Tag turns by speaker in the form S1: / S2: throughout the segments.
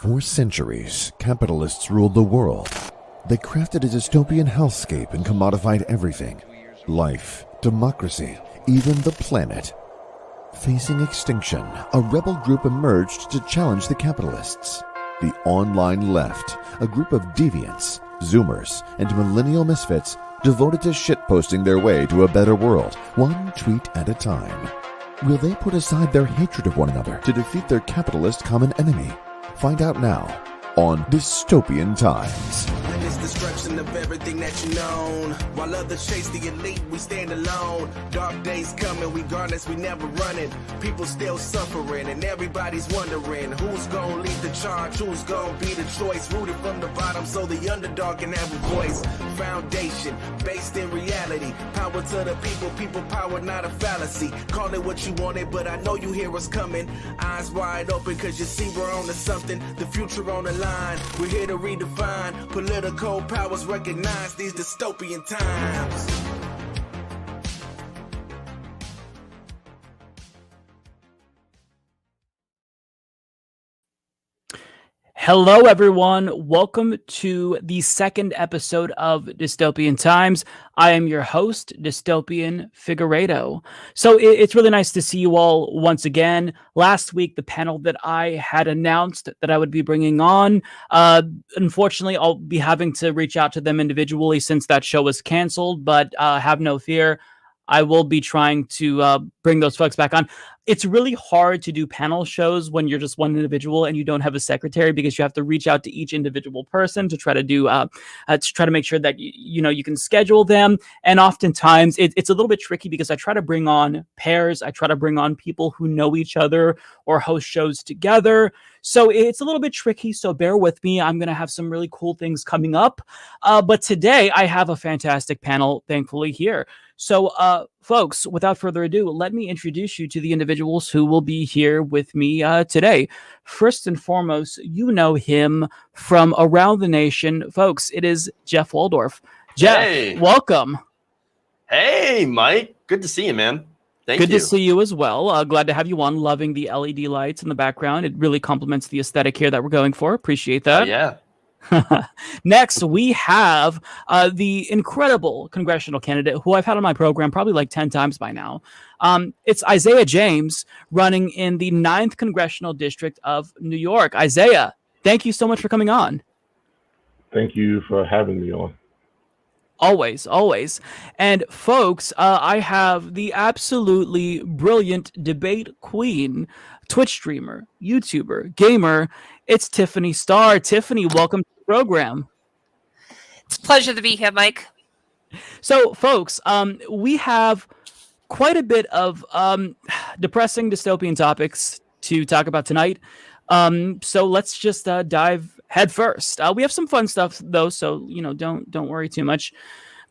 S1: For centuries, capitalists ruled the world. They crafted a dystopian hellscape and commodified everything. Life, democracy, even the planet. Facing extinction, a rebel group emerged to challenge the capitalists. The online left, a group of deviants, Zoomers, and millennial misfits devoted to shitposting their way to a better world, one tweet at a time. Will they put aside their hatred of one another to defeat their capitalist common enemy? Find out now on Dystopian Times.
S2: Witness destruction of everything that you know. While others chase the elite, we stand alone. Dark days coming, regardless, we never running. People still suffering, and everybody's wondering who's gonna lead the charge, who's gonna be the choice. Rooted from the bottom so the underdog can have a voice. Foundation, based in reality. Power to the people, people power, not a fallacy. Call it what you want it, but I know you hear us coming. Eyes wide open, cause you see we're on to something. The future on the line, we're here to redefine. Political powers recognize these dystopian times.
S3: Hello, everyone. Welcome to the second episode of Dystopian Times. I am your host, Dystopian Figueredo. So it's really nice to see you all once again. Last week, the panel that I had announced that I would be bringing on, unfortunately, I'll be having to reach out to them individually since that show was canceled, but have no fear. I will be trying to bring those folks back on. It's really hard to do panel shows when you're just one individual and you don't have a secretary, because you have to reach out to each individual person to try to do to try to make sure that you can schedule them. And oftentimes it's a little bit tricky because I try to bring on pairs. I try to bring on people who know each other or host shows together. So it's a little bit tricky. So bear with me. I'm going to have some really cool things coming up. But today I have a fantastic panel, thankfully, here. So, folks, without further ado, let me introduce you to the individuals who will be here with me today. First and foremost, you know him from around the nation. Folks, it is Jeff Waldorf. Jeff,
S4: hey.
S3: Welcome.
S4: Hey, Mike. Good to see you, man. Thank
S3: Good
S4: you.
S3: to see you as well. Glad to have you on. Loving the LED lights in the background. It really complements the aesthetic here that we're going for. Appreciate that.
S4: Yeah.
S3: Next, we have the incredible congressional candidate who I've had on my program probably like 10 times by now. It's Isiah James, running in the 9th Congressional District of New York. Isiah, thank you so much for coming on.
S5: Thank you for having me on.
S3: Always, always. And folks, I have the absolutely brilliant debate queen, Twitch streamer, YouTuber, gamer. It's Tiffany Starr. Tiffany, welcome to the program.
S6: It's a pleasure to be here, Mike.
S3: So, folks, we have quite a bit of depressing dystopian topics to talk about tonight. So let's just dive head first. We have some fun stuff though, so don't worry too much.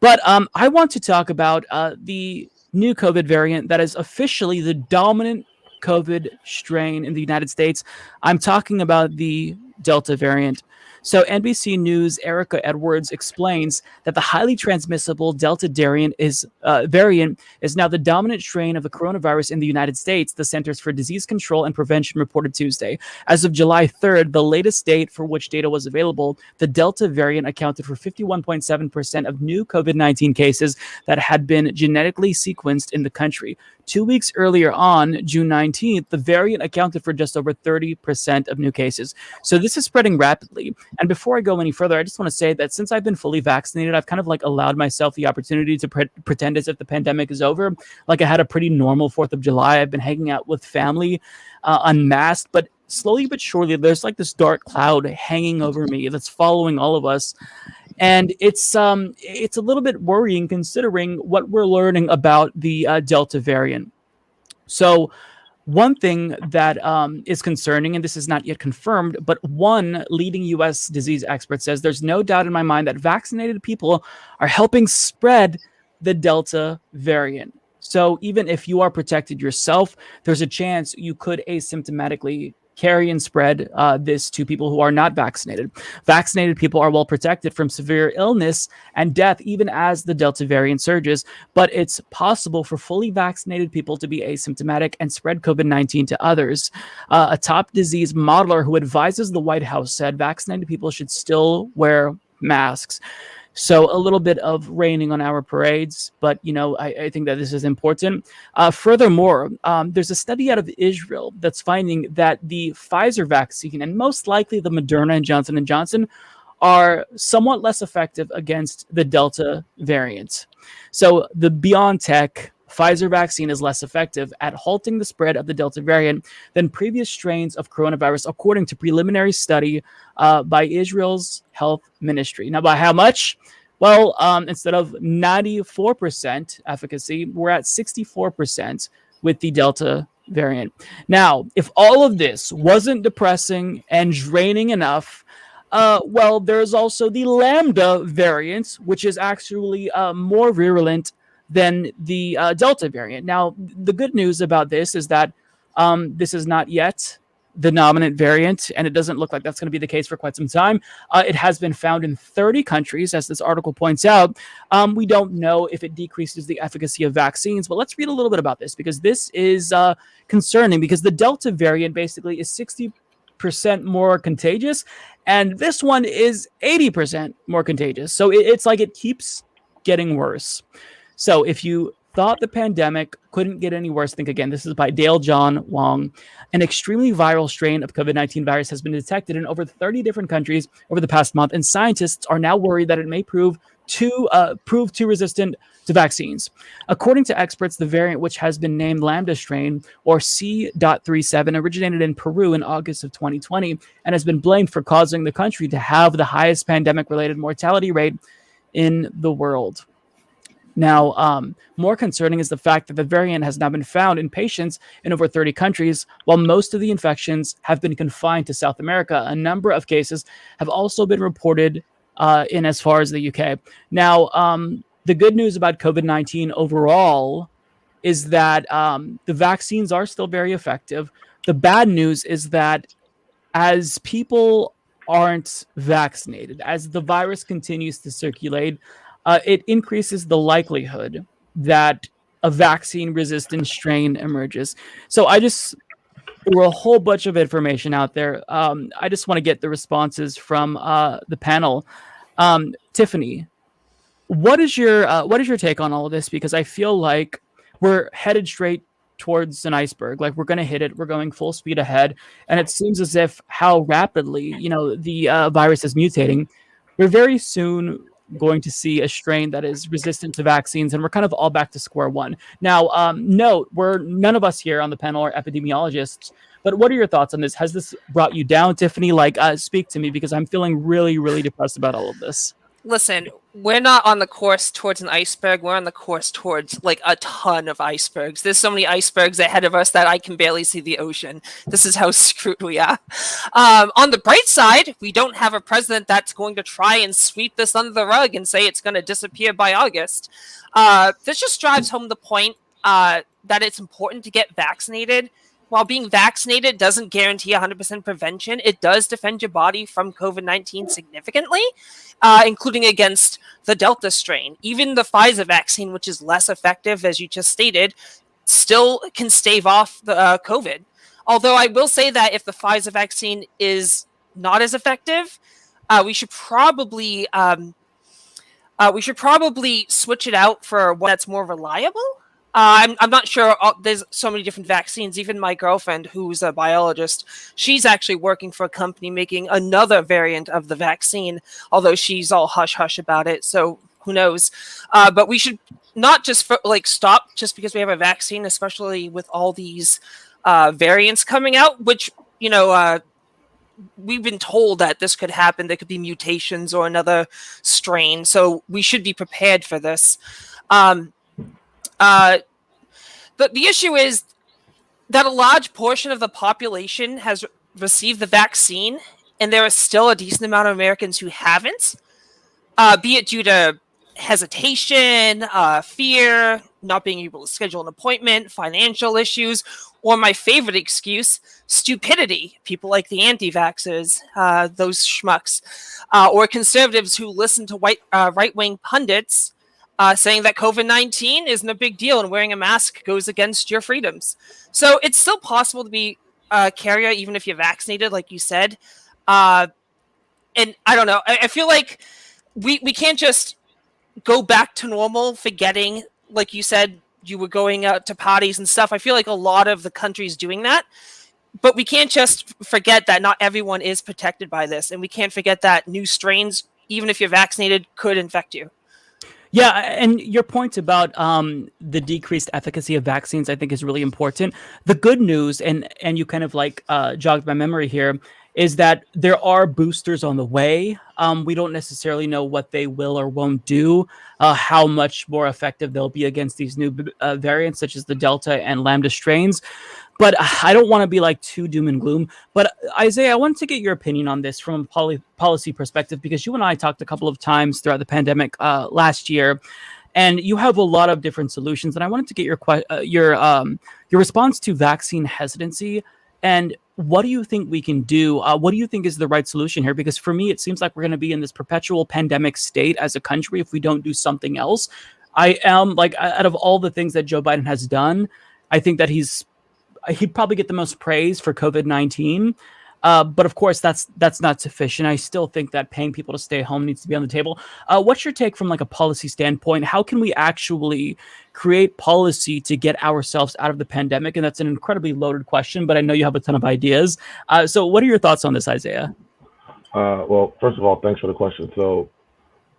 S3: But I want to talk about the new COVID variant that is officially the dominant COVID strain in the United States. I'm talking about the Delta variant. So NBC News' Erica Edwards explains that the highly transmissible Delta variant is now the dominant strain of the coronavirus in the United States, the Centers for Disease Control and Prevention reported Tuesday. As of July 3rd, the latest date for which data was available, the Delta variant accounted for 51.7% of new COVID-19 cases that had been genetically sequenced in the country. 2 weeks earlier on, June 19th, the variant accounted for just over 30% of new cases. So this is spreading rapidly. And before I go any further, I just want to say that since I've been fully vaccinated, I've kind of like allowed myself the opportunity to pretend as if the pandemic is over. Like I had a pretty normal 4th of July. I've been hanging out with family unmasked, but slowly but surely, there's like this dark cloud hanging over me that's following all of us. And it's a little bit worrying considering what we're learning about the Delta variant. So one thing that is concerning, and this is not yet confirmed, but one leading U.S. disease expert says there's no doubt in my mind that vaccinated people are helping spread the Delta variant. So even if you are protected yourself, there's a chance you could asymptomatically carry and spread this to people who are not vaccinated. Vaccinated people are well protected from severe illness and death, even as the Delta variant surges. But it's possible for fully vaccinated people to be asymptomatic and spread COVID-19 to others. A top disease modeler who advises the White House said vaccinated people should still wear masks. So a little bit of raining on our parades, but I think that this is important. Furthermore, there's a study out of Israel that's finding that the Pfizer vaccine and most likely the Moderna and Johnson & Johnson are somewhat less effective against the Delta variant. So the BioNTech Pfizer vaccine is less effective at halting the spread of the Delta variant than previous strains of coronavirus, according to preliminary study by Israel's health ministry. Now, by how much? Well, instead of 94% efficacy, we're at 64% with the Delta variant. Now, if all of this wasn't depressing and draining enough, well, there's also the Lambda variant, which is actually more virulent than the Delta variant. Now, the good news about this is that this is not yet the dominant variant, and it doesn't look like that's going to be the case for quite some time. It has been found in 30 countries, as this article points out. We don't know if it decreases the efficacy of vaccines, but let's read a little bit about this, because this is concerning, because the Delta variant basically is 60% more contagious, and this one is 80% more contagious. So it's like it keeps getting worse. So if you thought the pandemic couldn't get any worse, think again. This is by Dale John Wong. An extremely viral strain of COVID-19 virus has been detected in over 30 different countries over the past month, and scientists are now worried that it may prove too resistant to vaccines. According to experts, the variant, which has been named Lambda strain, or C.37, originated in Peru in August of 2020 and has been blamed for causing the country to have the highest pandemic-related mortality rate in the world. Now, more concerning is the fact that the variant has now been found in patients in over 30 countries, while most of the infections have been confined to South America. A number of cases have also been reported in as far as the UK. Now, the good news about COVID-19 overall is that the vaccines are still very effective. The bad news is that as people aren't vaccinated, as the virus continues to circulate, it increases the likelihood that a vaccine-resistant strain emerges. So there were a whole bunch of information out there. I just want to get the responses from the panel. Tiffany, what is your take on all of this? Because I feel like we're headed straight towards an iceberg. Like, we're going to hit it. We're going full speed ahead. And it seems as if how rapidly, the virus is mutating, we're very soon going to see a strain that is resistant to vaccines, and we're kind of all back to square one. Now, note, none of us here on the panel are epidemiologists, but what are your thoughts on this? Has this brought you down, Tiffany? Speak to me, because I'm feeling really, really depressed about all of this.
S6: Listen, we're not on the course towards an iceberg. We're on the course towards a ton of icebergs. There's so many icebergs ahead of us that I can barely see the ocean. This is how screwed we are. On the bright side, we don't have a president that's going to try and sweep this under the rug and say it's going to disappear by August. This just drives home the point that it's important to get vaccinated. While being vaccinated doesn't guarantee 100% prevention, it does defend your body from COVID-19 significantly, including against the Delta strain. Even the Pfizer vaccine, which is less effective, as you just stated, still can stave off the COVID. Although I will say that if the Pfizer vaccine is not as effective, we should probably switch it out for one that's more reliable. I'm not sure. There's so many different vaccines. Even my girlfriend, who's a biologist, she's actually working for a company making another variant of the vaccine, although she's all hush-hush about it. So who knows? But we should not just stop just because we have a vaccine, especially with all these variants coming out, which, we've been told that this could happen. There could be mutations or another strain. So we should be prepared for this. The issue is that a large portion of the population has received the vaccine, and there is still a decent amount of Americans who haven't, be it due to hesitation, fear, not being able to schedule an appointment, financial issues, Or my favorite excuse, stupidity. People like the anti-vaxxers, those schmucks, or conservatives who listen to right-wing pundits saying that COVID-19 isn't a big deal and wearing a mask goes against your freedoms. So it's still possible to be a carrier even if you're vaccinated, like you said. And I don't know. I feel like we can't just go back to normal, forgetting, like you said, you were going out to parties and stuff. I feel like a lot of the country's doing that. But we can't just forget that not everyone is protected by this. And we can't forget that new strains, even if you're vaccinated, could infect you.
S3: Yeah, and your point about the decreased efficacy of vaccines, I think, is really important. The good news, and you kind of like jogged my memory here, is that there are boosters on the way. We don't necessarily know what they will or won't do, how much more effective they'll be against these new variants, such as the Delta and Lambda strains. But I don't want to be like too doom and gloom. But Isiah, I wanted to get your opinion on this from a policy perspective, because you and I talked a couple of times throughout the pandemic last year, and you have a lot of different solutions. And I wanted to get your response to vaccine hesitancy. And what do you think we can do? What do you think is the right solution here? Because for me, it seems like we're going to be in this perpetual pandemic state as a country if we don't do something else. I am like, out of all the things that Joe Biden has done, I think that he'd probably get the most praise for COVID-19. But of course, that's not sufficient. I still think that paying people to stay home needs to be on the table. What's your take from like a policy standpoint? How can we actually create policy to get ourselves out of the pandemic? And that's an incredibly loaded question, but I know you have a ton of ideas. So what are your thoughts on this, Isiah?
S5: Well, first of all, thanks for the question. So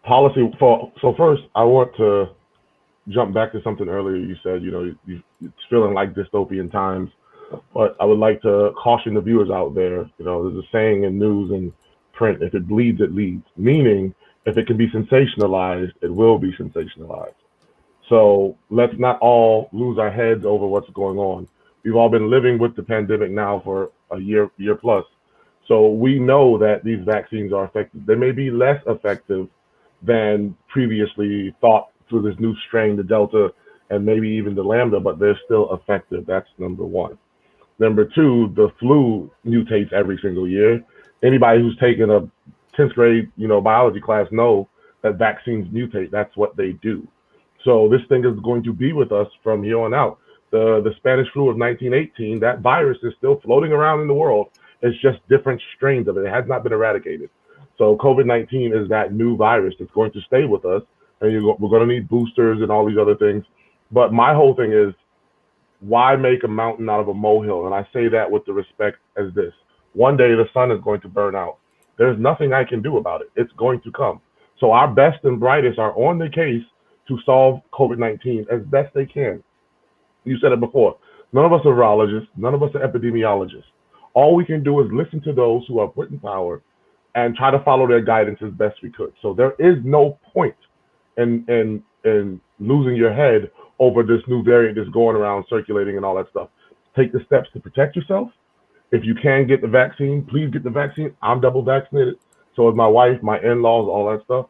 S5: policy, so first, I want to jump back to something earlier you said, it's feeling like dystopian times. But I would like to caution the viewers out there, there's a saying in news and print, if it bleeds, it leads. Meaning, if it can be sensationalized, it will be sensationalized. So let's not all lose our heads over what's going on. We've all been living with the pandemic now for a year plus. So we know that these vaccines are effective. They may be less effective than previously thought through this new strain, the Delta, and maybe even the Lambda, but they're still effective. That's number one. Number two, the flu mutates every single year. Anybody who's taken a 10th grade, biology class know that vaccines mutate. That's what they do. So this thing is going to be with us from here on out. The Spanish flu of 1918, that virus is still floating around in the world. It's just different strains of it. It has not been eradicated. So COVID-19 is that new virus that's going to stay with us. And we're going to need boosters and all these other things. But my whole thing is, why make a mountain out of a molehill? And I say that with the respect as this. One day the sun is going to burn out. There's nothing I can do about it. It's going to come. So our best and brightest are on the case to solve COVID-19 as best they can. You said it before. None of us are virologists. None of us are epidemiologists. All we can do is listen to those who are put in power and try to follow their guidance as best we could. So there is no point in losing your head over this new variant that's going around circulating and all that stuff. Take the steps to protect yourself. If you can get the vaccine, please get the vaccine. I'm double vaccinated. So is my wife, my in-laws, all that stuff.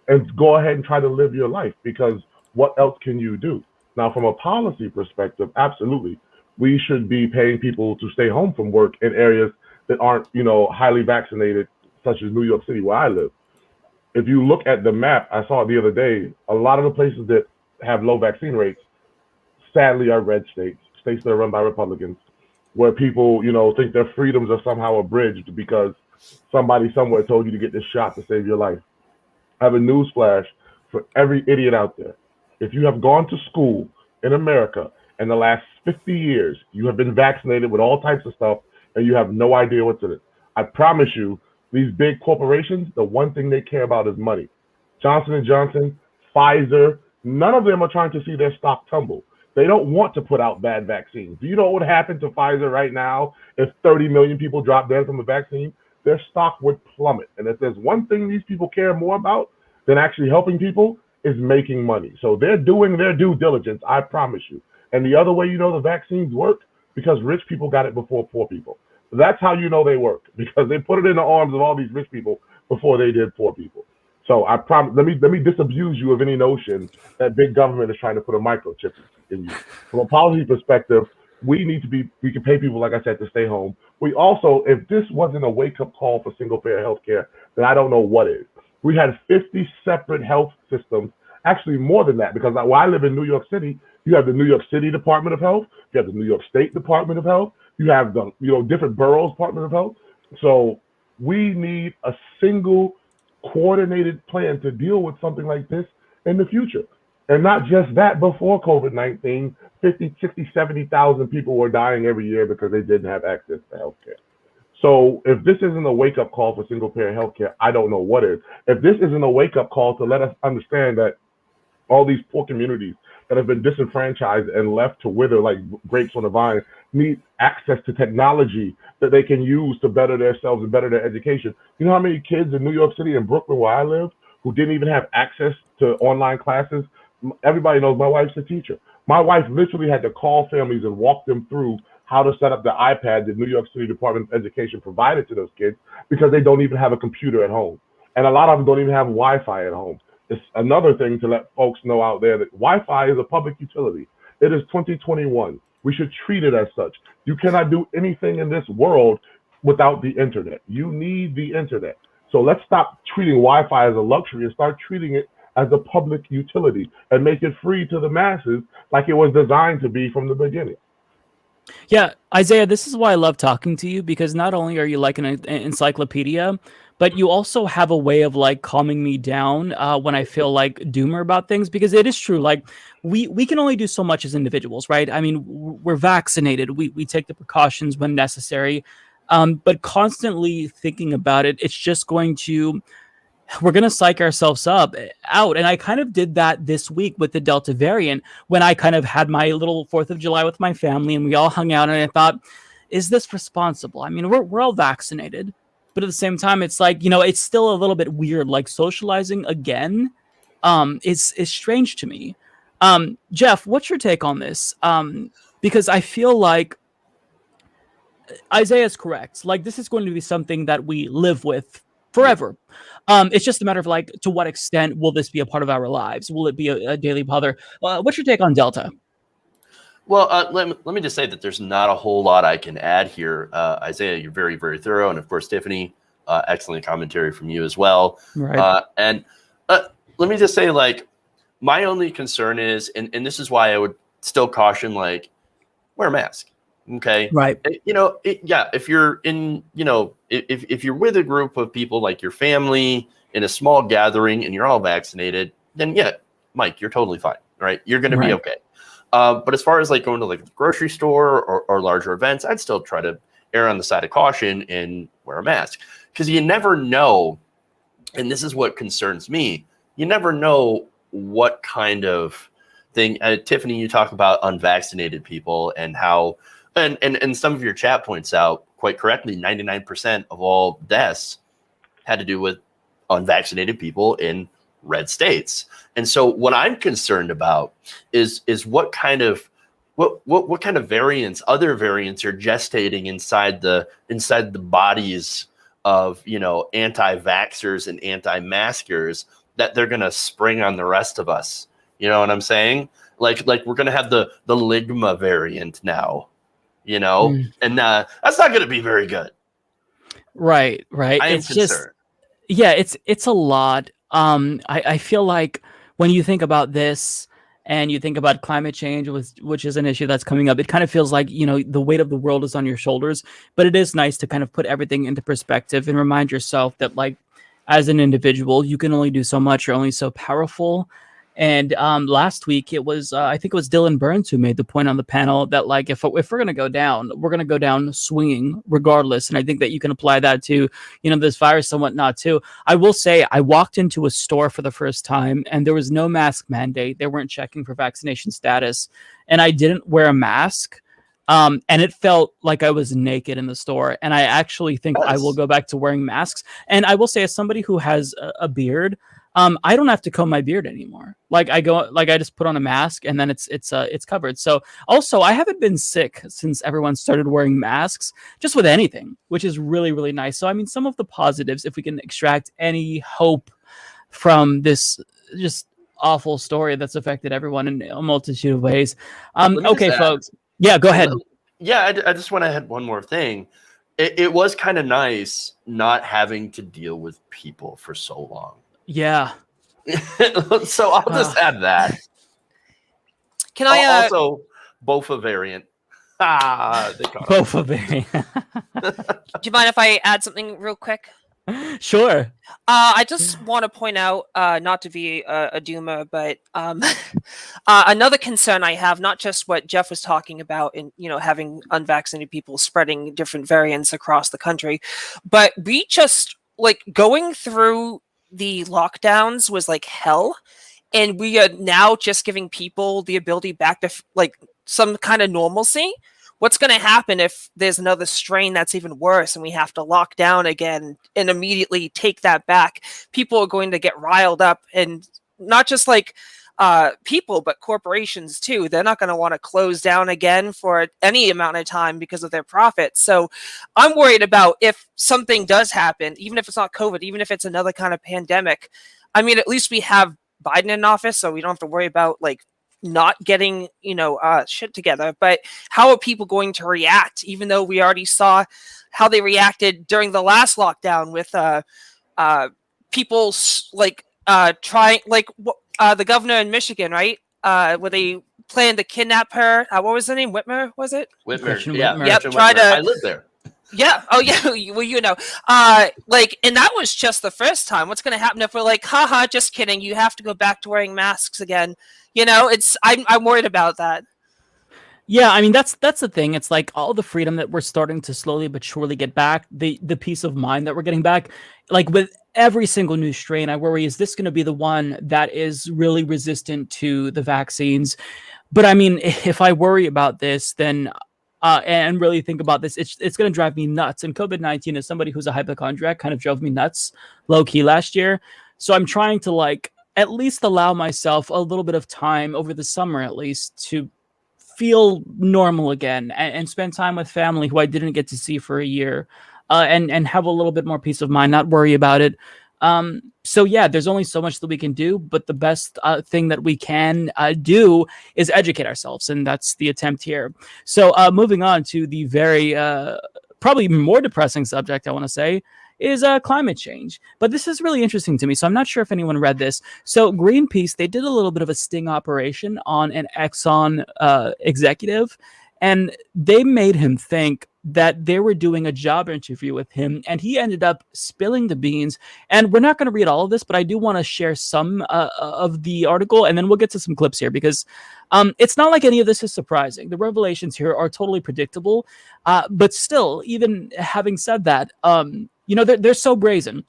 S5: And go ahead and try to live your life, because what else can you do? Now, from a policy perspective, absolutely. We should be paying people to stay home from work in areas that aren't, highly vaccinated, such as New York City, where I live. If you look at the map, I saw it the other day, a lot of the places that have low vaccine rates, sadly, are red states that are run by Republicans, where people, think their freedoms are somehow abridged because somebody somewhere told you to get this shot to save your life. I have a news flash for every idiot out there. If you have gone to school in America in the last 50 years, you have been vaccinated with all types of stuff, and you have no idea what's in it. I promise you, these big corporations, the one thing they care about is money. Johnson & Johnson, Pfizer, none of them are trying to see their stock tumble. They don't want to put out bad vaccines. Do you know what would happen to Pfizer right now if 30 million people dropped dead from the vaccine? Their stock would plummet. And if there's one thing these people care more about than actually helping people, is making money. So they're doing their due diligence, I promise you. And the other way the vaccines work, because rich people got it before poor people. That's how they work, because they put it in the arms of all these rich people before they did poor people. So I promise, let me disabuse you of any notion that big government is trying to put a microchip in you. From a policy perspective, we can pay people, like I said, to stay home. We also, if this wasn't a wake-up call for single-payer healthcare, then I don't know what is. We had 50 separate health systems, actually more than that, because while I live in New York City, you have the New York City Department of Health, you have the New York State Department of Health, you have the different boroughs Department of Health. So we need a single coordinated plan to deal with something like this in the future. And not just that, before COVID-19, 50, 60, 70,000 people were dying every year because they didn't have access to healthcare. So if this isn't a wake-up call for single-payer healthcare, I don't know what is. If this isn't a wake-up call to let us understand that all these poor communities that have been disenfranchised and left to wither like grapes on a vine need access to technology that they can use to better themselves and better their education. You know how many kids in New York City and Brooklyn, where I live, who didn't even have access to online classes? Everybody knows my wife's a teacher. My wife literally had to call families and walk them through how to set up the iPad that New York City Department of Education provided to those kids, because they don't even have a computer at home. And a lot of them don't even have Wi-Fi at home. It's another thing to let folks know out there that Wi-Fi is a public utility. It is 2021. We should treat it as such. You cannot do anything in this world without the internet. You need the internet. So let's stop treating Wi-Fi as a luxury and start treating it as a public utility and make it free to the masses like it was designed to be from the beginning.
S3: Yeah, Isiah, this is why I love talking to you, because not only are you like an encyclopedia, but you also have a way of like calming me down when I feel like doomer about things, because it is true. Like we can only do so much as individuals, right? I mean, we're vaccinated. We take the precautions when necessary. But constantly thinking about it, it's just we're going to psych ourselves out. And I kind of did that this week with the Delta variant, when I kind of had my little 4th of July with my family and we all hung out, and I thought, is this responsible? I mean, we're all vaccinated, but at the same time, it's like, it's still a little bit weird, like socializing again is strange to me. Jeff, what's your take on this? Because I feel like Isiah is correct. Like, this is going to be something that we live with forever. It's just a matter of like, to what extent will this be a part of our lives? Will it be a daily bother? What's your take on Delta?
S4: Well, let me just say that there's not a whole lot I can add here. Isiah, you're very, very thorough. And of course, Tiffany, excellent commentary from you as well.
S3: Right.
S4: And let me just say, like, my only concern is, and this is why I would still caution, like, wear a mask. Okay.
S3: Right.
S4: If you're in, if you're with a group of people, like your family, in a small gathering, and you're all vaccinated, then yeah, Mike, you're totally fine. Right. You're going to be okay. But as far as like going to like the grocery store or larger events, I'd still try to err on the side of caution and wear a mask, because you never know. And this is what concerns me. You never know what kind of thing. Tiffany, you talk about unvaccinated people and how, and some of your chat points out quite correctly, 99% of all deaths had to do with unvaccinated people in red states. And so what I'm concerned about is what kind of variants, other variants, are gestating inside the bodies of, anti-vaxxers and anti-maskers, that they're going to spring on the rest of us. You know what I'm saying? Like we're going to have the Ligma variant now, and that's not going to be very good.
S3: Right.
S4: It's concerned.
S3: It's a lot. I feel like when you think about this and you think about climate change, which is an issue that's coming up, it kind of feels like, the weight of the world is on your shoulders. But it is nice to kind of put everything into perspective and remind yourself that, like, as an individual, you can only do so much. You're only so powerful. And last week, it was I think it was Dylan Burns who made the point on the panel that, like, if we're going to go down, we're going to go down swinging regardless. And I think that you can apply that to, this virus and whatnot too. I will say, I walked into a store for the first time and there was no mask mandate. They weren't checking for vaccination status. And I didn't wear a mask. And it felt like I was naked in the store. And I actually think I will go back to wearing masks. And I will say, as somebody who has a beard, I don't have to comb my beard anymore. Like I just put on a mask and then it's covered. So also, I haven't been sick since everyone started wearing masks, just with anything, which is really, really nice. So, I mean, some of the positives, if we can extract any hope from this just awful story that's affected everyone in a multitude of ways. Okay, folks. Yeah, go ahead.
S4: Yeah, I just want to add one more thing. It was kind of nice not having to deal with people for so long.
S3: Yeah.
S4: So I'll just add that.
S6: Can I
S4: Also, Bofa variant.
S3: Both of them.
S6: do you mind if I add something real quick?
S3: Sure.
S6: I just want to point out, not to be a doomer, but another concern I have, not just what Jeff was talking about in, having unvaccinated people spreading different variants across the country, but we just, like, going through the lockdowns was like hell. And we are now just giving people the ability back to like some kind of normalcy. What's going to happen if there's another strain that's even worse and we have to lock down again and immediately take that back? People are going to get riled up, and not just like people, but corporations too. They're not going to want to close down again for any amount of time because of their profits. So I'm worried about if something does happen, even if it's not COVID, even if it's another kind of pandemic. I mean, at least we have Biden in office, so we don't have to worry about like not getting shit together. But how are people going to react, even though we already saw how they reacted during the last lockdown with people trying, like the governor in Michigan, right, where they planned to kidnap her. What was her name? Whitmer, was it?
S4: Whitmer.
S3: Yeah.
S4: Whitmer.
S6: Yep,
S4: I live there.
S6: Yeah. Oh, yeah. Well, and that was just the first time. What's going to happen if we're like, haha, just kidding. You have to go back to wearing masks again. I'm worried about that.
S3: Yeah, I mean that's the thing. It's like all the freedom that we're starting to slowly but surely get back, the peace of mind that we're getting back. Like with every single new strain, I worry, is this going to be the one that is really resistant to the vaccines? But I mean, if I worry about this, then and really think about this, it's going to drive me nuts. And COVID-19, as somebody who's a hypochondriac, kind of drove me nuts low key last year. So I'm trying to like at least allow myself a little bit of time over the summer, at least, to feel normal again and spend time with family who I didn't get to see for a year, and have a little bit more peace of mind, not worry about it. So yeah, there's only so much that we can do, but the best thing that we can do is educate ourselves, and that's the attempt here. So moving on to the very probably more depressing subject, I want to say, is climate change. But this is really interesting to me, so I'm not sure if anyone read this. So Greenpeace, they did a little bit of a sting operation on an Exxon executive, and they made him think that they were doing a job interview with him, and he ended up spilling the beans. And we're not going to read all of this, but I do want to share some of the article, and then we'll get to some clips here, because it's not like any of this is surprising. The revelations here are totally predictable, but still, even having said that, they're so brazen.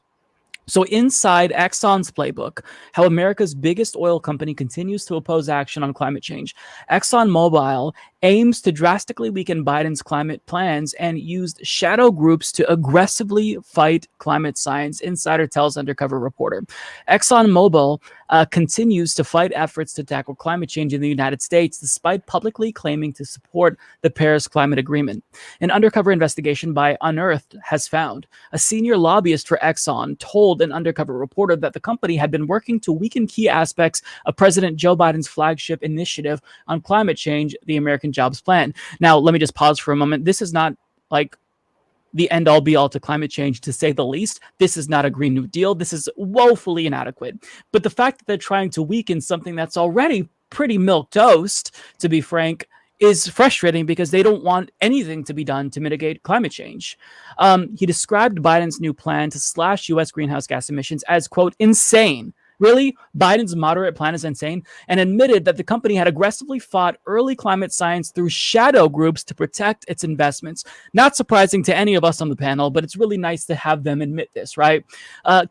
S3: So inside Exxon's playbook, how America's biggest oil company continues to oppose action on climate change, ExxonMobil aims to drastically weaken Biden's climate plans and used shadow groups to aggressively fight climate science, insider tells undercover reporter. ExxonMobil continues to fight efforts to tackle climate change in the United States, despite publicly claiming to support the Paris Climate Agreement. An undercover investigation by Unearthed has found a senior lobbyist for Exxon told an undercover reporter that the company had been working to weaken key aspects of President Joe Biden's flagship initiative on climate change, the American Jobs Plan. Now, let me just pause for a moment. This is not like the end all be all to climate change, to say the least. This is not a Green New Deal. This is woefully inadequate. But the fact that they're trying to weaken something that's already pretty milquetoast, to be frank, is frustrating, because they don't want anything to be done to mitigate climate change. He described Biden's new plan to slash U.S. greenhouse gas emissions as, quote, insane. Really? Biden's moderate plan is insane, and admitted that the company had aggressively fought early climate science through shadow groups to protect its investments. Not surprising to any of us on the panel, but it's really nice to have them admit this, right?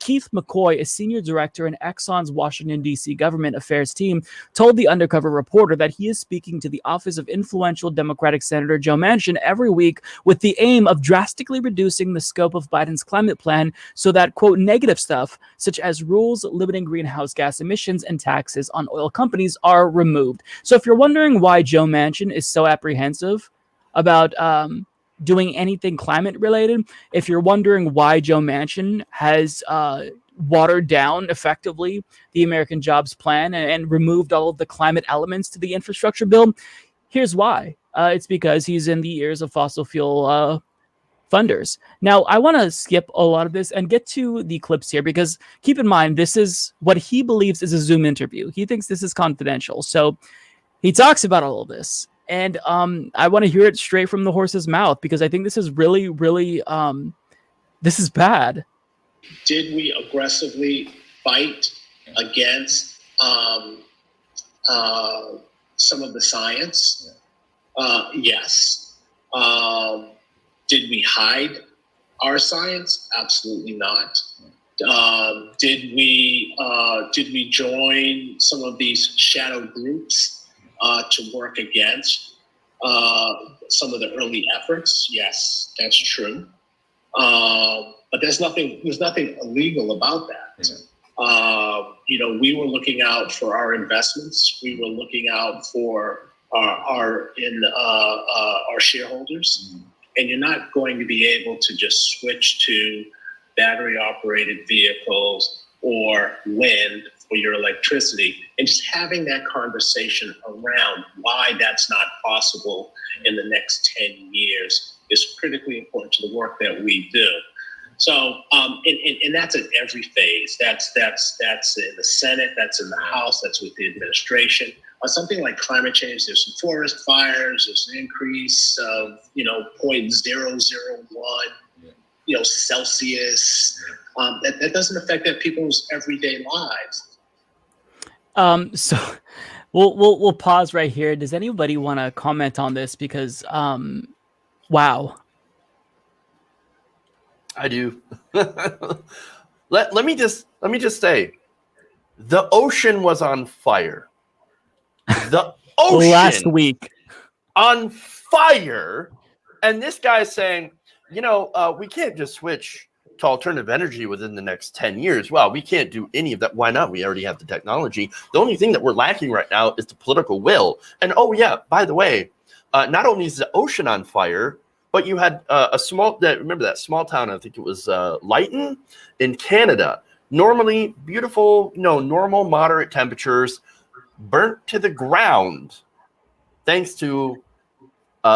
S3: Keith McCoy, a senior director in Exxon's Washington, D.C. government affairs team, told the undercover reporter that he is speaking to the office of influential Democratic Senator Joe Manchin every week with the aim of drastically reducing the scope of Biden's climate plan so that, quote, negative stuff, such as rules limiting greenhouse gas emissions and taxes on oil companies, are removed. So if you're wondering why Joe Manchin is so apprehensive about doing anything climate related, if you're wondering why Joe Manchin has watered down effectively the American Jobs Plan and removed all of the climate elements to the infrastructure bill, here's why. it's because he's in the ears of fossil fuel funders. Now, I want to skip a lot of this and get to the clips here, because keep in mind, this is what he believes is a Zoom interview. He thinks this is confidential. So he talks about all of this. And I want to hear it straight from the horse's mouth, because I think this is really, really, this is bad.
S7: Did we aggressively fight against some of the science? Yes. Did we hide our science? Absolutely not. Did we join some of these shadow groups to work against some of the early efforts? Yes, that's true. But there's nothing illegal about that. We were looking out for our investments. We were looking out for our shareholders. And you're not going to be able to just switch to battery-operated vehicles or wind for your electricity. And just having that conversation around why that's not possible in the next 10 years is critically important to the work that we do. So, and that's at every phase. That's in the Senate, that's in the House, that's with the administration. On something like climate change, there's some forest fires, there's an increase of 0.001 Celsius. That doesn't affect people's everyday lives.
S3: So we'll pause right here. Does anybody want to comment on this? Because wow.
S4: I do. let me just say, the ocean was on fire. The ocean
S3: last week
S4: on fire, and this guy's saying, we can't just switch to alternative energy within the next 10 years. Well, we can't do any of that. Why not? We already have the technology. The only thing that we're lacking right now is the political will. And oh yeah, by the way, not only is the ocean on fire, but you had remember that small town, I think it was Lytton in Canada. Normally beautiful, normal moderate temperatures, burnt to the ground thanks to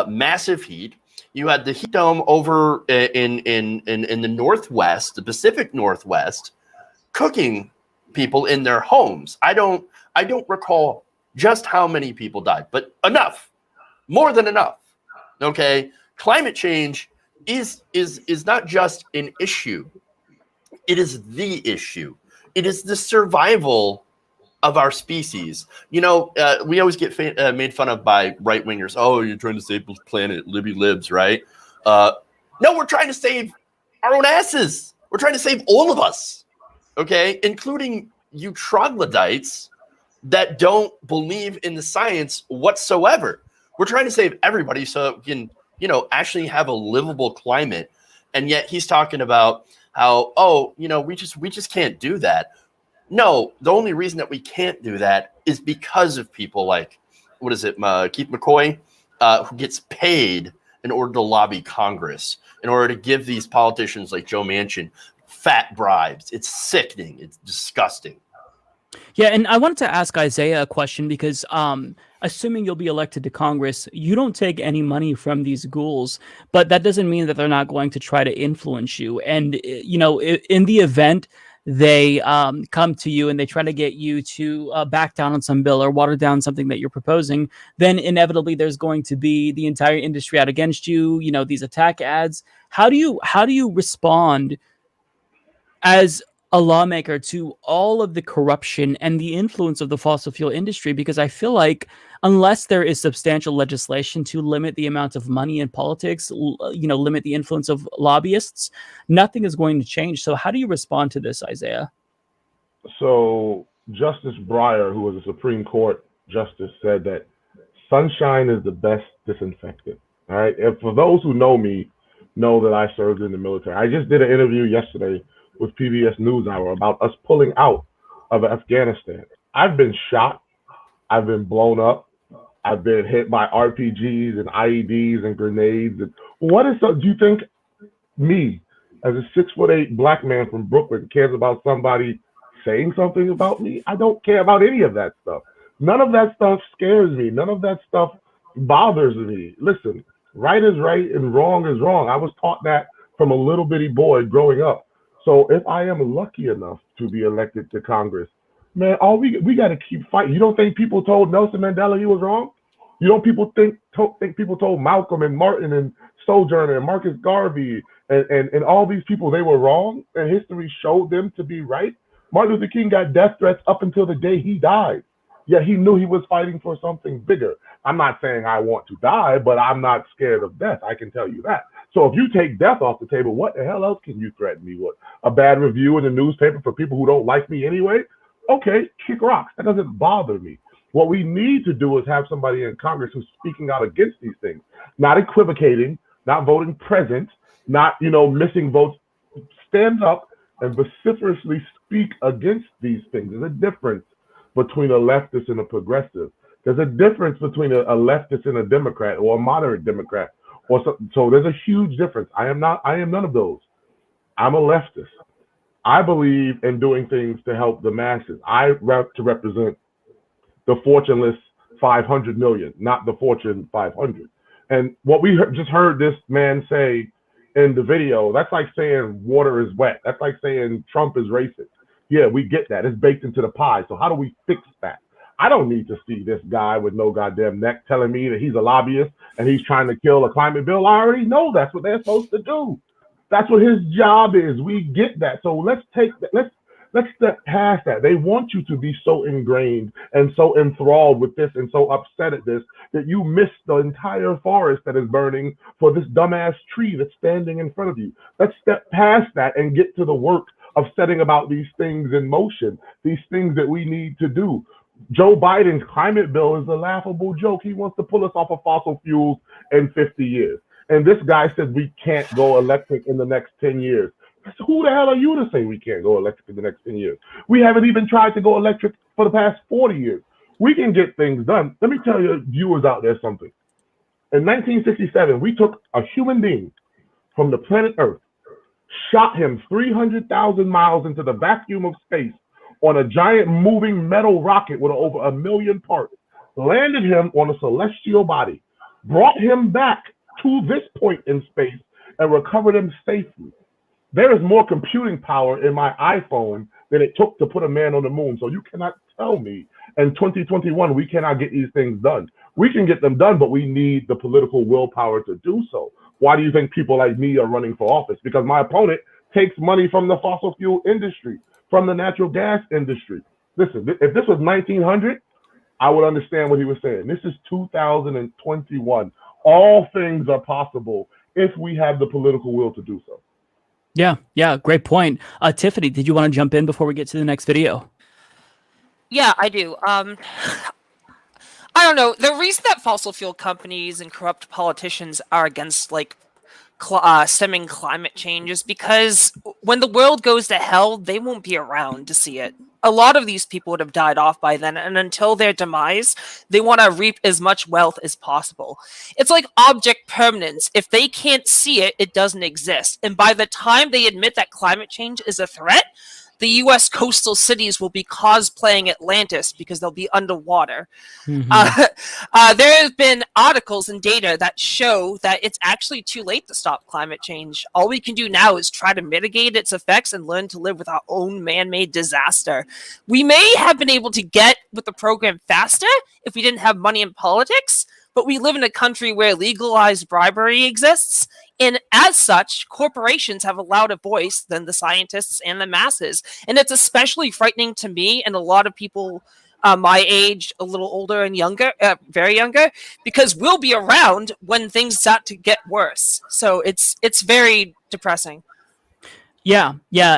S4: massive heat. You had the heat dome over in the Northwest, the Pacific Northwest, cooking people in their homes. I don't recall just how many people died, but enough, more than enough. Okay, climate change is not just an issue; it is the issue. It is the survival of our species. We always get made fun of by right wingers. Oh, you're trying to save the planet, libby libs, right? No, we're trying to save our own asses. We're trying to save all of us, okay, including you troglodytes that don't believe in the science whatsoever. We're trying to save everybody so we can, actually have a livable climate. And yet he's talking about how, we just can't do that. No, the only reason that we can't do that is because of people like, Keith McCoy, who gets paid in order to lobby Congress, in order to give these politicians like Joe Manchin fat bribes. It's sickening. It's disgusting.
S3: Yeah, and I wanted to ask Isiah a question, because assuming you'll be elected to Congress, you don't take any money from these ghouls, but that doesn't mean that they're not going to try to influence you. And, in the event they come to you and they try to get you to back down on some bill or water down something that you're proposing, then inevitably there's going to be the entire industry out against you, these attack ads. How do you respond as a lawmaker to all of the corruption and the influence of the fossil fuel industry? Because I feel like unless there is substantial legislation to limit the amount of money in politics, limit the influence of lobbyists, nothing is going to change. So how do you respond to this, Isiah?
S5: So Justice Breyer, who was a Supreme Court justice, said that sunshine is the best disinfectant. All right. And for those who know me, know that I served in the military. I just did an interview yesterday with PBS NewsHour about us pulling out of Afghanistan. I've been shot. I've been blown up. I've been hit by RPGs and IEDs and grenades. And do you think me, as a 6'8" black man from Brooklyn, cares about somebody saying something about me? I don't care about any of that stuff. None of that stuff scares me. None of that stuff bothers me. Listen, right is right and wrong is wrong. I was taught that from a little bitty boy growing up. So if I am lucky enough to be elected to Congress, man, all we got to keep fighting. You don't think people told Nelson Mandela he was wrong? You don't people think people told Malcolm and Martin and Sojourner and Marcus Garvey and all these people they were wrong, and history showed them to be right? Martin Luther King got death threats up until the day he died. Yet he knew he was fighting for something bigger. I'm not saying I want to die, but I'm not scared of death. I can tell you that. So if you take death off the table, what the hell else can you threaten me with? A bad review in the newspaper for people who don't like me anyway? Okay, kick rocks. That doesn't bother me. What we need to do is have somebody in Congress who's speaking out against these things, not equivocating, not voting present, not, missing votes. Stand up and vociferously speak against these things. There's a difference between a leftist and a progressive. There's a difference between a leftist and a Democrat or a moderate Democrat. So there's a huge difference. I am none of those. I'm a leftist. I believe in doing things to help the masses. I represent the fortuneless 500 million, not the Fortune 500. And what we just heard this man say in the video, that's like saying water is wet. That's like saying Trump is racist. Yeah, we get that. It's baked into the pie. So how do we fix that? I don't need to see this guy with no goddamn neck telling me that he's a lobbyist and he's trying to kill a climate bill. I already know that's what they're supposed to do. That's what his job is. We get that. So let's step past that. They want you to be so ingrained and so enthralled with this and so upset at this that you miss the entire forest that is burning for this dumbass tree that's standing in front of you. Let's step past that and get to the work of setting about these things in motion, these things that we need to do. Joe Biden's climate bill is a laughable joke. He wants to pull us off of fossil fuels in 50 years. And this guy says we can't go electric in the next 10 years. So who the hell are you to say we can't go electric in the next 10 years? We haven't even tried to go electric for the past 40 years. We can get things done. Let me tell you viewers out there something. In 1967, we took a human being from the planet Earth, shot him 300,000 miles into the vacuum of space on a giant moving metal rocket with over 1 million parts, landed him on a celestial body, brought him back to this point in space, and recovered him safely. There is more computing power in my iPhone than it took to put a man on the moon. So you cannot tell me in 2021 we cannot get these things done. We can get them done, but we need the political willpower to do so. Why do you think people like me are running for office? Because my opponent takes money from the fossil fuel industry, from the natural gas industry. Listen, if this was 1900, I would understand what he was saying. This is 2021. All things are possible if we have the political will to do so.
S3: Yeah, great point. Tiffany, did you want to jump in before we get to the next video?
S6: Yeah, I do. I don't know. The reason that fossil fuel companies and corrupt politicians are against stemming climate change is because when the world goes to hell, they won't be around to see it. A lot of these people would have died off by then, and until their demise, they want to reap as much wealth as possible. It's like object permanence. If they can't see it, it doesn't exist. And by the time they admit that climate change is a threat, the U.S. coastal cities will be cosplaying Atlantis because they'll be underwater. Mm-hmm. There have been articles and data that show that it's actually too late to stop climate change. All we can do now is try to mitigate its effects and learn to live with our own man-made disaster. We may have been able to get with the program faster if we didn't have money in politics, but we live in a country where legalized bribery exists. And as such, corporations have a louder voice than the scientists and the masses. And it's especially frightening to me and a lot of people my age, a little older and younger, very younger, because we'll be around when things start to get worse. So it's very depressing.
S3: Yeah.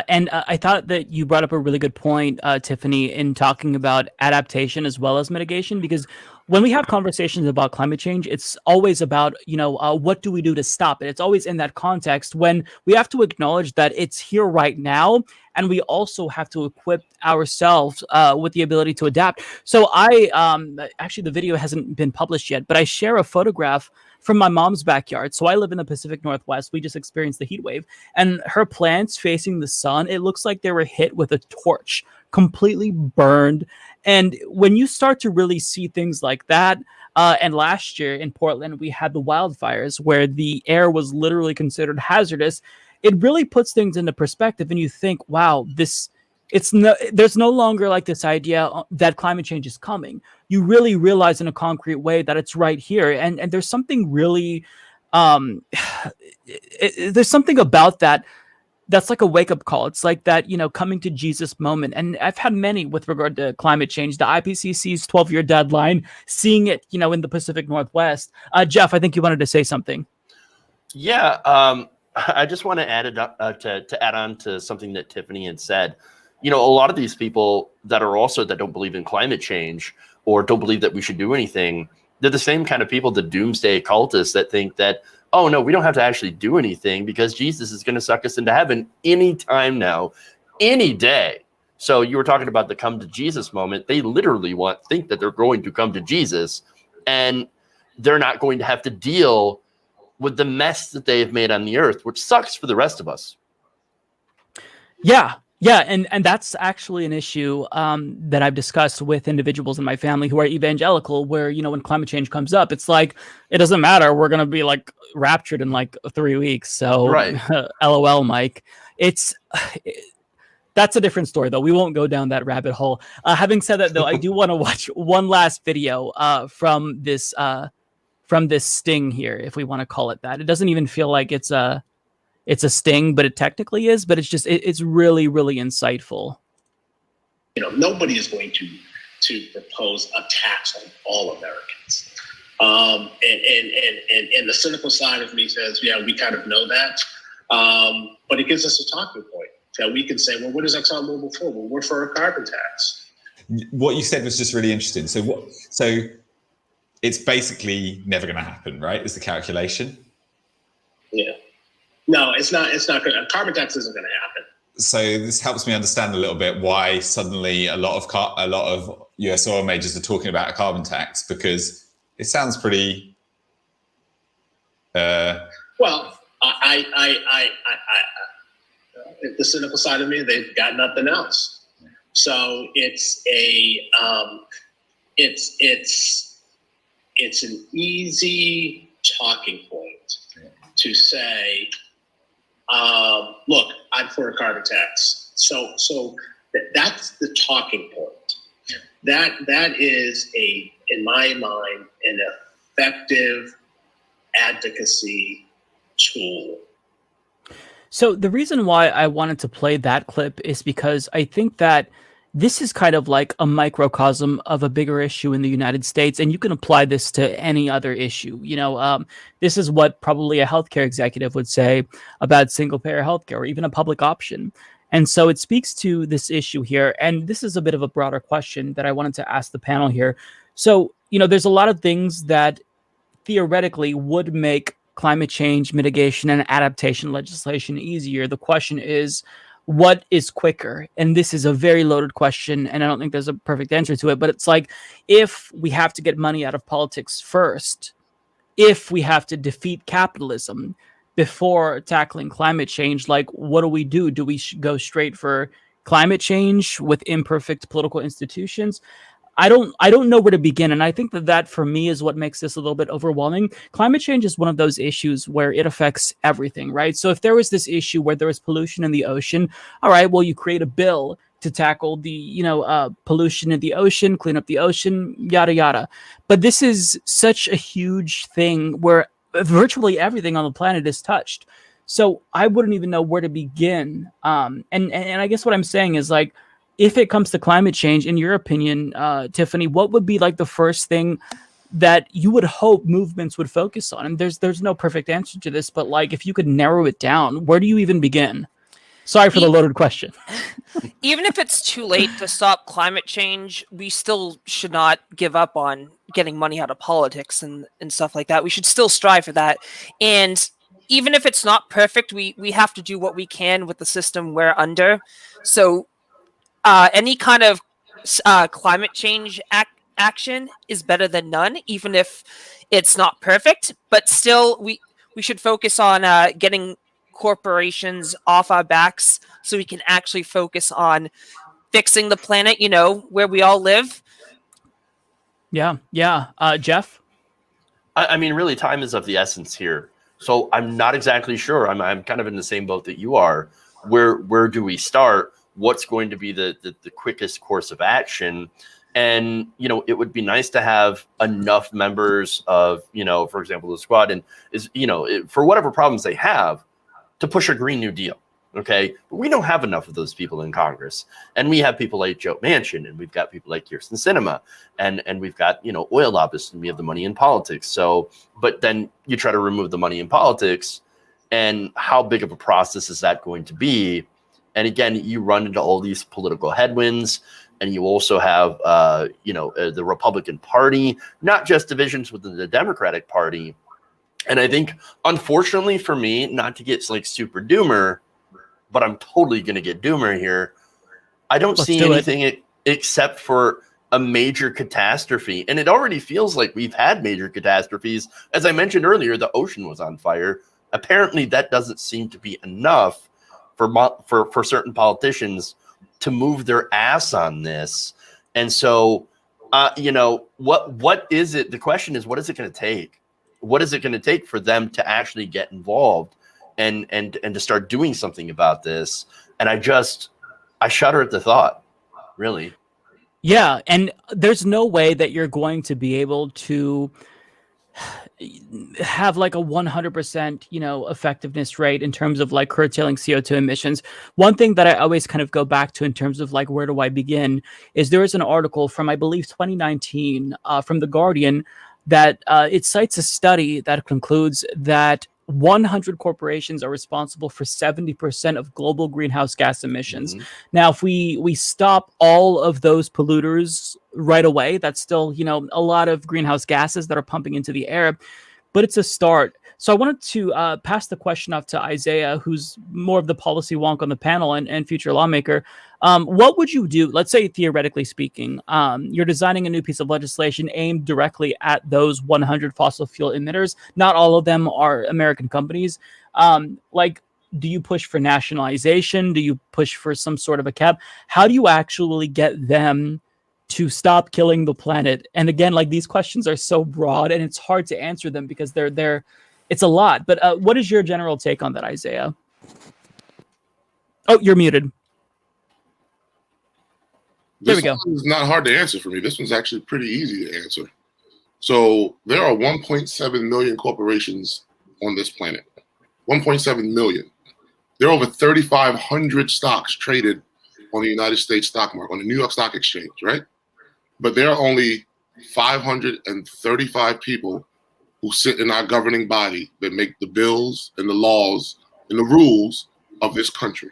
S3: And I thought that you brought up a really good point, Tiffany, in talking about adaptation as well as mitigation, because when we have conversations about climate change, it's always about, what do we do to stop it? It's always in that context when we have to acknowledge that it's here right now. And we also have to equip ourselves with the ability to adapt. So actually, the video hasn't been published yet, but I share a photograph from my mom's backyard. So I live in the Pacific Northwest. We just experienced the heat wave, and her plants facing the sun, it looks like they were hit with a torch, completely burned. And when you start to really see things like that, And last year in Portland, we had the wildfires where the air was literally considered hazardous. It really puts things into perspective, and you think, wow, there's no longer like this idea that climate change is coming. You really realize in a concrete way that it's right here. And there's something really, there's something about that that's like a wake-up call. It's like that, coming to Jesus moment. And I've had many with regard to climate change, the IPCC's 12-year deadline, seeing it, in the Pacific Northwest. Jeff, I think you wanted to say something.
S4: Yeah, I just want to add to add on to something that Tiffany had said. A lot of these people that don't believe in climate change or don't believe that we should do anything, they're the same kind of people, the doomsday cultists, that think that, oh no, we don't have to actually do anything because Jesus is going to suck us into heaven anytime now, any day. So you were talking about the come to Jesus moment. They literally think that they're going to come to Jesus and they're not going to have to deal with the mess that they've made on the earth, which sucks for the rest of us.
S3: Yeah, and that's actually an issue that I've discussed with individuals in my family who are evangelical, where, when climate change comes up, it's like, it doesn't matter. We're going to be like raptured in like 3 weeks. So
S4: right.
S3: LOL, Mike. That's a different story, though. We won't go down that rabbit hole. Having said that, though, I do want to watch one last video from this sting here, if we want to call it that. It doesn't even feel like it's a sting, but it technically is. But it's really, really insightful.
S7: Nobody is going to propose a tax on all Americans. And the cynical side of me says, yeah, we kind of know that. But it gives us a talking point that we can say, well, what is ExxonMobil for? Well, we're for a carbon tax.
S8: What you said was just really interesting. So it's basically never going to happen, right? Is the calculation?
S7: Yeah. No, it's not. It's not going to. Carbon tax isn't going to happen.
S8: So this helps me understand a little bit why suddenly a lot of US oil majors are talking about a carbon tax, because it sounds pretty.
S7: Well, the cynical side of me, they've got nothing else. So it's an easy talking point to say, look, I'm for a carbon tax. So that's the talking point. That is in my mind, an effective advocacy tool.
S3: So the reason why I wanted to play that clip is because I think that this is kind of like a microcosm of a bigger issue in the United States, and you can apply this to any other issue. This is what probably a healthcare executive would say about single-payer healthcare or even a public option. And so it speaks to this issue here, and this is a bit of a broader question that I wanted to ask the panel here. So, there's a lot of things that theoretically would make climate change mitigation and adaptation legislation easier. The question is, what is quicker? And this is a very loaded question, and I don't think there's a perfect answer to it, but it's like, if we have to get money out of politics first, if we have to defeat capitalism before tackling climate change, like, what do we do? Do we go straight for climate change with imperfect political institutions? I don't know where to begin. And I think that for me is what makes this a little bit overwhelming. Climate change is one of those issues where it affects everything, right? So if there was this issue where there was pollution in the ocean, all right, well, you create a bill to tackle the, pollution in the ocean, clean up the ocean, yada, yada. But this is such a huge thing where virtually everything on the planet is touched. So I wouldn't even know where to begin. And I guess what I'm saying is, like, if it comes to climate change, in your opinion, Tiffany, what would be like the first thing that you would hope movements would focus on? And there's no perfect answer to this, but like, if you could narrow it down, where do you even begin? Sorry for the loaded question.
S6: Even if it's too late to stop climate change, we still should not give up on getting money out of politics and stuff like that. We should still strive for that. And even if it's not perfect, we have to do what we can with the system we're under. So any kind of climate change action is better than none, even if it's not perfect. But still, we should focus on getting corporations off our backs so we can actually focus on fixing the planet, where we all live.
S3: Yeah. Jeff?
S4: I mean, really, time is of the essence here. So I'm not exactly sure. I'm kind of in the same boat that you are. Where do we start? What's going to be the quickest course of action? And, you know, it would be nice to have enough members of, you know, for example, the squad and is, you know, for whatever problems they have, to push a Green New Deal. Okay. But we don't have enough of those people in Congress. And we have people like Joe Manchin, and we've got people like Kirsten Sinema, and we've got, you know, oil lobbyists, and we have the money in politics. So, but then you try to remove the money in politics, and how big of a process is that going to be? And again, you run into all these political headwinds, and you also have, the Republican Party, not just divisions within the Democratic Party. And I think, unfortunately for me, not to get like super doomer, but I'm totally going to get doomer here. I don't see anything except for a major catastrophe. And it already feels like we've had major catastrophes. As I mentioned earlier, the ocean was on fire. Apparently that doesn't seem to be enough for certain politicians to move their ass on this. And so, what is it? The question is, what is it going to take? What is it going to take for them to actually get involved and to start doing something about this? And I shudder at the thought, really.
S3: Yeah, and there's no way that you're going to be able to have like a 100%, effectiveness rate in terms of like curtailing CO2 emissions. One thing that I always kind of go back to in terms of like, where do I begin, is there is an article from, I believe, 2019 from The Guardian that it cites a study that concludes that 100 corporations are responsible for 70% of global greenhouse gas emissions. Mm-hmm. Now, if we stop all of those polluters right away, that's still, a lot of greenhouse gases that are pumping into the air, but it's a start. So I wanted to pass the question off to Isiah, who's more of the policy wonk on the panel and future lawmaker. What would you do? Let's say, theoretically speaking, you're designing a new piece of legislation aimed directly at those 100 fossil fuel emitters. Not all of them are American companies. Do you push for nationalization? Do you push for some sort of a cap? How do you actually get them to stop killing the planet? And again, like, these questions are so broad and it's hard to answer them because it's a lot. But what is your general take on that, Isiah? Oh, you're muted. There we go.
S9: This is not hard to answer for me. This one's actually pretty easy to answer. So there are 1.7 million corporations on this planet. 1.7 million. There are over 3,500 stocks traded on the United States stock market, on the New York Stock Exchange, right? But there are only 535 people who sit in our governing body that make the bills and the laws and the rules of this country.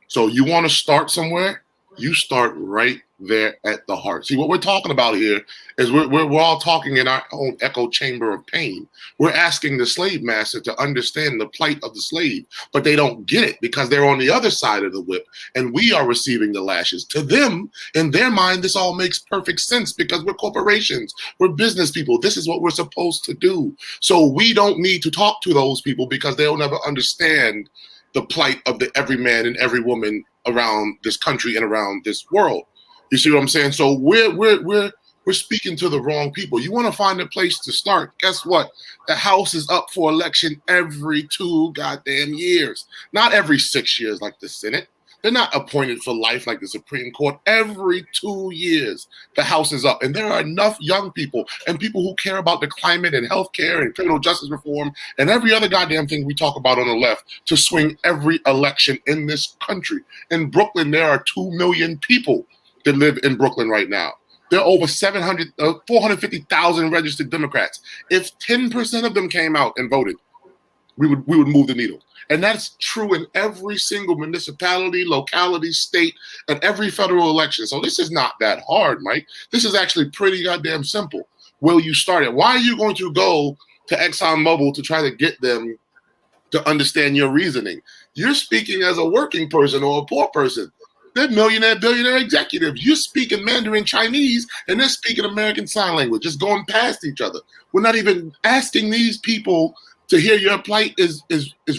S9: So you want to start somewhere, you start right there at the heart. See, what we're talking about here is we're all talking in our own echo chamber of pain. We're asking the slave master to understand the plight of the slave, but they don't get it because they're on the other side of the whip and we are receiving the lashes. To them, in their mind, this all makes perfect sense because we're corporations, we're business people. This is what we're supposed to do. So we don't need to talk to those people because they'll never understand the plight of the every man and every woman around this country and around this world. You see what I'm saying? So we're speaking to the wrong people. You want to find a place to start. Guess what? The House is up for election every 2 goddamn years. Not every 6 years like the Senate. They're not appointed for life like the Supreme Court. Every 2 years, the House is up. And there are enough young people and people who care about the climate and healthcare and criminal justice reform and every other goddamn thing we talk about on the left to swing every election in this country. In Brooklyn, there are 2 million people that live in Brooklyn right now. There are over 450,000 registered Democrats. If 10% of them came out and voted, we would move the needle. And that's true in every single municipality, locality, state, and every federal election. So this is not that hard, Mike. This is actually pretty goddamn simple. Will you start it? Why are you going to go to ExxonMobil to try to get them to understand your reasoning? You're speaking as a working person or a poor person. They're millionaire, billionaire executives. You're speaking Mandarin Chinese and they're speaking American Sign Language, just going past each other. We're not even asking these people to hear your plight is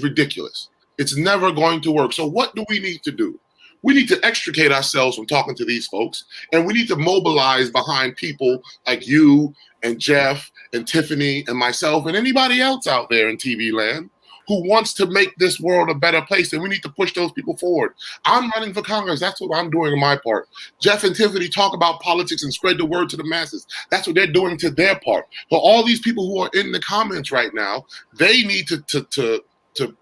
S9: ridiculous. It's never going to work. So what do we need to do? We need to extricate ourselves from talking to these folks, and we need to mobilize behind people like you and Jeff and Tiffany and myself and anybody else out there in TV land who wants to make this world a better place, and we need to push those people forward. I'm running for Congress. That's what I'm doing on my part. Jeff and Tiffany talk about politics and spread the word to the masses. That's what they're doing to their part. For all these people who are in the comments right now, they need to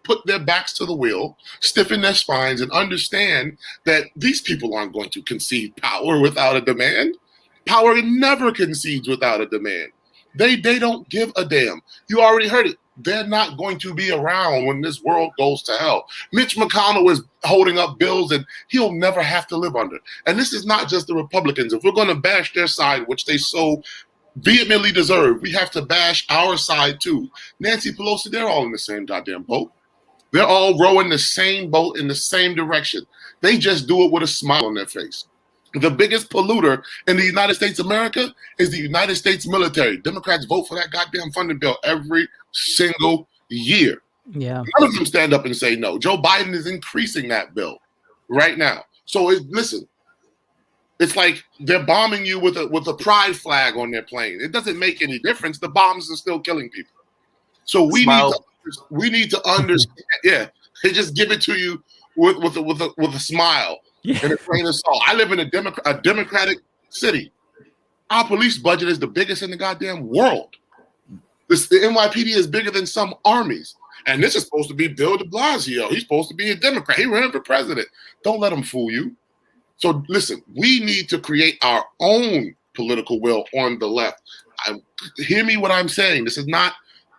S9: put their backs to the wheel, stiffen their spines, and understand that these people aren't going to concede power without a demand. Power never concedes without a demand. They don't give a damn. You already heard it. They're not going to be around when this world goes to hell. Mitch McConnell is holding up bills and he'll never have to live under. And this is not just the Republicans. If we're going to bash their side, which they so vehemently deserve, we have to bash our side too. Nancy Pelosi, they're all in the same goddamn boat. They're all rowing the same boat in the same direction. They just do it with a smile on their face. The biggest polluter in the United States of America is the United States military. Democrats vote for that goddamn funding bill every single year.
S3: Yeah.
S9: None of them stand up and say no. Joe Biden is increasing that bill right now. So listen, it's like they're bombing you with a pride flag on their plane. It doesn't make any difference. The bombs are still killing people. So we need to understand. Yeah, they just give it to you with a smile.
S3: Yeah.
S9: And a grain of salt. I live in a democratic city. Our police budget is the biggest in the goddamn world. The NYPD is bigger than some armies. And this is supposed to be Bill de Blasio. He's supposed to be a Democrat. He ran for president. Don't let him fool you. So listen, we need to create our own political will on the left. Hear me what I'm saying. This is not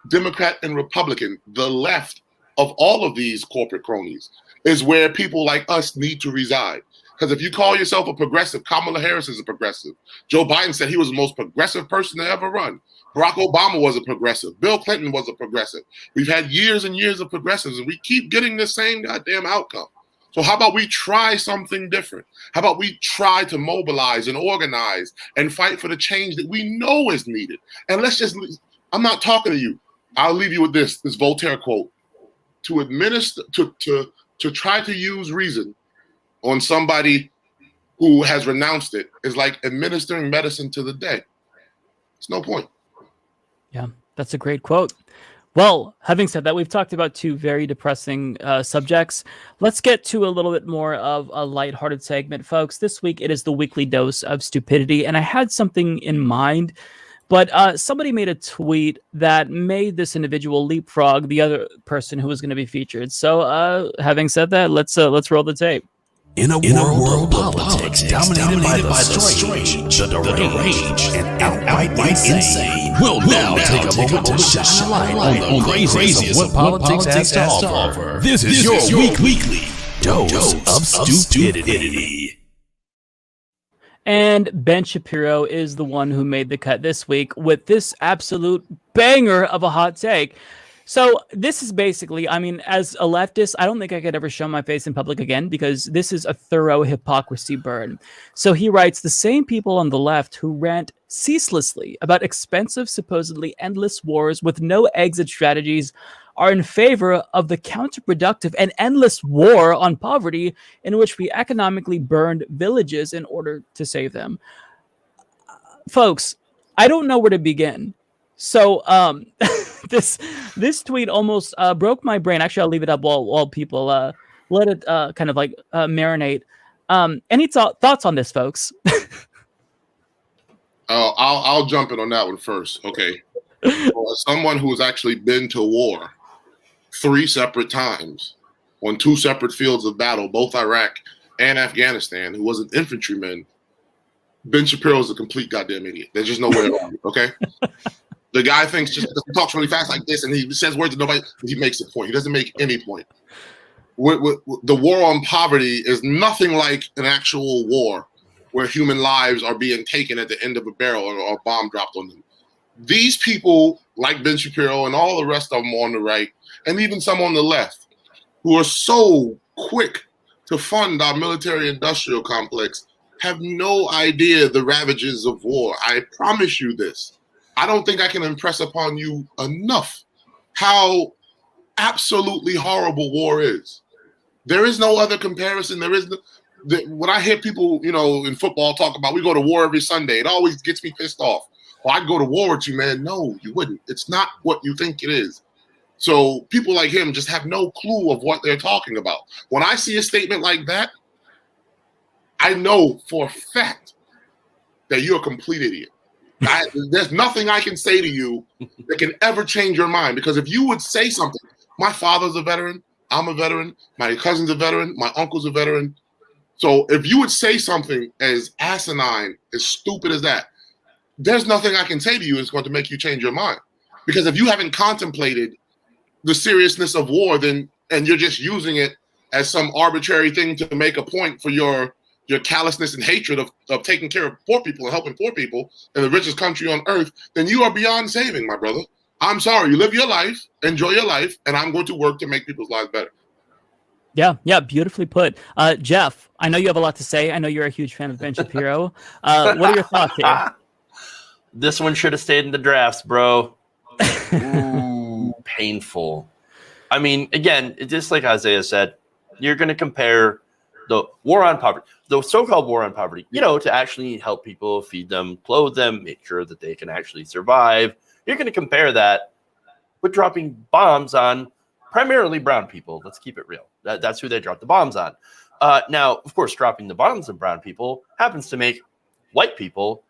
S9: Democrat and Republican. The left of all of these corporate cronies is where people like us need to reside. Because if you call yourself a progressive, Kamala Harris is a progressive. Joe Biden said he was the most progressive person to ever run. Barack Obama was a progressive. Bill Clinton was a progressive. We've had years and years of progressives, and we keep getting the same goddamn outcome. So how about we try something different? How about we try to mobilize and organize and fight for the change that we know is needed? And I'm not talking to you. I'll leave you with this Voltaire quote. To try to use reason on somebody who has renounced it is like administering medicine to the dead. It's no point.
S3: Yeah, that's a great quote. Well, having said that, we've talked about two very depressing subjects. Let's get to a little bit more of a lighthearted segment, folks. This week, it is the weekly dose of stupidity, and I had something in mind, but somebody made a tweet that made this individual leapfrog the other person who was going to be featured. So, having said that, let's roll the tape.
S10: In a world of politics dominated by the strange, the deranged, and outright insane, we'll now take a moment to shine a light on the craziest of what politics has to offer. This is your weekly dose of stupidity.
S3: And Ben Shapiro is the one who made the cut this week with this absolute banger of a hot take. So this is basically, I mean, as a leftist, I don't think I could ever show my face in public again because this is a thorough hypocrisy burn. So he writes, the same people on the left who rant ceaselessly about expensive, supposedly endless wars with no exit strategies are in favor of the counterproductive and endless war on poverty in which we economically burned villages in order to save them. Folks, I don't know where to begin. So this tweet almost broke my brain. Actually, I'll leave it up while people let it kind of like marinate. Any thoughts on this, folks?
S9: I'll jump in on that one first. Okay. Well, as someone who has actually been to war 3 separate times on 2 separate fields of battle, both Iraq and Afghanistan, who was an infantryman, Ben Shapiro is a complete goddamn idiot. There's just no way around it, okay? The guy thinks just because he talks really fast like this and he says words that nobody, he makes a point. He doesn't make any point. The war on poverty is nothing like an actual war where human lives are being taken at the end of a barrel or a bomb dropped on them. These people, like Ben Shapiro and all the rest of them on the right, and even some on the left, who are so quick to fund our military-industrial complex, have no idea the ravages of war. I promise you this. I don't think I can impress upon you enough how absolutely horrible war is. There is no other comparison. when I hear people, in football talk about we go to war every Sunday, it always gets me pissed off. Well, I'd go to war with you, man. No, you wouldn't. It's not what you think it is. So people like him just have no clue of what they're talking about. When I see a statement like that, I know for a fact that you're a complete idiot. There's nothing I can say to you that can ever change your mind. Because if you would say something, my father's a veteran, I'm a veteran, my cousin's a veteran, my uncle's a veteran. So if you would say something as asinine, as stupid as that, there's nothing I can say to you that's going to make you change your mind. Because if you haven't contemplated the seriousness of war, and you're just using it as some arbitrary thing to make a point for your callousness and hatred of taking care of poor people and helping poor people in the richest country on earth, then you are beyond saving, my brother. I'm sorry. You live your life, enjoy your life, and I'm going to work to make people's lives better.
S3: Yeah, beautifully put. Jeff, I know you have a lot to say. I know you're a huge fan of Ben Shapiro. What are your thoughts here?
S4: This one should have stayed in the drafts, bro. Ooh, painful. I mean, again, just like Isiah said, you're going to compare the war on poverty, the so-called war on poverty, to actually help people, feed them, clothe them, make sure that they can actually survive. You're going to compare that with dropping bombs on primarily brown people. Let's keep it real. That's who they drop the bombs on. Now, of course, dropping the bombs on brown people happens to make white people,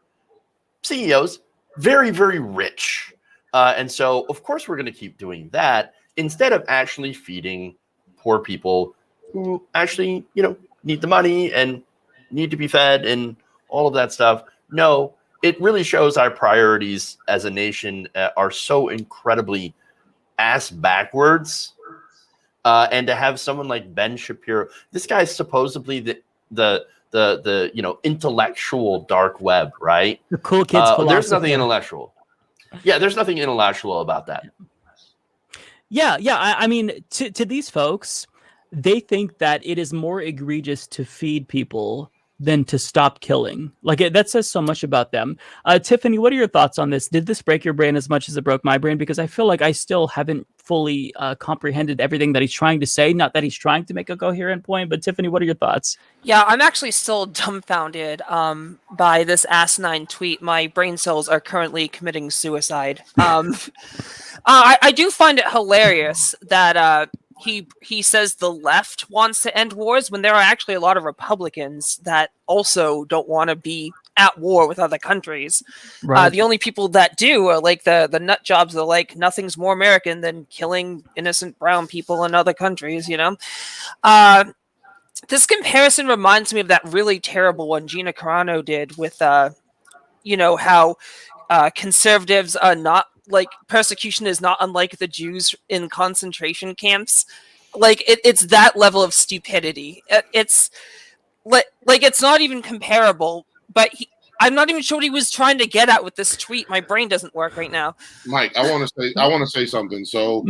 S4: CEOs, very, very rich. And so, of course, we're going to keep doing that instead of actually feeding poor people who actually, need the money and need to be fed and all of that stuff. No, it really shows our priorities as a nation are so incredibly ass backwards. And to have someone like Ben Shapiro, this guy's supposedly the intellectual dark web, right?
S3: The cool kids philosopher.
S4: There's nothing intellectual. Yeah, there's nothing intellectual about that.
S3: Yeah. I mean, to these folks, they think that it is more egregious to feed people than to stop killing. Like that says so much about them. Tiffany, what are your thoughts on this? Did this break your brain as much as it broke my brain? Because I feel like I still haven't fully comprehended everything that he's trying to say. Not that he's trying to make a coherent point, but Tiffany, what are your thoughts?
S6: Yeah, I'm actually still dumbfounded by this asinine tweet. My brain cells are currently committing suicide. I do find it hilarious that he says the left wants to end wars when there are actually a lot of Republicans that also don't want to be at war with other countries. Right. The only people that do are like the nut jobs that are like nothing's more American than killing innocent brown people in other countries, This comparison reminds me of that really terrible one Gina Carano did with, how conservatives are not like persecution is not unlike the Jews in concentration camps. Like it's that level of stupidity. It's like it's not even comparable. But I'm not even sure what he was trying to get at with this tweet. My brain doesn't work right now.
S9: Mike, I want to say something. So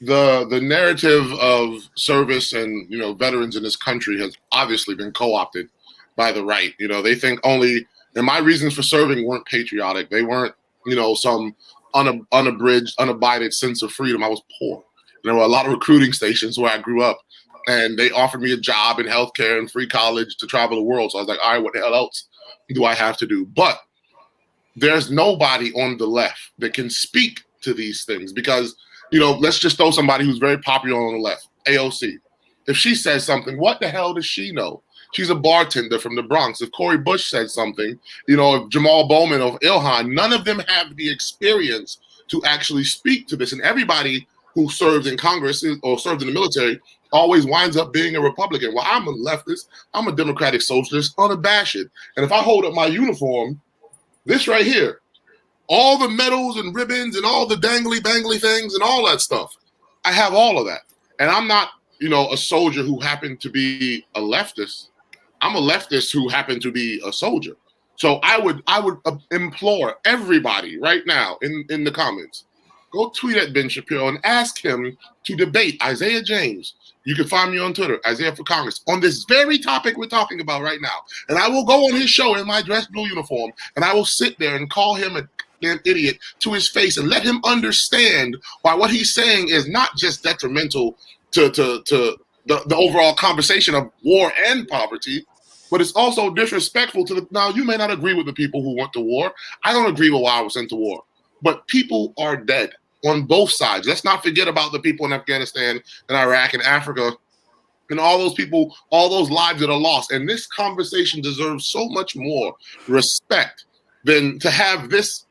S9: the narrative of service and veterans in this country has obviously been co-opted by the right. They think only, and my reasons for serving weren't patriotic. They weren't some unabridged, unabided sense of freedom. I was poor. There were a lot of recruiting stations where I grew up, and they offered me a job in healthcare and free college to travel the world. So I was like, all right, what the hell else do I have to do? But there's nobody on the left that can speak to these things because, let's just throw somebody who's very popular on the left, AOC. If she says something, what the hell does she know? She's a bartender from the Bronx. If Cori Bush said something, if Jamal Bowman of Ilhan, none of them have the experience to actually speak to this. And everybody who served in Congress or served in the military always winds up being a Republican. Well, I'm a leftist. I'm a democratic socialist, unabashed. And if I hold up my uniform, this right here, all the medals and ribbons and all the dangly bangly things and all that stuff, I have all of that. And I'm not, a soldier who happened to be a leftist. I'm a leftist who happened to be a soldier. So I would implore everybody right now in the comments, go tweet at Ben Shapiro and ask him to debate Isiah James. You can find me on Twitter, Isiah for Congress, on this very topic we're talking about right now. And I will go on his show in my dress blue uniform, and I will sit there and call him an idiot to his face and let him understand why what he's saying is not just detrimental to the overall conversation of war and poverty. But it's also disrespectful to the. Now, you may not agree with the people who went to war. I don't agree with why I was sent to war. But people are dead on both sides. Let's not forget about the people in Afghanistan and Iraq and Africa and all those people, all those lives that are lost. And this conversation deserves so much more respect than to have this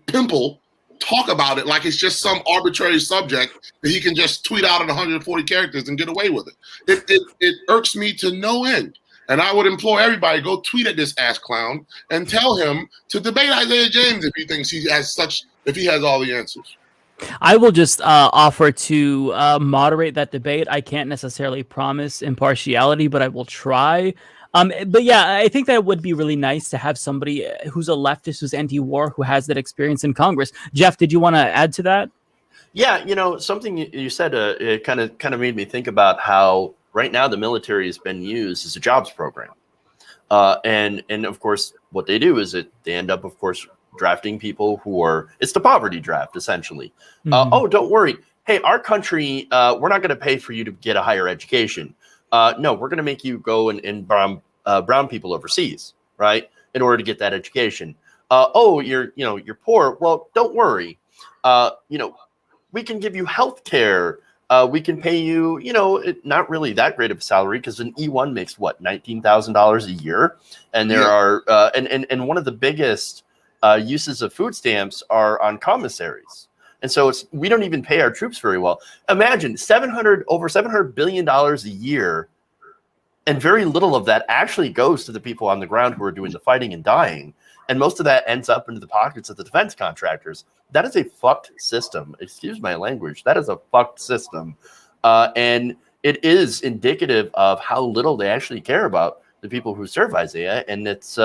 S9: pimple talk about it like it's just some arbitrary subject that he can just tweet out in 140 characters and get away with it. It irks me to no end. And I would implore everybody, go tweet at this ass clown and tell him to debate Isaiah James if he thinks if he has all the answers.
S3: I will just offer to moderate that debate. I can't necessarily promise impartiality, but I will try. But yeah, I think that would be really nice to have somebody who's a leftist, who's anti-war, who has that experience in Congress. Jeff, did you want to add to that?
S4: Yeah, something you said it kind of made me think about how right now the military has been used as a jobs program, and of course what they do is they end up, of course, drafting people it's the poverty draft essentially.
S3: Mm-hmm.
S4: Oh, don't worry. Hey, our country, we're not going to pay for you to get a higher education. No, we're going to make you go and brown people overseas, right, in order to get that education. Oh, you're poor. Well, don't worry. We can give you health care. We can pay you, not really that great of a salary, because an E1 makes what, $19,000 a year, and there are and one of the biggest uses of food stamps are on commissaries. And so we don't even pay our troops very well. Imagine over $700 billion a year, and very little of that actually goes to the people on the ground who are doing the fighting and dying. And most of that ends up into the pockets of the defense contractors. That is a fucked system. Excuse my language. That is a fucked system. And it is indicative of how little they actually care about the people who serve Isiah. And it's,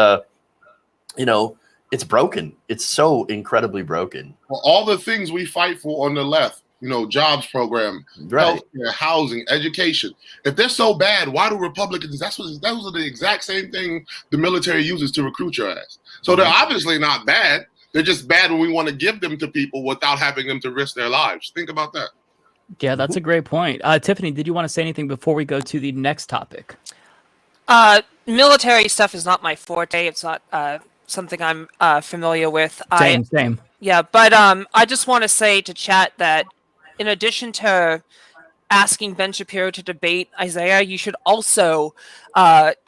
S4: it's broken. It's so incredibly broken.
S9: Well, all the things we fight for on the left, jobs program,
S4: right,
S9: healthcare, housing, education. If they're so bad, why do Republicans? Those are the exact same thing the military uses to recruit your ass. So they're obviously not bad. They're just bad when we want to give them to people without having them to risk their lives. Think about that.
S3: Yeah, that's a great point. Tiffany, did you want to say anything before we go to the next topic?
S6: Military stuff is not my forte. It's not something I'm familiar with.
S3: Same.
S6: Yeah, but I just want to say to chat that in addition to asking Ben Shapiro to debate Isiah, you should also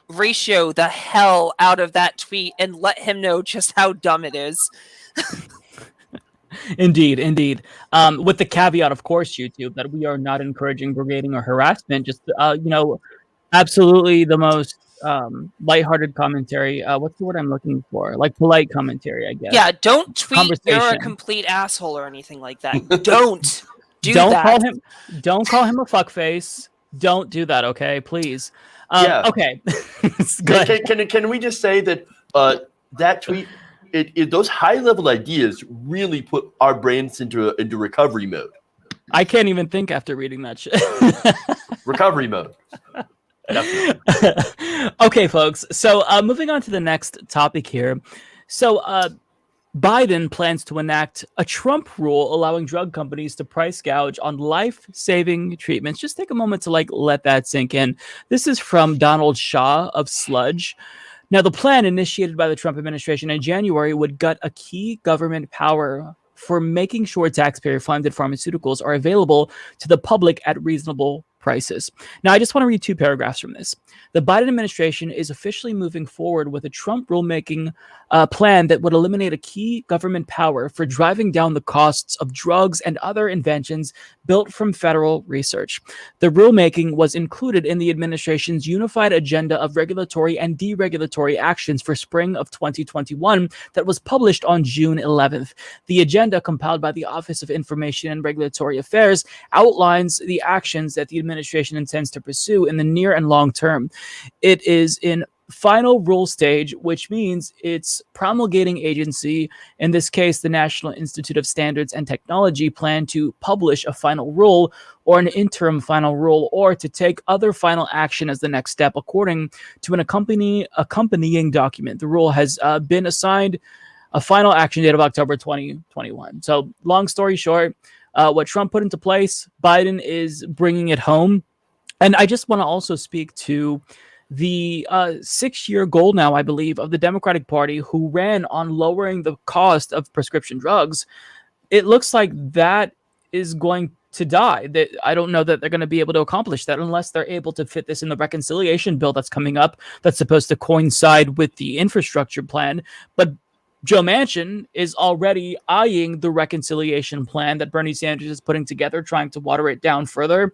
S6: ratio the hell out of that tweet and let him know just how dumb it is.
S3: Indeed. With the caveat, of course, YouTube, that we are not encouraging brigading or harassment. Just, absolutely the most lighthearted commentary. What's the word I'm looking for? Like polite commentary, I guess.
S6: Yeah, don't tweet you're a complete asshole or anything like that. Don't
S3: Don't call him a fuckface. Don't do that, okay? Please. Okay.
S4: Can we just say that that tweet, those high level ideas really put our brains into recovery mode.
S3: I can't even think after reading that shit.
S4: Recovery mode.
S3: Okay, folks. So moving on to the next topic here. So Biden plans to enact a Trump rule allowing drug companies to price gouge on life-saving treatments. Just take a moment to let that sink in. This is from Donald Shaw of Sludge. Now, the plan initiated by the Trump administration in January would gut a key government power for making sure taxpayer-funded pharmaceuticals are available to the public at reasonable prices. Now, I just want to read two paragraphs from this. The Biden administration is officially moving forward with a Trump rulemaking plan that would eliminate a key government power for driving down the costs of drugs and other inventions built from federal research. The rulemaking was included in the administration's unified agenda of regulatory and deregulatory actions for spring of 2021 that was published on June 11th. The agenda, compiled by the Office of Information and Regulatory Affairs, outlines the actions that the administration intends to pursue in the near and long term. It is in final rule stage, which means its promulgating agency, in this case, the National Institute of Standards and Technology, plan to publish a final rule or an interim final rule, or to take other final action as the next step, according to an accompanying document. The rule has been assigned a final action date of October 2021. So long story short, what Trump put into place, Biden is bringing it home. And I just want to also speak to the 6-year goal now, I believe, of the Democratic Party, who ran on lowering the cost of prescription drugs. It looks like that is going to die. That I don't know that they're going to be able to accomplish that unless they're able to fit this in the reconciliation bill that's coming up, that's supposed to coincide with the infrastructure plan. But Joe Manchin is already eyeing the reconciliation plan that Bernie Sanders is putting together, trying to water it down further.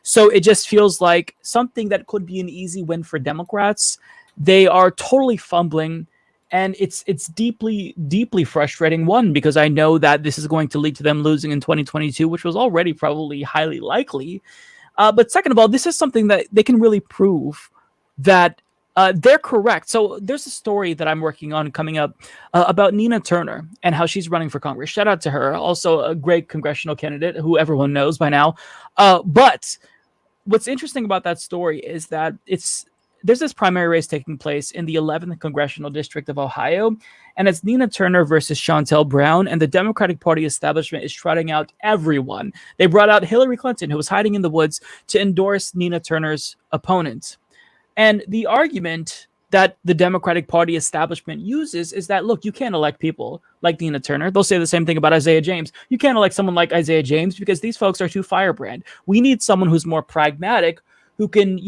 S3: So it just feels like something that could be an easy win for Democrats. They are totally fumbling, and it's deeply, deeply frustrating. One, because I know that this is going to lead to them losing in 2022, which was already probably highly likely. But second of all, this is something that they can really prove that they're correct. So there's a story that I'm working on coming up about Nina Turner and how she's running for Congress. Shout out to her. Also a great congressional candidate who everyone knows by now. But what's interesting about that story is that there's this primary race taking place in the 11th Congressional District of Ohio, and it's Nina Turner versus Shontel Brown, and the Democratic Party establishment is trotting out everyone. They brought out Hillary Clinton, who was hiding in the woods, to endorse Nina Turner's opponent. And the argument that the Democratic Party establishment uses is that, look, you can't elect people like Nina Turner. They'll say the same thing about Isaiah James. You can't elect someone like Isaiah James because these folks are too firebrand. We need someone who's more pragmatic, who can,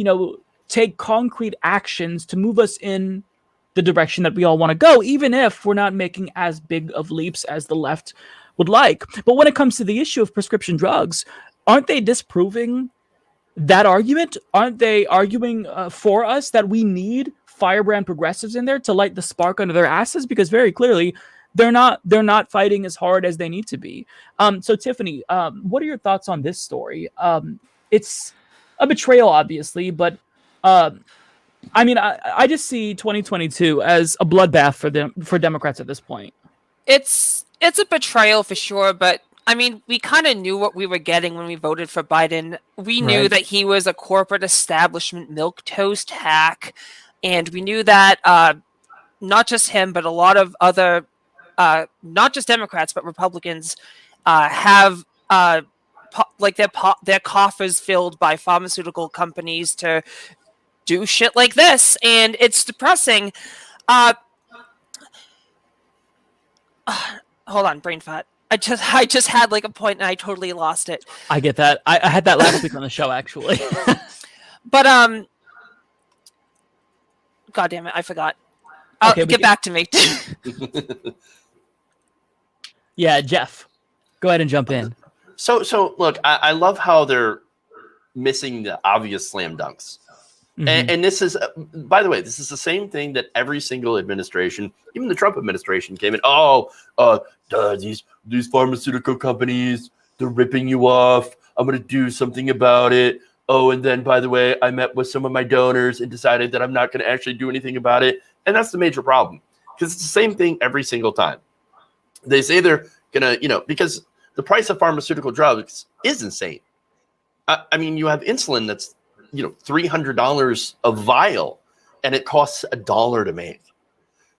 S3: take concrete actions to move us in the direction that we all want to go, even if we're not making as big of leaps as the left would like. But when it comes to the issue of prescription drugs, aren't they disproving that argument? Aren't they arguing for us that we need firebrand progressives in there to light the spark under their asses? Because very clearly they're not fighting as hard as they need to be. So Tiffany, what are your thoughts on this story? It's a betrayal, obviously, but I just see 2022 as a bloodbath for Democrats at this point.
S6: It's a betrayal for sure, but we kind of knew what we were getting when we voted for Biden. We knew that he was a corporate establishment milquetoast hack, and we knew that not just him, but a lot of other, not just Democrats, but Republicans have their coffers filled by pharmaceutical companies to do shit like this, and it's depressing. Hold on, brain fart. I just had a point and I totally lost it.
S3: I get that. I had that last week on the show, actually.
S6: But God damn it, I forgot. Get back to me.
S3: Yeah, Jeff, go ahead and jump in.
S4: So look, I love how they're missing the obvious slam dunks. Mm-hmm. And this is, by the way, this is the same thing that every single administration, even the Trump administration, came in. These pharmaceutical companies, they're ripping you off. I'm going to do something about it. Oh, and then, by the way, I met with some of my donors and decided that I'm not going to actually do anything about it. And that's the major problem, because it's the same thing every single time. They say they're going to, because the price of pharmaceutical drugs is insane. You have insulin that's, $300 a vial, and it costs $1 to make.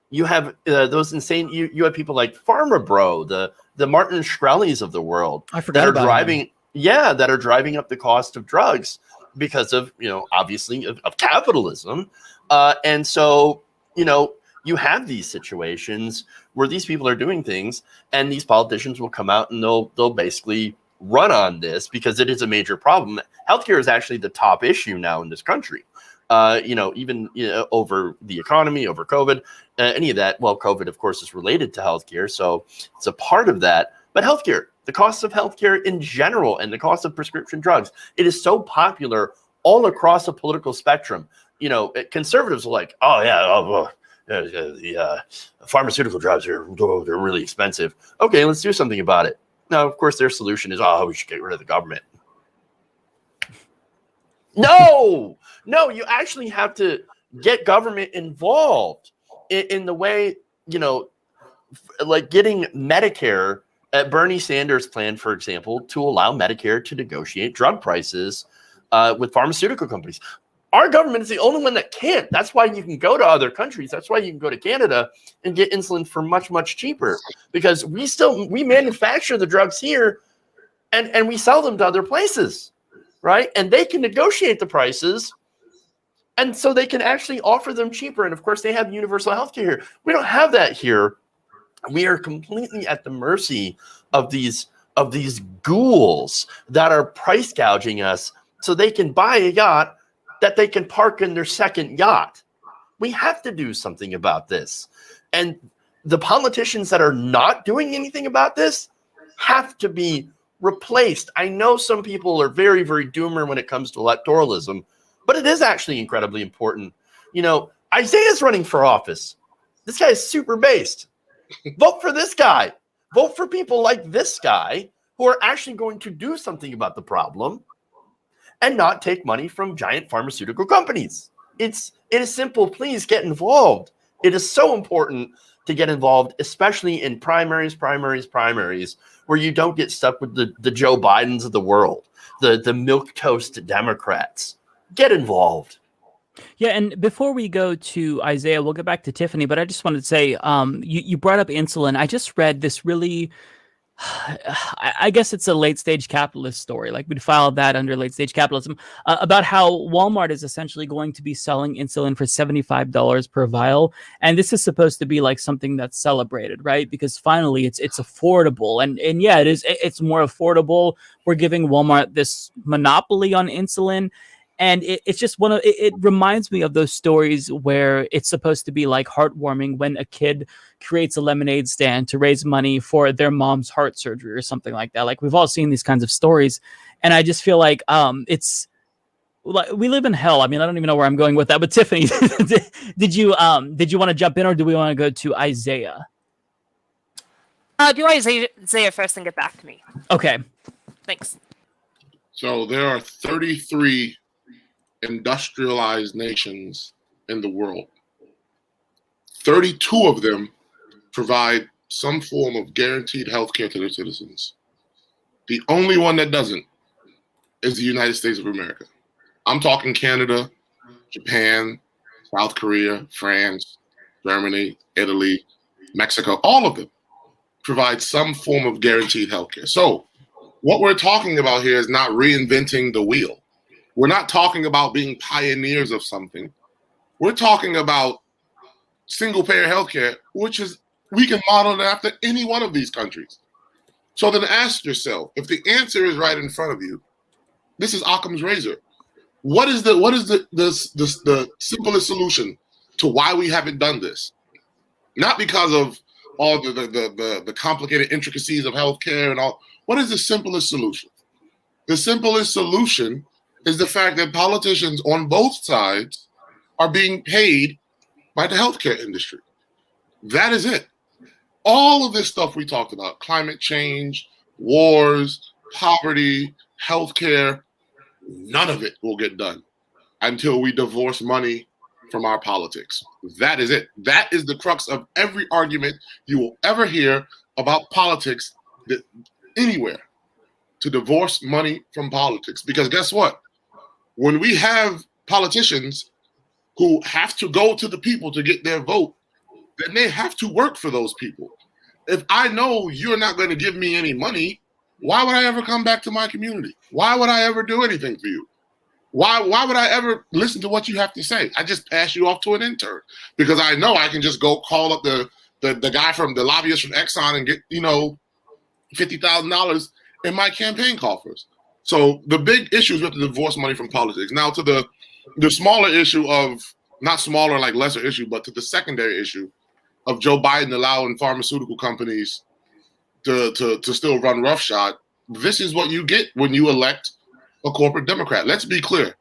S4: You have those insane. You have people like Pharma Bro, the Martin Shkreli's of the world.
S3: I forgot about
S4: driving. Yeah, that are driving up the cost of drugs because of obviously of capitalism, and so you have these situations where these people are doing things, and these politicians will come out and they'll basically run on this because it is a major problem. Healthcare is actually the top issue now in this country. Even over the economy, over COVID, any of that. Well, COVID, of course, is related to healthcare, so it's a part of that. But healthcare, the cost of healthcare in general, and the cost of prescription drugs, it is so popular all across the political spectrum. Conservatives are like, the pharmaceutical drugs they're really expensive. Okay, let's do something about it. Now, of course, their solution is, we should get rid of the government. No, you actually have to get government involved in the way, like getting Medicare, Bernie Sanders' plan, for example, to allow Medicare to negotiate drug prices with pharmaceutical companies. Our government is the only one that can't. That's why you can go to other countries. That's why you can go to Canada and get insulin for much, much cheaper, because we manufacture the drugs here and we sell them to other places. right? And they can negotiate the prices. And so they can actually offer them cheaper. And of course, they have universal health care here. We don't have that here. We are completely at the mercy of these ghouls that are price gouging us so they can buy a yacht that they can park in their second yacht. We have to do something about this. And the politicians that are not doing anything about this have to be replaced. I know some people are very, very doomer when it comes to electoralism, but it is actually incredibly important. You know, Isiah's running for office. This guy is super based. Vote for this guy. Vote for people like this guy who are actually going to do something about the problem and not take money from giant pharmaceutical companies. It is simple. Please get involved. It is so important to get involved, especially in primaries, where you don't get stuck with the Joe Bidens of the world, the milquetoast Democrats. Get involved.
S3: Yeah, and before we go to Isiah, we'll get back to Tiffany, but I just wanted to say, you brought up insulin. I just read this really, I guess it's a late-stage capitalist story, like we'd file that under late-stage capitalism, about how Walmart is essentially going to be selling insulin for $75 per vial, and this is supposed to be like something that's celebrated, right? Because finally it's affordable, and yeah, it's more affordable. We're giving Walmart this monopoly on insulin. And it's just it reminds me of those stories where it's supposed to be like heartwarming when a kid creates a lemonade stand to raise money for their mom's heart surgery or something like that. Like we've all seen these kinds of stories. And I just feel like it's like we live in hell. I mean, I don't even know where I'm going with that. But Tiffany, did you want to jump in, or do we want to go to Isiah?
S6: Do Isiah first and get back to me.
S3: Okay.
S6: Thanks.
S9: So there are 33 industrialized nations in the world. 32 of them provide some form of guaranteed health care to their citizens. The only one that doesn't is the United States of America. I'm talking Canada, Japan, South Korea, France, Germany, Italy, Mexico. All of them provide some form of guaranteed health care. So what we're talking about here is not reinventing the wheel. We're not talking about being pioneers of something. We're talking about single-payer healthcare, which is we can model it after any one of these countries. So then ask yourself, if the answer is right in front of you, this is Occam's razor. What is the simplest solution to why we haven't done this? Not because of all the complicated intricacies of healthcare and all. What is the simplest solution? The simplest solution is the fact that politicians on both sides are being paid by the healthcare industry. That is it. All of this stuff we talked about, climate change, wars, poverty, healthcare, none of it will get done until we divorce money from our politics. That is it. That is the crux of every argument you will ever hear about politics anywhere, to divorce money from politics. Because guess what? When we have politicians who have to go to the people to get their vote, then they have to work for those people. If I know you're not going to give me any money, why would I ever come back to my community? Why would I ever do anything for you? Why would I ever listen to what you have to say? I just pass you off to an intern because I know I can just go call up the guy from the lobbyist from Exxon and get, $50,000 in my campaign coffers. So the big issue is we have to divorce money from politics. Now to the smaller issue of, not smaller like lesser issue, but to the secondary issue of Joe Biden allowing pharmaceutical companies to still run roughshod. This is what you get when you elect a corporate Democrat. Let's be clear.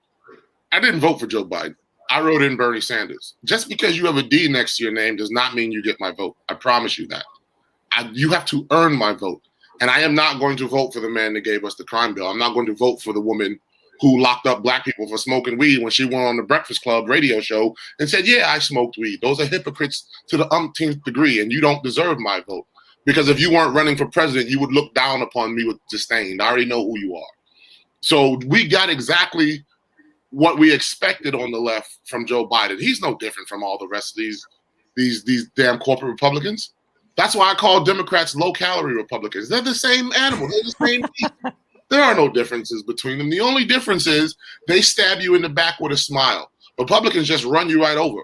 S9: I didn't vote for Joe Biden. I wrote in Bernie Sanders. Just because you have a D next to your name does not mean you get my vote. I promise you that. You have to earn my vote. And I am not going to vote for the man that gave us the crime bill. I'm not going to vote for the woman who locked up black people for smoking weed when she went on the Breakfast Club radio show and said, yeah, I smoked weed. Those are hypocrites to the umpteenth degree, and you don't deserve my vote. Because if you weren't running for president, you would look down upon me with disdain. I already know who you are. So we got exactly what we expected on the left from Joe Biden. He's no different from all the rest of these damn corporate Republicans. That's why I call Democrats low-calorie Republicans. They're the same animal. They're the same people. There are no differences between them. The only difference is they stab you in the back with a smile. Republicans just run you right over.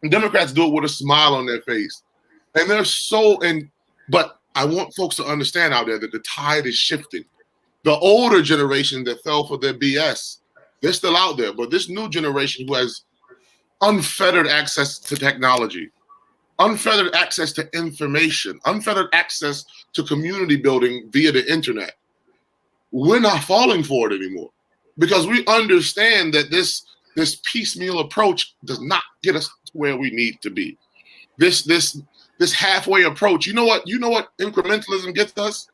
S9: And Democrats do it with a smile on their face. And but I want folks to understand out there that the tide is shifting. The older generation that fell for their BS, they're still out there. But this new generation who has unfettered access to technology, unfettered access to information, unfettered access to community building via the internet, we're not falling for it anymore because we understand that this piecemeal approach does not get us to where we need to be. This halfway approach, you know what incrementalism gets us?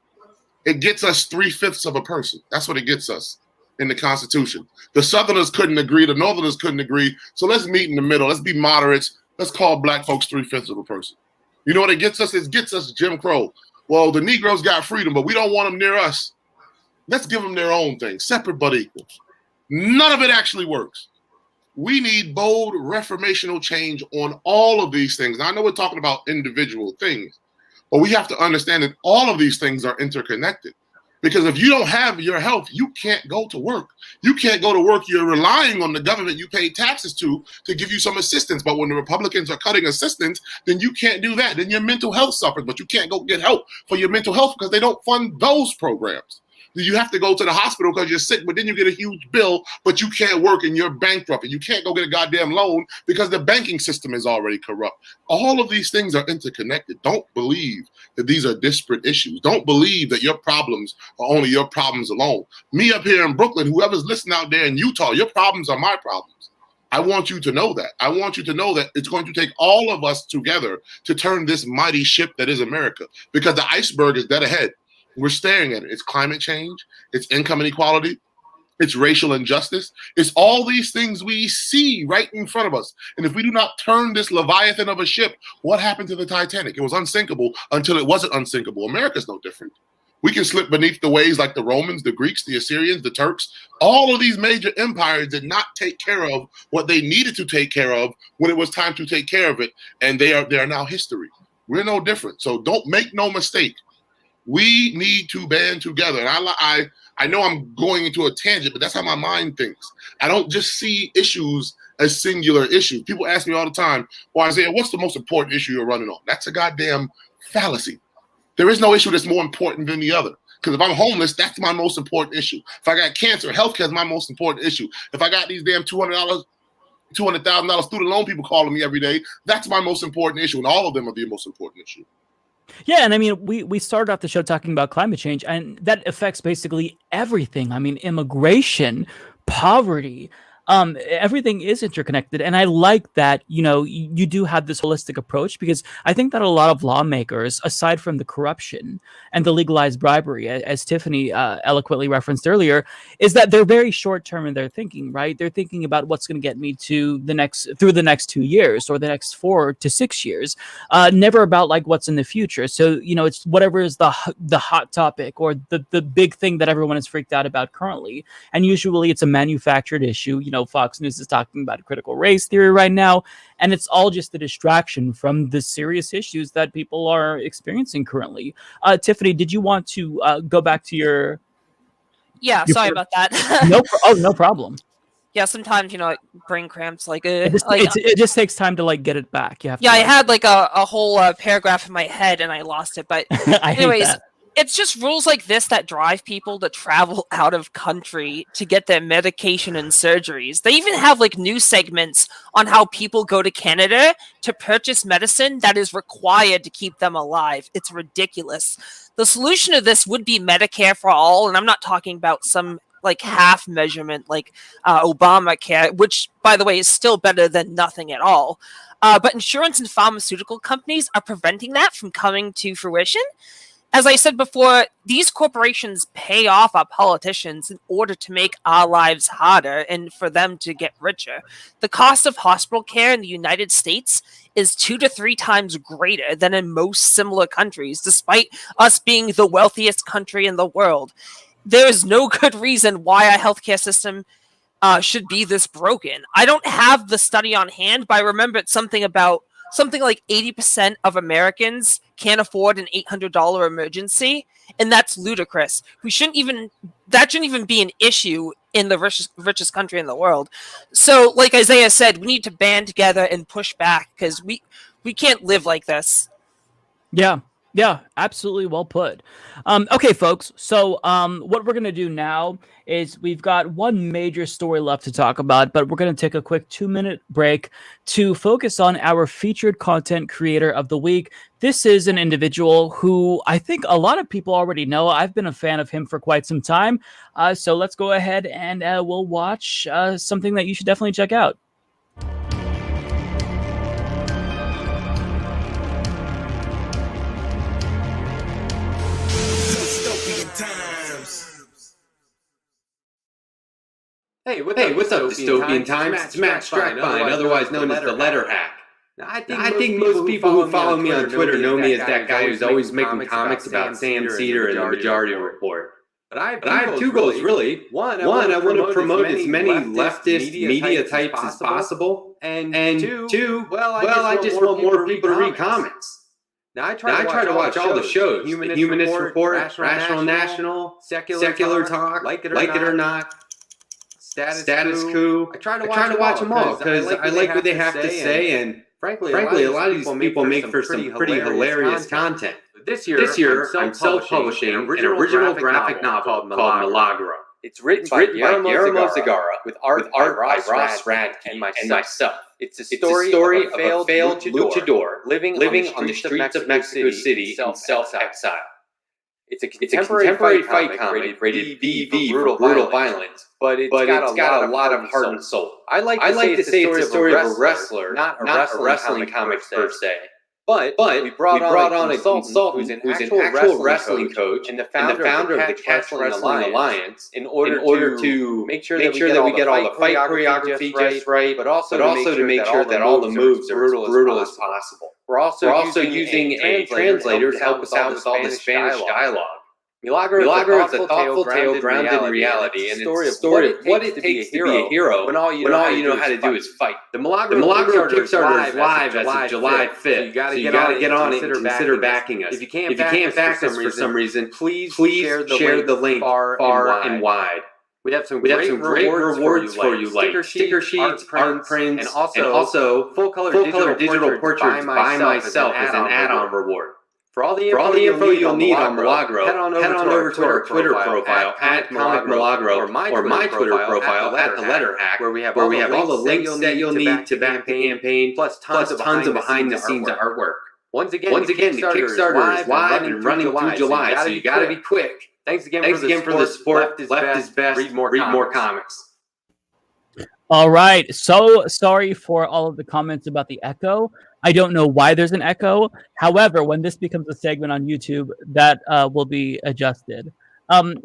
S9: It gets us 3/5 of a person. That's what it gets us in the Constitution. The Southerners couldn't agree, the Northerners couldn't agree. So let's meet in the middle. Let's be moderates. Let's call black folks 3/5 of a person. You know what it gets us? It gets us Jim Crow. Well, the Negroes got freedom, but we don't want them near us. Let's give them their own thing, separate but equal. None of it actually works. We need bold reformational change on all of these things. Now, I know we're talking about individual things, but we have to understand that all of these things are interconnected. Because if you don't have your health, you can't go to work. You can't go to work. You're relying on the government you pay taxes to give you some assistance. But when the Republicans are cutting assistance, then you can't do that. Then your mental health suffers, but you can't go get help for your mental health because they don't fund those programs. You have to go to the hospital because you're sick, but then you get a huge bill, but you can't work and you're bankrupt and you can't go get a goddamn loan because the banking system is already corrupt. All of these things are interconnected. Don't believe that these are disparate issues. Don't believe that your problems are only your problems alone. Me up here in Brooklyn, whoever's listening out there in Utah, your problems are my problems. I want you to know that. I want you to know that it's going to take all of us together to turn this mighty ship that is America, because the iceberg is dead ahead. We're staring at it. It's climate change. It's income inequality. It's racial injustice. It's all these things we see right in front of us. And if we do not turn this Leviathan of a ship, what happened to the Titanic? It was unsinkable until it wasn't unsinkable. America's no different. We can slip beneath the waves like the Romans, the Greeks, the Assyrians, the Turks. All of these major empires did not take care of what they needed to take care of when it was time to take care of it. And they are now history. We're no different. So don't make no mistake. We need to band together. And I know I'm going into a tangent, but that's how my mind thinks. I don't just see issues as singular issues. People ask me all the time, well, Isiah, what's the most important issue you're running on? That's a goddamn fallacy. There is no issue that's more important than the other. Because if I'm homeless, that's my most important issue. If I got cancer, healthcare is my most important issue. If I got these damn $200,000 student loan people calling me every day, that's my most important issue. And all of them are the most important issue.
S3: Yeah, and I mean, we started off the show talking about climate change, and that affects basically everything. I mean, immigration, poverty, everything is interconnected. And I like that, you do have this holistic approach, because I think that a lot of lawmakers, aside from the corruption and the legalized bribery, as Tiffany eloquently referenced earlier, is that they're very short term in their thinking, right? They're thinking about what's going to get me through the next 2 years or the next 4 to 6 years, never about like what's in the future. So, it's whatever is the hot topic or the big thing that everyone is freaked out about currently. And usually it's a manufactured issue. Fox News is talking about critical race theory right now, and it's all just a distraction from the serious issues that people are experiencing currently. Tiffany, did you want to go back to your...
S6: Yeah, sorry about that.
S3: No problem.
S6: Yeah, sometimes, brain cramps,
S3: it just takes time to get it back. I
S6: had a whole paragraph in my head and I lost it, but anyways, it's just rules like this that drive people to travel out of country to get their medication and surgeries. They even have news segments on how people go to Canada to purchase medicine that is required to keep them alive. It's ridiculous. The solution to this would be Medicare for all, and I'm not talking about some half measurement like Obamacare, which, by the way, is still better than nothing at all. But insurance and pharmaceutical companies are preventing that from coming to fruition. As I said before, these corporations pay off our politicians in order to make our lives harder and for them to get richer. The cost of hospital care in the United States is 2 to 3 times greater than in most similar countries, despite us being the wealthiest country in the world. There is no good reason why our healthcare system should be this broken. I don't have the study on hand, but I remember it's something about something like 80% of Americans can't afford an $800 emergency, and that's ludicrous. That shouldn't even be an issue in the richest country in the world. So, like Isiah said, we need to band together and push back, because we can't live like this.
S3: Yeah, absolutely well put. Okay, folks. So what we're going to do now is we've got one major story left to talk about, but we're going to take a quick 2-minute break to focus on our featured content creator of the week. This is an individual who I think a lot of people already know. I've been a fan of him for quite some time. So let's go ahead and we'll watch something that you should definitely check out.
S11: Hey, what's up, Dystopian Times? It's Matt Strackbine, otherwise known as the Letter Hack. Now, I think most people who follow me on Twitter know me as that guy who's always making comics about Sam Cedar and the Majority Report. But I have two goals, really. One, I want to promote as many leftist media types as possible. And two, I just want more people to read comics. Now, I try to watch all the shows. Humanist Report, Rational National, Secular Talk, Like It or Not, Status Coup. I try to watch them all because I like what they have to say, and frankly, a lot of these people make for some pretty hilarious content. This year, I'm self-publishing an original graphic novel called Milagro. It's written by Guillermo Zagara with art by Ross Radke and myself. It's a story of a failed luchador living on the streets of Mexico City in self-exile. It's a contemporary fight comic rated BV for brutal violence, but it's got a lot of heart and soul. I like to say it's a story of a wrestler, not a wrestling comic per se. But we brought on a consultant who's an actual wrestling coach and the founder of the Catch Wrestling Alliance in order to make sure that we get all the fight choreography just right, but also to make sure that all the moves are as brutal as possible. We're also using a translator to help us out with all the Spanish dialogue. Milagro is a thoughtful tale grounded in reality, and it's a story of what it takes to be a hero when all you know how to do is fight. The Milagro Kickstarter is live as of July 5th, so you gotta get on it and consider backing us. If you can't back us for some reason, please share the link far and wide. We have some great rewards for you, like sticker sheets, art prints, and also full-color digital portraits by myself as an add-on reward. For all the info you'll need on Milagro, head on over to our Twitter profile at Comic Milagro or my Twitter profile at The Letter Hack, where we have all the links that you'll need to back the campaign, plus tons of behind-the-scenes artwork. Once again, the Kickstarter is live and running through July, so you gotta be quick. Thanks again for the support. Left is best. Read more comics.
S3: All right. So sorry for all of the comments about the echo. I don't know why there's an echo. However, when this becomes a segment on YouTube, that will be adjusted.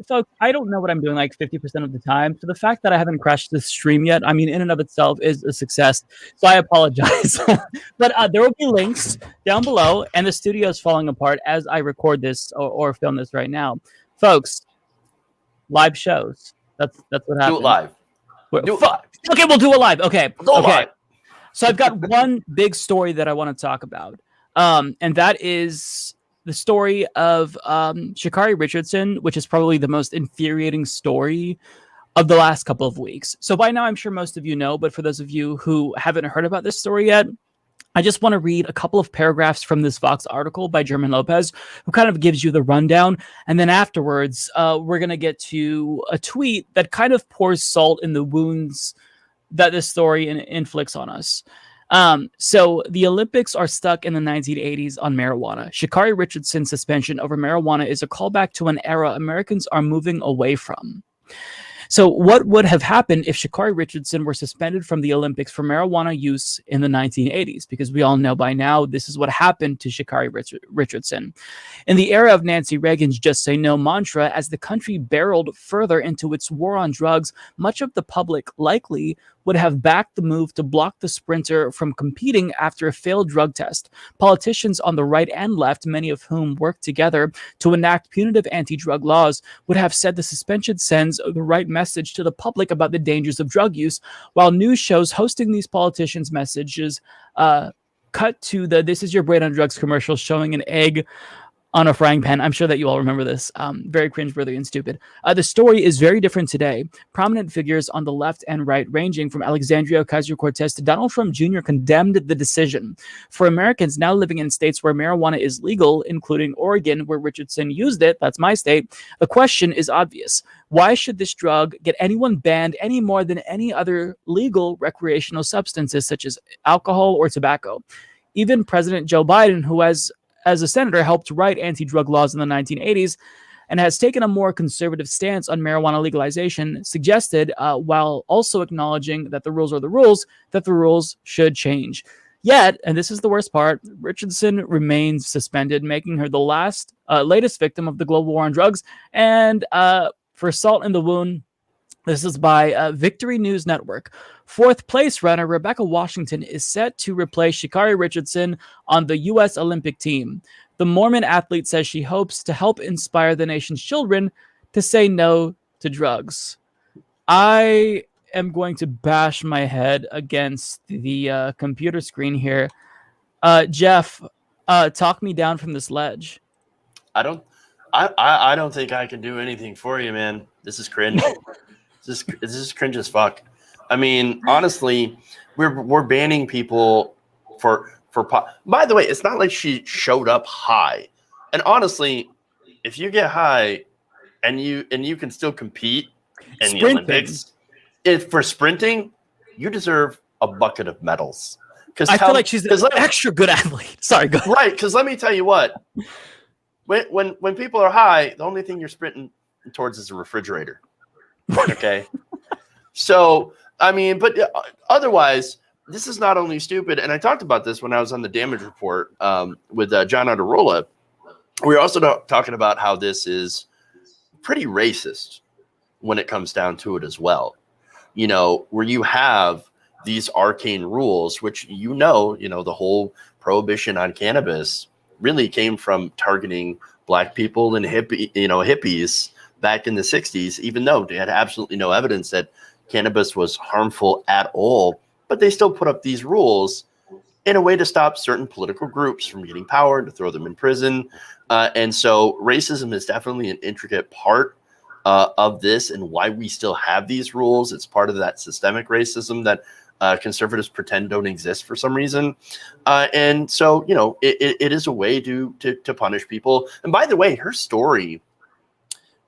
S3: Folks, I don't know what I'm doing like 50% of the time. So the fact that I haven't crashed this stream yet, I mean, in and of itself is a success. So I apologize. But there will be links down below, and the studio is falling apart as I record this or film this right now. Folks, live shows. That's what happens.
S4: Do it live.
S3: Okay, we'll do it live. Okay.
S4: Live.
S3: So I've got one big story that I want to talk about. And that is the story of Sha'Carri Richardson, which is probably the most infuriating story of the last couple of weeks. So by now, I'm sure most of you know, but for those of you who haven't heard about this story yet, I just want to read a couple of paragraphs from this Vox article by German Lopez, who kind of gives you the rundown. And then afterwards, we're going to get to a tweet that kind of pours salt in the wounds that this story inflicts on us. So the Olympics are stuck in the 1980s on marijuana. Sha'Carri Richardson's suspension over marijuana is a callback to an era Americans are moving away from. So what would have happened if Sha'Carri Richardson were suspended from the Olympics for marijuana use in the 1980s? Because we all know by now this is what happened to Sha'Carri Richardson. In the era of Nancy Reagan's Just Say No mantra, as the country barreled further into its war on drugs, much of the public likely would have backed the move to block the sprinter from competing after a failed drug test. Politicians on the right and left, many of whom worked together to enact punitive anti-drug laws, would have said the suspension sends the right message to the public about the dangers of drug use, while news shows hosting these politicians' messages cut to the "This is your brain on drugs" commercial showing an egg on a frying pan. I'm sure that you all remember this. Very cringeworthy and stupid. The story is very different today. Prominent figures on the left and right, ranging from Alexandria Ocasio-Cortez to Donald Trump Jr., condemned the decision. For Americans now living in states where marijuana is legal, including Oregon, where Richardson used it, that's my state, the question is obvious. Why should this drug get anyone banned any more than any other legal recreational substances such as alcohol or tobacco? Even President Joe Biden, who has as a senator, helped write anti-drug laws in the 1980s and has taken a more conservative stance on marijuana legalization, suggested, while also acknowledging that the rules are the rules, that the rules should change. Yet, and this is the worst part, Richardson remains suspended, making her the latest victim of the global war on drugs. And for salt in the wound, this is by Victory News Network. Fourth place runner Rebecca Washington is set to replace Sha'Carri Richardson on the U.S. Olympic team. The Mormon athlete says she hopes to help inspire the nation's children to say no to drugs. I am going to bash my head against the computer screen here. Jeff, talk me down from this ledge.
S4: I don't think I can do anything for you, man. This is cringe. This is cringe as fuck. I mean, honestly, we're banning people for pot. By the way, it's not like she showed up high. And honestly, if you get high and you can still compete in the Olympics, for sprinting, you deserve a bucket of medals. Because
S3: I feel like she's an extra good athlete. Sorry, go ahead.
S4: Right, because let me tell you what. When people are high, the only thing you're sprinting towards is a refrigerator. Okay? So, I mean, but otherwise, this is not only stupid, and I talked about this when I was on the damage report with John Adarola. We were also talking about how this is pretty racist when it comes down to it as well. You know, where you have these arcane rules, which the whole prohibition on cannabis really came from targeting black people and hippies back in the 60s, even though they had absolutely no evidence that cannabis was harmful at all, but they still put up these rules in a way to stop certain political groups from getting power, to throw them in prison. And so racism is definitely an intricate part of this and why we still have these rules. It's part of that systemic racism that conservatives pretend don't exist for some reason. And so, it is a way to punish people. And by the way, her story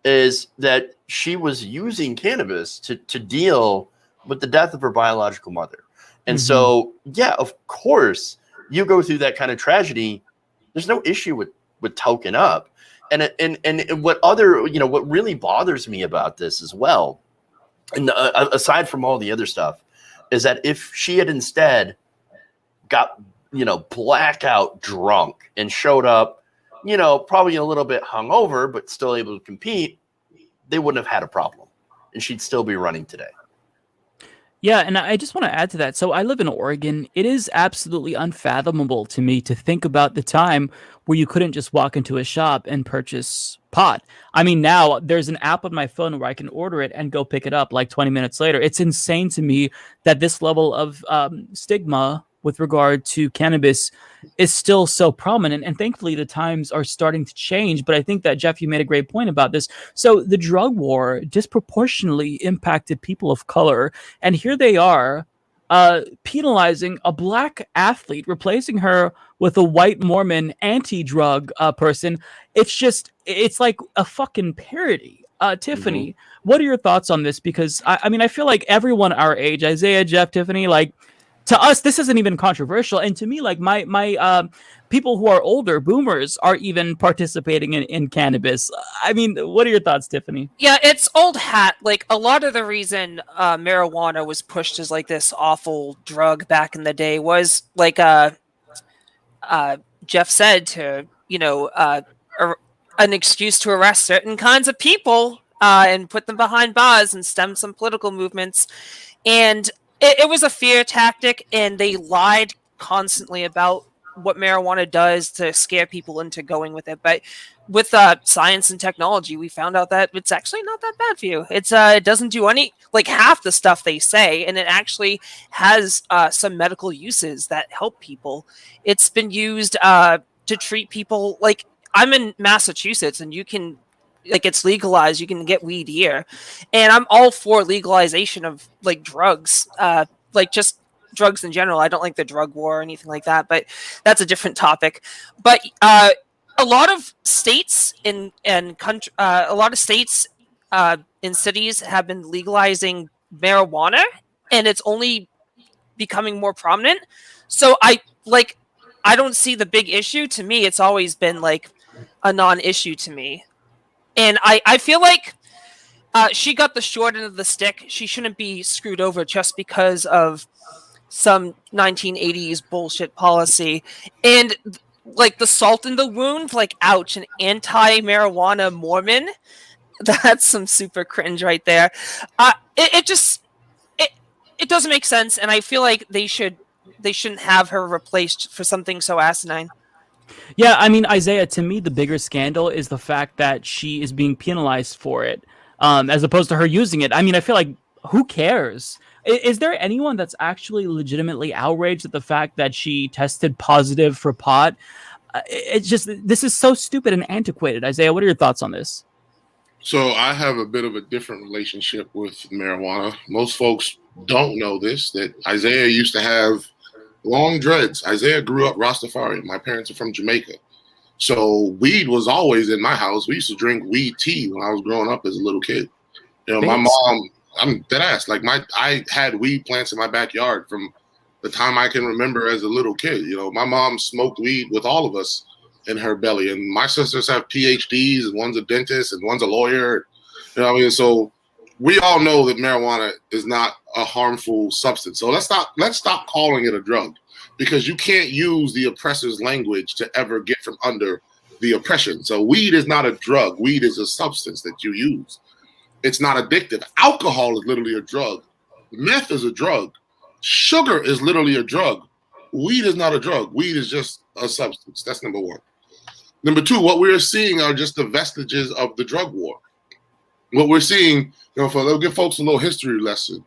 S4: is that she was using cannabis to deal with the death of her biological mother. And so, yeah, of course, you go through that kind of tragedy. There's no issue with token up. And what really bothers me about this as well, and aside from all the other stuff, is that if she had instead got, blackout drunk and showed up, probably a little bit hungover, but still able to compete, they wouldn't have had a problem. And she'd still be running today.
S3: Yeah, and I just want to add to that. So I live in Oregon. It is absolutely unfathomable to me to think about the time where you couldn't just walk into a shop and purchase pot. I mean, now there's an app on my phone where I can order it and go pick it up like 20 minutes later. It's insane to me that this level of stigma with regard to cannabis is still so prominent. And thankfully, the times are starting to change. But I think that, Jeff, you made a great point about this. So the drug war disproportionately impacted people of color. And here they are penalizing a black athlete, replacing her with a white Mormon anti-drug person. It's like a fucking parody. Tiffany, what are your thoughts on this? Because I feel like everyone our age, Isiah, Jeff, Tiffany, like, to us, this isn't even controversial. And to me, like my people who are older, boomers, are even participating in cannabis. I mean, what are your thoughts, Tiffany?
S6: Yeah, it's old hat. Like, a lot of the reason marijuana was pushed as like this awful drug back in the day was like Jeff said, to an excuse to arrest certain kinds of people and put them behind bars and stem some political movements. And it was a fear tactic, and they lied constantly about what marijuana does to scare people into going with it. But with science and technology, we found out that it's actually not that bad for you. It doesn't do half the stuff they say, and it actually has some medical uses that help people. It's been used to treat people. Like, I'm in Massachusetts, and you can, it's legalized. You can get weed here, and I'm all for legalization of drugs, just drugs in general. I don't like the drug war or anything like that, but that's a different topic. But a lot of states in cities have been legalizing marijuana, and it's only becoming more prominent. So I don't see the big issue. To me, it's always been a non-issue to me. And I feel like she got the short end of the stick. She shouldn't be screwed over just because of some 1980s bullshit policy. And the salt in the wound, ouch, an anti-marijuana Mormon. That's some super cringe right there. It doesn't make sense, and I feel like they shouldn't have her replaced for something so asinine.
S3: Yeah, I mean, Isiah, to me, the bigger scandal is the fact that she is being penalized for it, as opposed to her using it. I mean, I feel like, who cares? Is there anyone that's actually legitimately outraged at the fact that she tested positive for pot? It's just, this is so stupid and antiquated. Isiah, what are your thoughts on this?
S9: So I have a bit of a different relationship with marijuana. Most folks don't know this, that Isiah used to have long dreads. Isiah grew up Rastafarian. My parents are from Jamaica. So weed was always in my house. We used to drink weed tea when I was growing up as a little kid. My mom, I'm dead ass. I had weed plants in my backyard from the time I can remember as a little kid. My mom smoked weed with all of us in her belly. And my sisters have PhDs, and one's a dentist and one's a lawyer. So we all know that marijuana is not a harmful substance. So let's stop calling it a drug, because you can't use the oppressor's language to ever get from under the oppression. So weed is not a drug. Weed is a substance that you use. It's not addictive. Alcohol is literally a drug. Meth is a drug. Sugar is literally a drug. Weed is not a drug. Weed is just a substance. That's number one. Number two, what we're seeing are just the vestiges of the drug war. What we're seeing, let's give folks a little history lesson.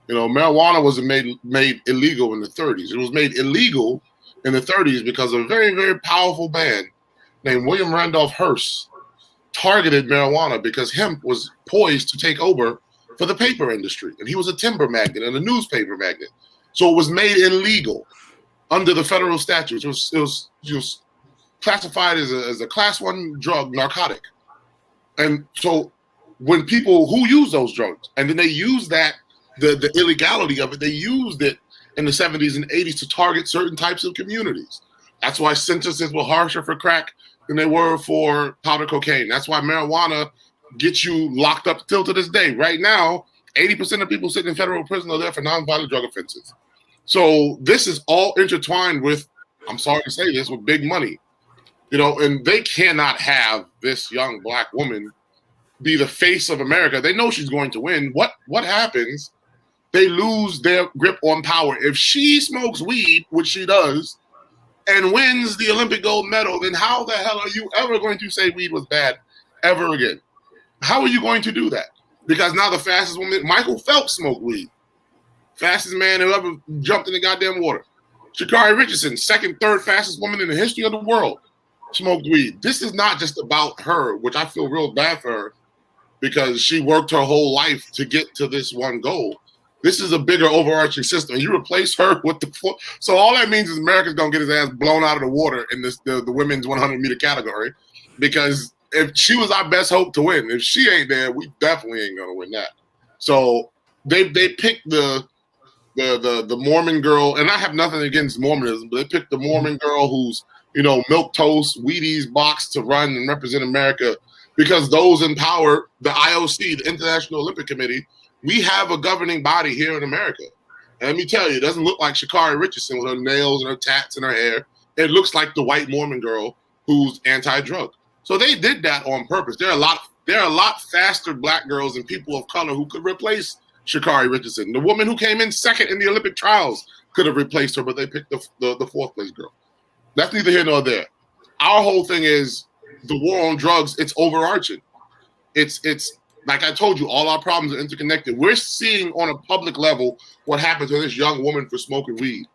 S9: Marijuana was made illegal in the 30s. It was made illegal in the 30s because a very, very powerful man named William Randolph Hearst targeted marijuana because hemp was poised to take over for the paper industry. And he was a timber magnate and a newspaper magnate. So it was made illegal under the federal statutes. It was classified as a class 1 drug, narcotic. And so when people who use those drugs, and then they use that, the illegality of it, they used it in the 70s and 80s to target certain types of communities. That's why sentences were harsher for crack than they were for powder cocaine. That's why marijuana gets you locked up still to this day. Right now, 80% of people sitting in federal prison are there for nonviolent drug offenses. So this is all intertwined with, I'm sorry to say this, with big money. And they cannot have this young Black woman be the face of America. They know she's going to win. What happens? They lose their grip on power. If she smokes weed, which she does, and wins the Olympic gold medal, then how the hell are you ever going to say weed was bad ever again? How are you going to do that? Because now the fastest woman, Michael Phelps, smoked weed. Fastest man who ever jumped in the goddamn water. Sha'Carri Richardson, second, third fastest woman in the history of the world, smoked weed. This is not just about her, which I feel real bad for her, because she worked her whole life to get to this one goal. This is a bigger overarching system. You replace her with so all that means is America's gonna get his ass blown out of the water in the women's 100-meter category, because if she was our best hope to win, if she ain't there, we definitely ain't gonna win that. So they picked the Mormon girl, and I have nothing against Mormonism, but they picked the Mormon girl who's milk toast, Wheaties box to run and represent America, because those in power, the IOC, the International Olympic Committee, we have a governing body here in America. And let me tell you, it doesn't look like Sha'Carri Richardson with her nails and her tats and her hair. It looks like the white Mormon girl who's anti-drug. So they did that on purpose. There are a lot faster Black girls and people of color who could replace Sha'Carri Richardson. The woman who came in second in the Olympic trials could have replaced her, but they picked the fourth place girl. That's neither here nor there. Our whole thing is the war on drugs. It's overarching. It's like I told you, all our problems are interconnected. We're seeing on a public level what happened to this young woman for smoking weed,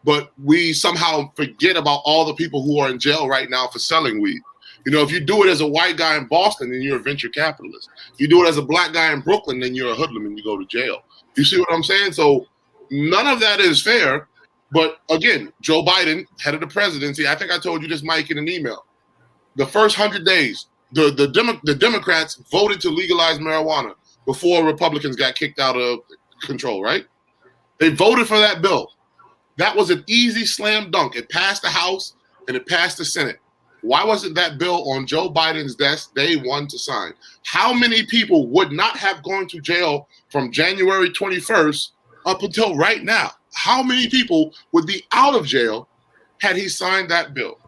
S9: but we somehow forget about all the people who are in jail right now for selling weed. You know, if you do it as a white guy in Boston, then you're a venture capitalist. If you do it as a black guy in Brooklyn, then you're a hoodlum and you go to jail. You see what I'm saying? So none of that is fair. But again, Joe Biden, head of the presidency, I think I told you this, Mike, in an email. The first 100 days, the Democrats voted to legalize marijuana before Republicans got kicked out of control, right? They voted for that bill. That was an easy slam dunk. It passed the House and it passed the Senate. Why wasn't that bill on Joe Biden's desk day one to sign? How many people would not have gone to jail from January 21st up until right now? How many people would be out of jail had he signed that bill?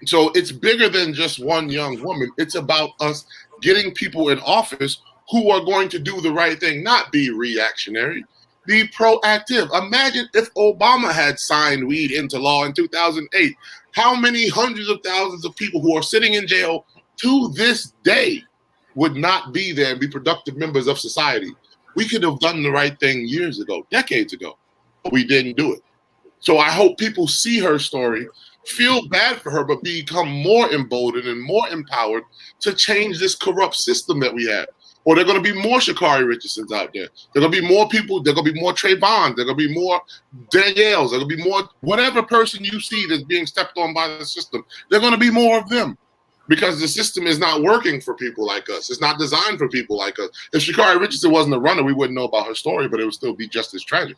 S9: So it's bigger than just one young woman. It's about us getting people in office who are going to do the right thing, not be reactionary, be proactive. Imagine if Obama had signed weed into law in 2008. How many hundreds of thousands of people who are sitting in jail to this day would not be there and be productive members of society? We could have done the right thing years ago, decades ago, but we didn't do it. So I hope people see her story, feel bad for her, but become more emboldened and more empowered to change this corrupt system that we have. Or there are going to be more Sha'Carri Richardsons out there. There are going to be more people. There are going to be more Trayvons. There are going to be more Danielles. There are going to be more whatever person you see that's being stepped on by the system. There are going to be more of them because the system is not working for people like us. It's not designed for people like us. If Sha'Carri Richardson wasn't a runner, we wouldn't know about her story, but it would still be just as tragic.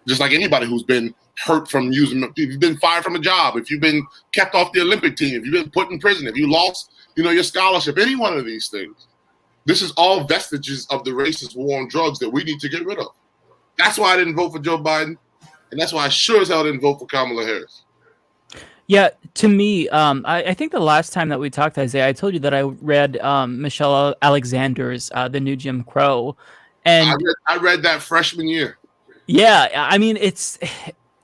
S9: Just like anybody who's been hurt from using, if you've been fired from a job, if you've been kept off the Olympic team, if you've been put in prison, if you lost, your scholarship, any one of these things. This is all vestiges of the racist war on drugs that we need to get rid of. That's why I didn't vote for Joe Biden, and that's why I sure as hell didn't vote for Kamala Harris.
S3: Yeah, to me, I think the last time that we talked, Isiah, I told you that I read Michelle Alexander's The New Jim Crow, and
S9: I read that freshman year.
S3: Yeah, I mean,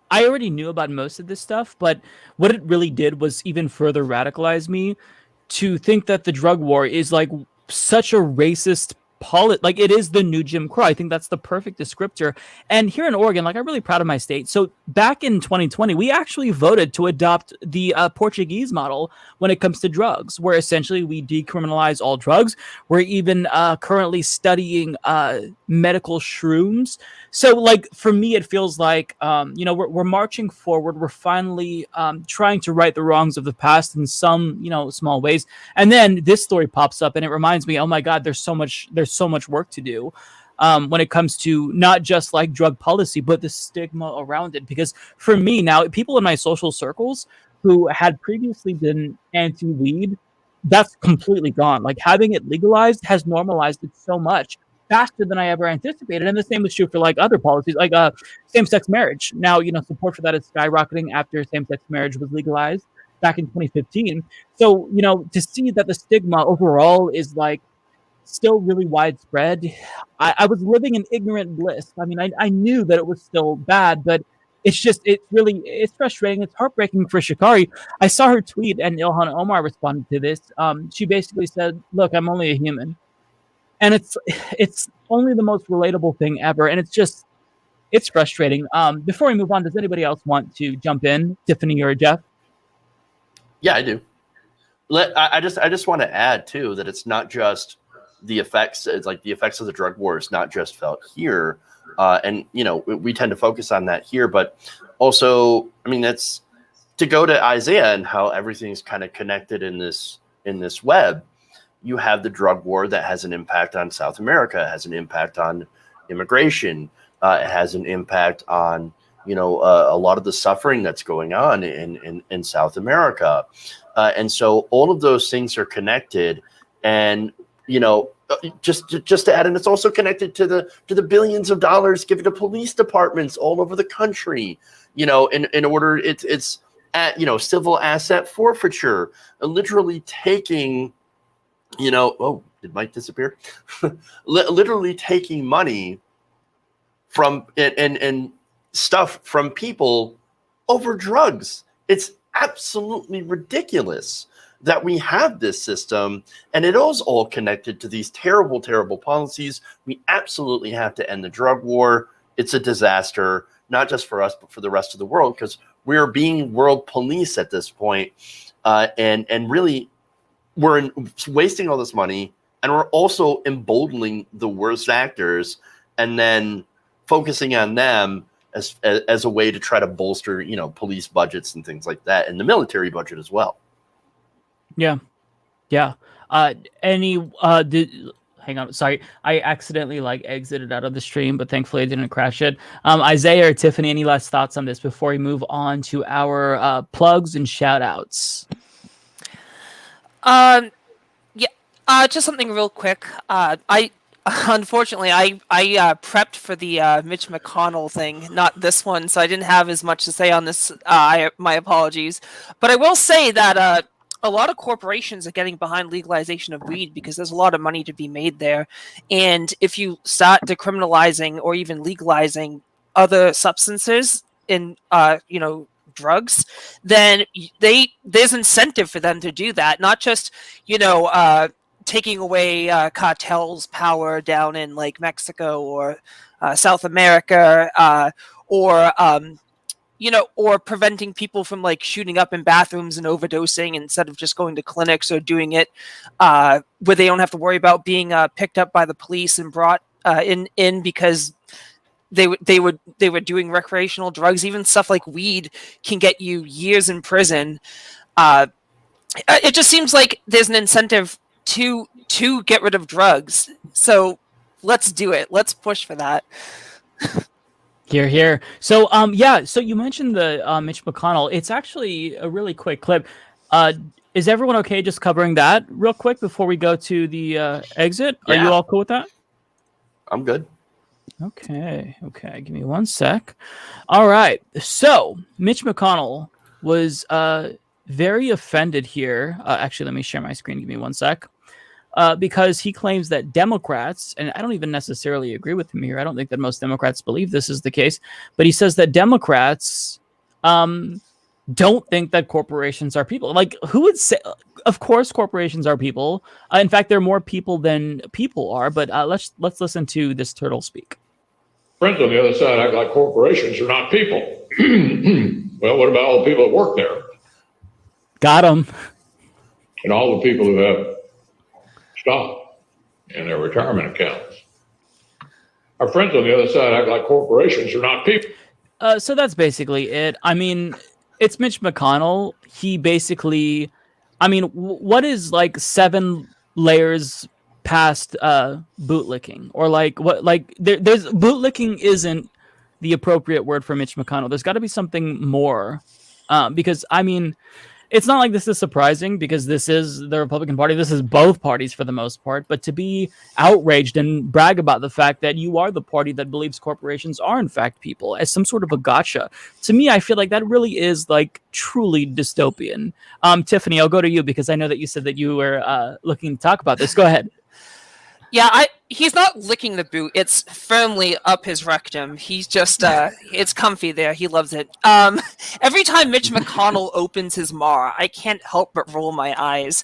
S3: I already knew about most of this stuff, but what it really did was even further radicalize me to think that the drug war is like such a racist like it is the new Jim Crow. I think that's the perfect descriptor. And here in Oregon, like I'm really proud of my state. So back in 2020, we actually voted to adopt the Portuguese model when it comes to drugs, where essentially we decriminalize all drugs. We're even currently studying medical shrooms. So like for me, it feels like, we're marching forward. We're finally trying to right the wrongs of the past in some, small ways. And then this story pops up and it reminds me, oh my God, there's so much work to do when it comes to not just like drug policy, but the stigma around it. Because for me now, people in my social circles who had previously been anti-weed, that's completely gone. Like having it legalized has normalized it so much faster than I ever anticipated. And the same is true for like other policies, like same-sex marriage. Now, support for that is skyrocketing after same-sex marriage was legalized back in 2015. So, to see that the stigma overall is like still really widespread, I was living in ignorant bliss. I mean, I knew that it was still bad, but it's frustrating. It's heartbreaking for Sha'Carri. I saw her tweet and Ilhan Omar responded to this. She basically said, look, I'm only a human. And it's only the most relatable thing ever. And it's frustrating. Before we move on, does anybody else want to jump in? Tiffany or Jeff?
S4: Yeah, I do. I just want to add too, that it's not just the effects. It's like the effects of the drug war is not just felt here. And we tend to focus on that here, but also, I mean, that's to go to Isiah and how everything's kind of connected in this web. You have the drug war that has an impact on South America, has an impact on immigration. It has an impact on, a lot of the suffering that's going on in South America. And so all of those things are connected. And, just to add, and it's also connected to the billions of dollars given to police departments all over the country, in order it's at, civil asset forfeiture, literally taking, oh, did Mike disappear? Literally taking money from and stuff from people over drugs. It's absolutely ridiculous that we have this system, and it is all connected to these terrible, terrible policies. We absolutely have to end the drug war. It's a disaster, not just for us, but for the rest of the world, because we are being world police at this point. And really, we're wasting all this money, and we're also emboldening the worst actors and then focusing on them as a way to try to bolster, police budgets and things like that, and the military budget as well.
S3: Yeah. Hang on. Sorry. I accidentally exited out of the stream, but thankfully I didn't crash it. Isiah or Tiffany, any last thoughts on this before we move on to our plugs and shout outs?
S6: Just something real quick. Unfortunately, I prepped for the Mitch McConnell thing, not this one, so I didn't have as much to say on this. My apologies. But I will say that a lot of corporations are getting behind legalization of weed because there's a lot of money to be made there. And if you start decriminalizing or even legalizing other substances in, drugs, then there's incentive for them to do that, not just, taking away cartels' power down in Mexico or South America, or preventing people from shooting up in bathrooms and overdosing instead of just going to clinics, or doing it where they don't have to worry about being picked up by the police and brought in because they were doing recreational drugs. Even stuff like weed can get you years in prison. It just seems like there's an incentive to get rid of drugs. So let's do it. Let's push for that.
S3: Here. So so you mentioned the Mitch McConnell. It's actually a really quick clip. Is everyone okay just covering that real quick before we go to the exit? Are you all cool with that?
S4: I'm good.
S3: Okay. Give me one sec. All right. So Mitch McConnell was very offended here. Actually, let me share my screen. Give me one sec. Because he claims that Democrats, and I don't even necessarily agree with him here. I don't think that most Democrats believe this is the case, but he says that Democrats don't think that corporations are people. Who would say? Of course, corporations are people. In fact, they're more people than people are. But let's listen to this turtle speak.
S12: Friends on the other side act like corporations are not people. Well, what about all the people that work there?
S3: Got him.
S12: And all the people who have stock in their retirement accounts. Our friends on the other side act like corporations are not people.
S3: So that's basically it. I mean, it's Mitch McConnell. He basically, what is 7 layers past bootlicking? Or there's bootlicking isn't the appropriate word for Mitch McConnell. There's got to be something more. Because, it's not like this is surprising because this is the Republican Party. This is both parties for the most part. But to be outraged and brag about the fact that you are the party that believes corporations are, in fact, people as some sort of a gotcha, to me, I feel like that really is truly dystopian. Tiffany, I'll go to you because I know that you said that you were looking to talk about this. Go ahead.
S6: Yeah, he's not licking the boot. It's firmly up his rectum. He's just, it's comfy there. He loves it. Every time Mitch McConnell opens his maw, I can't help but roll my eyes.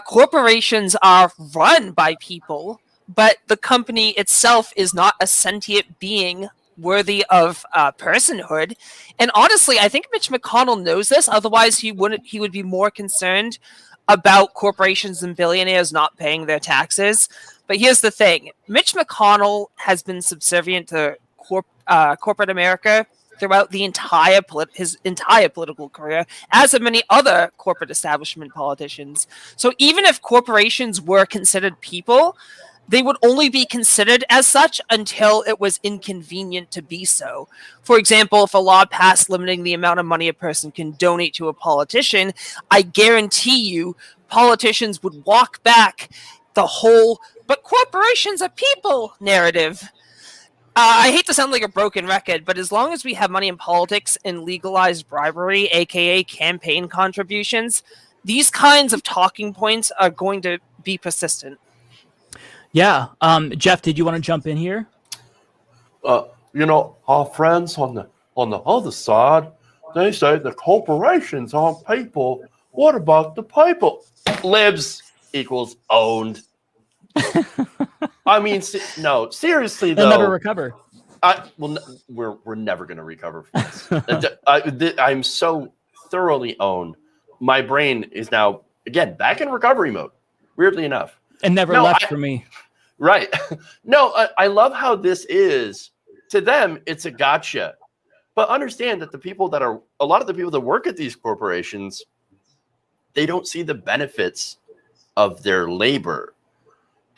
S6: Corporations are run by people, but the company itself is not a sentient being worthy of personhood. And honestly, I think Mitch McConnell knows this. Otherwise, he would be more concerned about corporations and billionaires not paying their taxes. But here's the thing. Mitch McConnell has been subservient to corporate America throughout the his entire political career, as have many other corporate establishment politicians. So even if corporations were considered people, they would only be considered as such until it was inconvenient to be so. For example, if a law passed limiting the amount of money a person can donate to a politician, I guarantee you politicians would walk back the whole "but corporations are people" narrative. I hate to sound like a broken record, but as long as we have money in politics and legalized bribery, aka campaign contributions, these kinds of talking points are going to be persistent.
S3: Yeah. Jeff, did you want to jump in here?
S4: Our friends on the other side, They say the corporations aren't people. What about the people? Libs equals owned. I mean, no, seriously
S3: They'll
S4: though.
S3: never recover.
S4: We're never going to recover from this. I'm so thoroughly owned. My brain is now again back in recovery mode. Weirdly enough,
S3: and never left for me.
S4: Right? No, I love how this is to them. It's a gotcha, but understand that a lot of the people that work at these corporations, they don't see the benefits of their labor.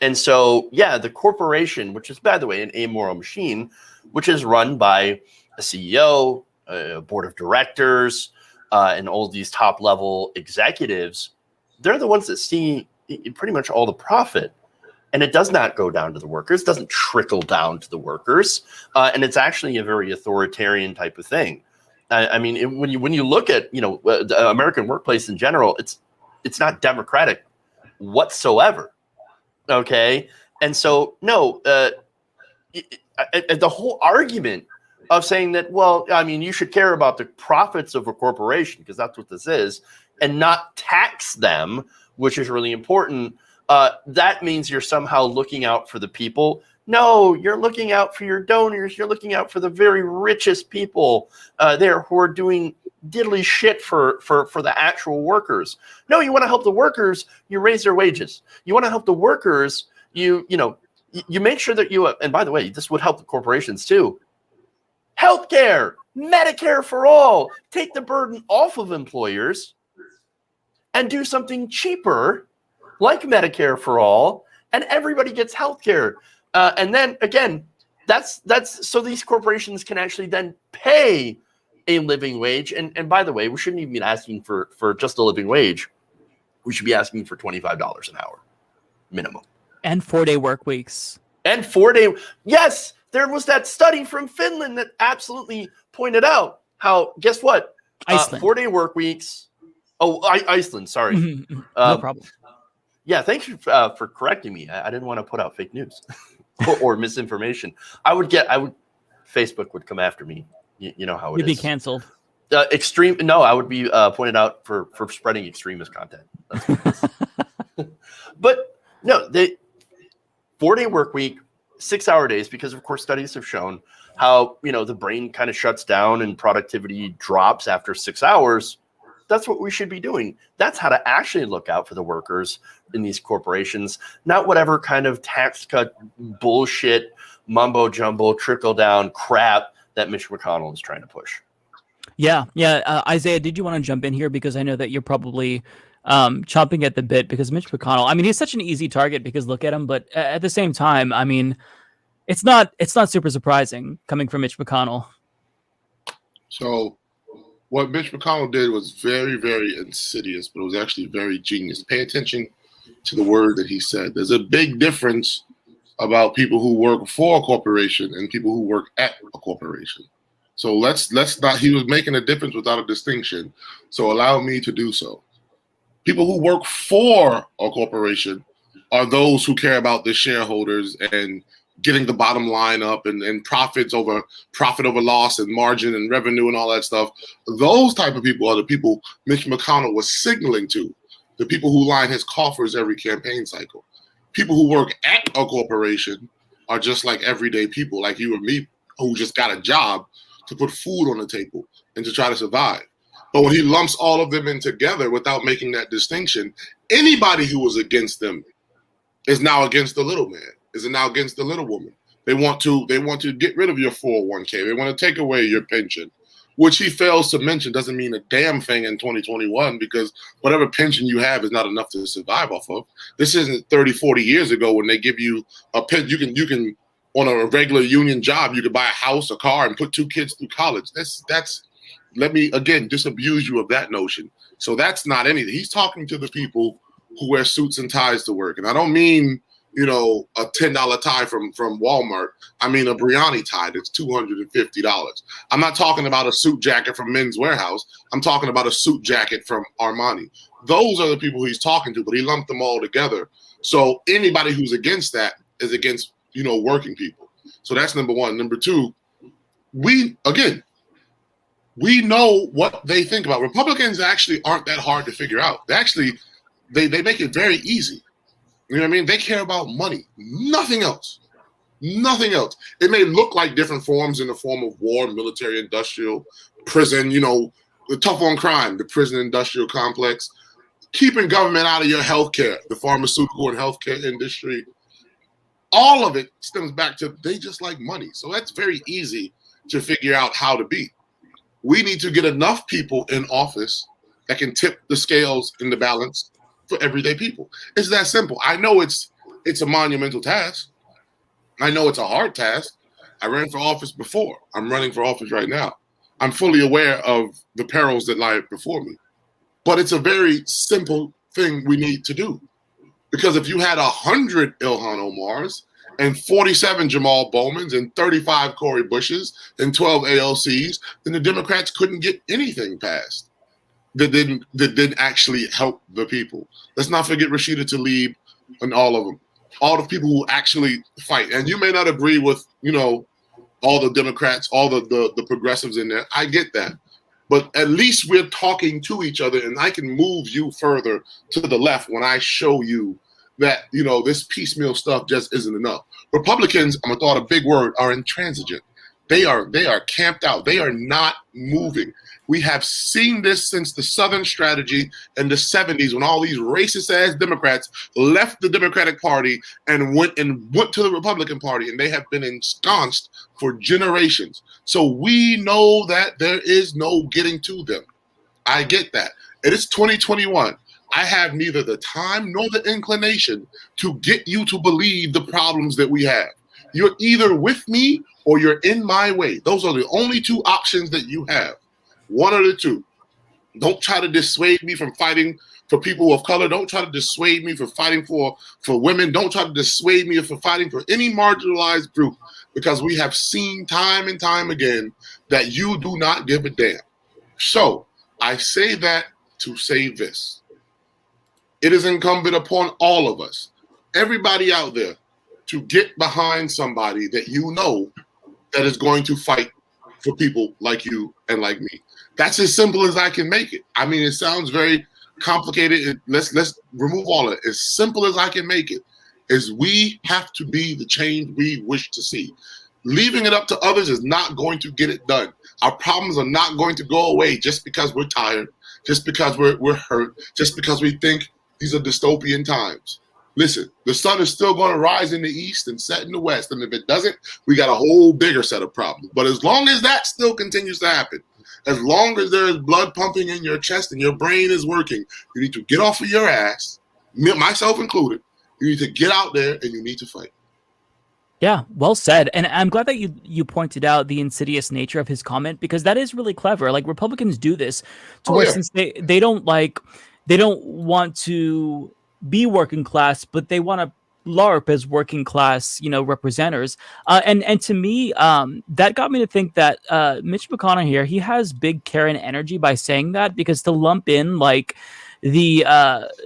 S4: And so, yeah, the corporation, which is, by the way, an amoral machine, which is run by a CEO, a board of directors, and all these top-level executives, they're the ones that see pretty much all the profit. And it does not go down to the workers, doesn't trickle down to the workers. And it's actually a very authoritarian type of thing. I mean, when you look at, the American workplace in general, it's not democratic whatsoever. Okay. And so, no, the whole argument of saying that, well, I mean, you should care about the profits of a corporation because that's what this is and not tax them, which is really important. That means you're somehow looking out for the people. No, you're looking out for your donors. You're looking out for the very richest people there who are doing diddly shit for the actual workers. No, you want to help the workers, you raise their wages. You want to help the workers, you make sure that and by the way, this would help the corporations too. Healthcare, Medicare for all, take the burden off of employers and do something cheaper like Medicare for all, and everybody gets healthcare. And then again, that's so these corporations can actually then pay a living wage. And by the way, we shouldn't even be asking for just a living wage. We should be asking for $25 an hour minimum.
S3: And 4-day work weeks.
S4: And 4-day. Yes, there was that study from Finland that absolutely pointed out how, guess what?
S3: Iceland.
S4: 4-day work weeks. Oh, Iceland. Sorry.
S3: No problem.
S4: Yeah, thank you for correcting me. I didn't want to put out fake news or misinformation. Facebook would come after me. You know how it is.
S3: You'd be canceled.
S4: No, I would be pointed out for spreading extremist content. That's what it is. But no, the 4-day work week, 6-hour days, because of course studies have shown how, the brain kind of shuts down and productivity drops after 6 hours. That's what we should be doing. That's how to actually look out for the workers in these corporations, not whatever kind of tax cut bullshit, mumbo jumbo, trickle down crap that Mitch McConnell is trying to push.
S3: Yeah. Isiah, did you want to jump in here? Because I know that you're probably chomping at the bit because Mitch McConnell, I mean, he's such an easy target because look at him. But at the same time, I mean, it's not super surprising coming from Mitch McConnell.
S9: So what Mitch McConnell did was very, very insidious, but it was actually very genius. Pay attention to the word that he said. There's a big difference about people who work for a corporation and people who work at a corporation. So let's not, he was making a difference without a distinction. So allow me to do so. People who work for a corporation are those who care about the shareholders and getting the bottom line up and profit over loss and margin and revenue and all that stuff. Those type of people are the people Mitch McConnell was signaling to, the people who line his coffers every campaign cycle. People who work at a corporation are just like everyday people like you and me who just got a job to put food on the table and to try to survive. But when he lumps all of them in together without making that distinction, anybody who was against them is now against the little man, is now against the little woman. They want to get rid of your 401k. They want to take away your pension, which he fails to mention doesn't mean a damn thing in 2021 because whatever pension you have is not enough to survive off of. This isn't 30, 40 years ago when they give you a pension. You can on a regular union job, you could buy a house, a car, and put 2 kids through college. Let me, again, disabuse you of that notion. So that's not anything. He's talking to the people who wear suits and ties to work. And I don't mean, a $10 tie from Walmart. I mean a Brioni tie that's $250. I'm not talking about a suit jacket from Men's Warehouse. I'm talking about a suit jacket from Armani. Those are the people he's talking to, but he lumped them all together. So anybody who's against that is against, working people. So that's number one. Number two, We know what they think about. Republicans actually aren't that hard to figure out. They make it very easy. You know what I mean? They care about money, nothing else. Nothing else. It may look like different forms in the form of war, military, industrial, prison, the tough on crime, the prison industrial complex, keeping government out of your healthcare, the pharmaceutical and healthcare industry. All of it stems back to they just like money. So that's very easy to figure out how to beat. We need to get enough people in office that can tip the scales in the balance for everyday people. It's that simple. I know it's a monumental task. I know it's a hard task. I ran for office before. I'm running for office right now. I'm fully aware of the perils that lie before me. But it's a very simple thing we need to do. Because if you had 100 Ilhan Omars and 47 Jamal Bowmans and 35 Cori Bushes and 12 AOCs, then the Democrats couldn't get anything passed that didn't actually help the people. Let's not forget Rashida Tlaib and all of them. All the people who actually fight. And you may not agree with, all the Democrats, all the progressives in there. I get that. But at least we're talking to each other, and I can move you further to the left when I show you that, this piecemeal stuff just isn't enough. Republicans, I'm going to throw out a big word, are intransigent. They are camped out. They are not moving. We have seen this since the Southern strategy in the 70s when all these racist-ass Democrats left the Democratic Party and went to the Republican Party, and they have been ensconced for generations. So we know that there is no getting to them. I get that. It is 2021. I have neither the time nor the inclination to get you to believe the problems that we have. You're either with me or you're in my way. Those are the only two options that you have. One of the two. Don't try to dissuade me from fighting for people of color. Don't try to dissuade me from fighting for women. Don't try to dissuade me from fighting for any marginalized group, because we have seen time and time again that you do not give a damn. So I say that to say this. It is incumbent upon all of us, everybody out there, to get behind somebody that that is going to fight for people like you and like me. That's as simple as I can make it. I mean, it sounds very complicated. Let's remove all of it. As simple as I can make it is we have to be the change we wish to see. Leaving it up to others is not going to get it done. Our problems are not going to go away just because we're tired, just because we're hurt, just because we think these are dystopian times. Listen, the sun is still going to rise in the east and set in the west. And if it doesn't, we got a whole bigger set of problems. But as long as that still continues to happen, as long as there is blood pumping in your chest and your brain is working, you need to get off of your ass, myself included. You need to get out there and you need to fight.
S3: Yeah, well said. And I'm glad that you pointed out the insidious nature of his comment, because that is really clever. Like, Republicans do this to where since they don't want to be working class, but they want to LARP as working class, representatives. And to me, that got me to think that Mitch McConnell here, he has big Karen energy by saying that, because to lump in like the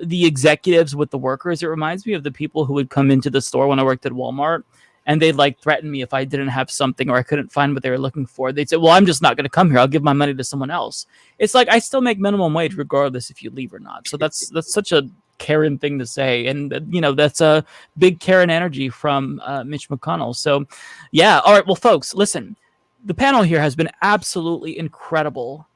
S3: executives with the workers, it reminds me of the people who would come into the store when I worked at Walmart, and they'd like threaten me if I didn't have something or I couldn't find what they were looking for. They'd say, well, I'm just not going to come here. I'll give my money to someone else. It's like, I still make minimum wage regardless if you leave or not. So that's such a Karen thing to say. And, that's a big Karen energy from Mitch McConnell. So, yeah. All right. Well, folks, listen, the panel here has been absolutely incredible.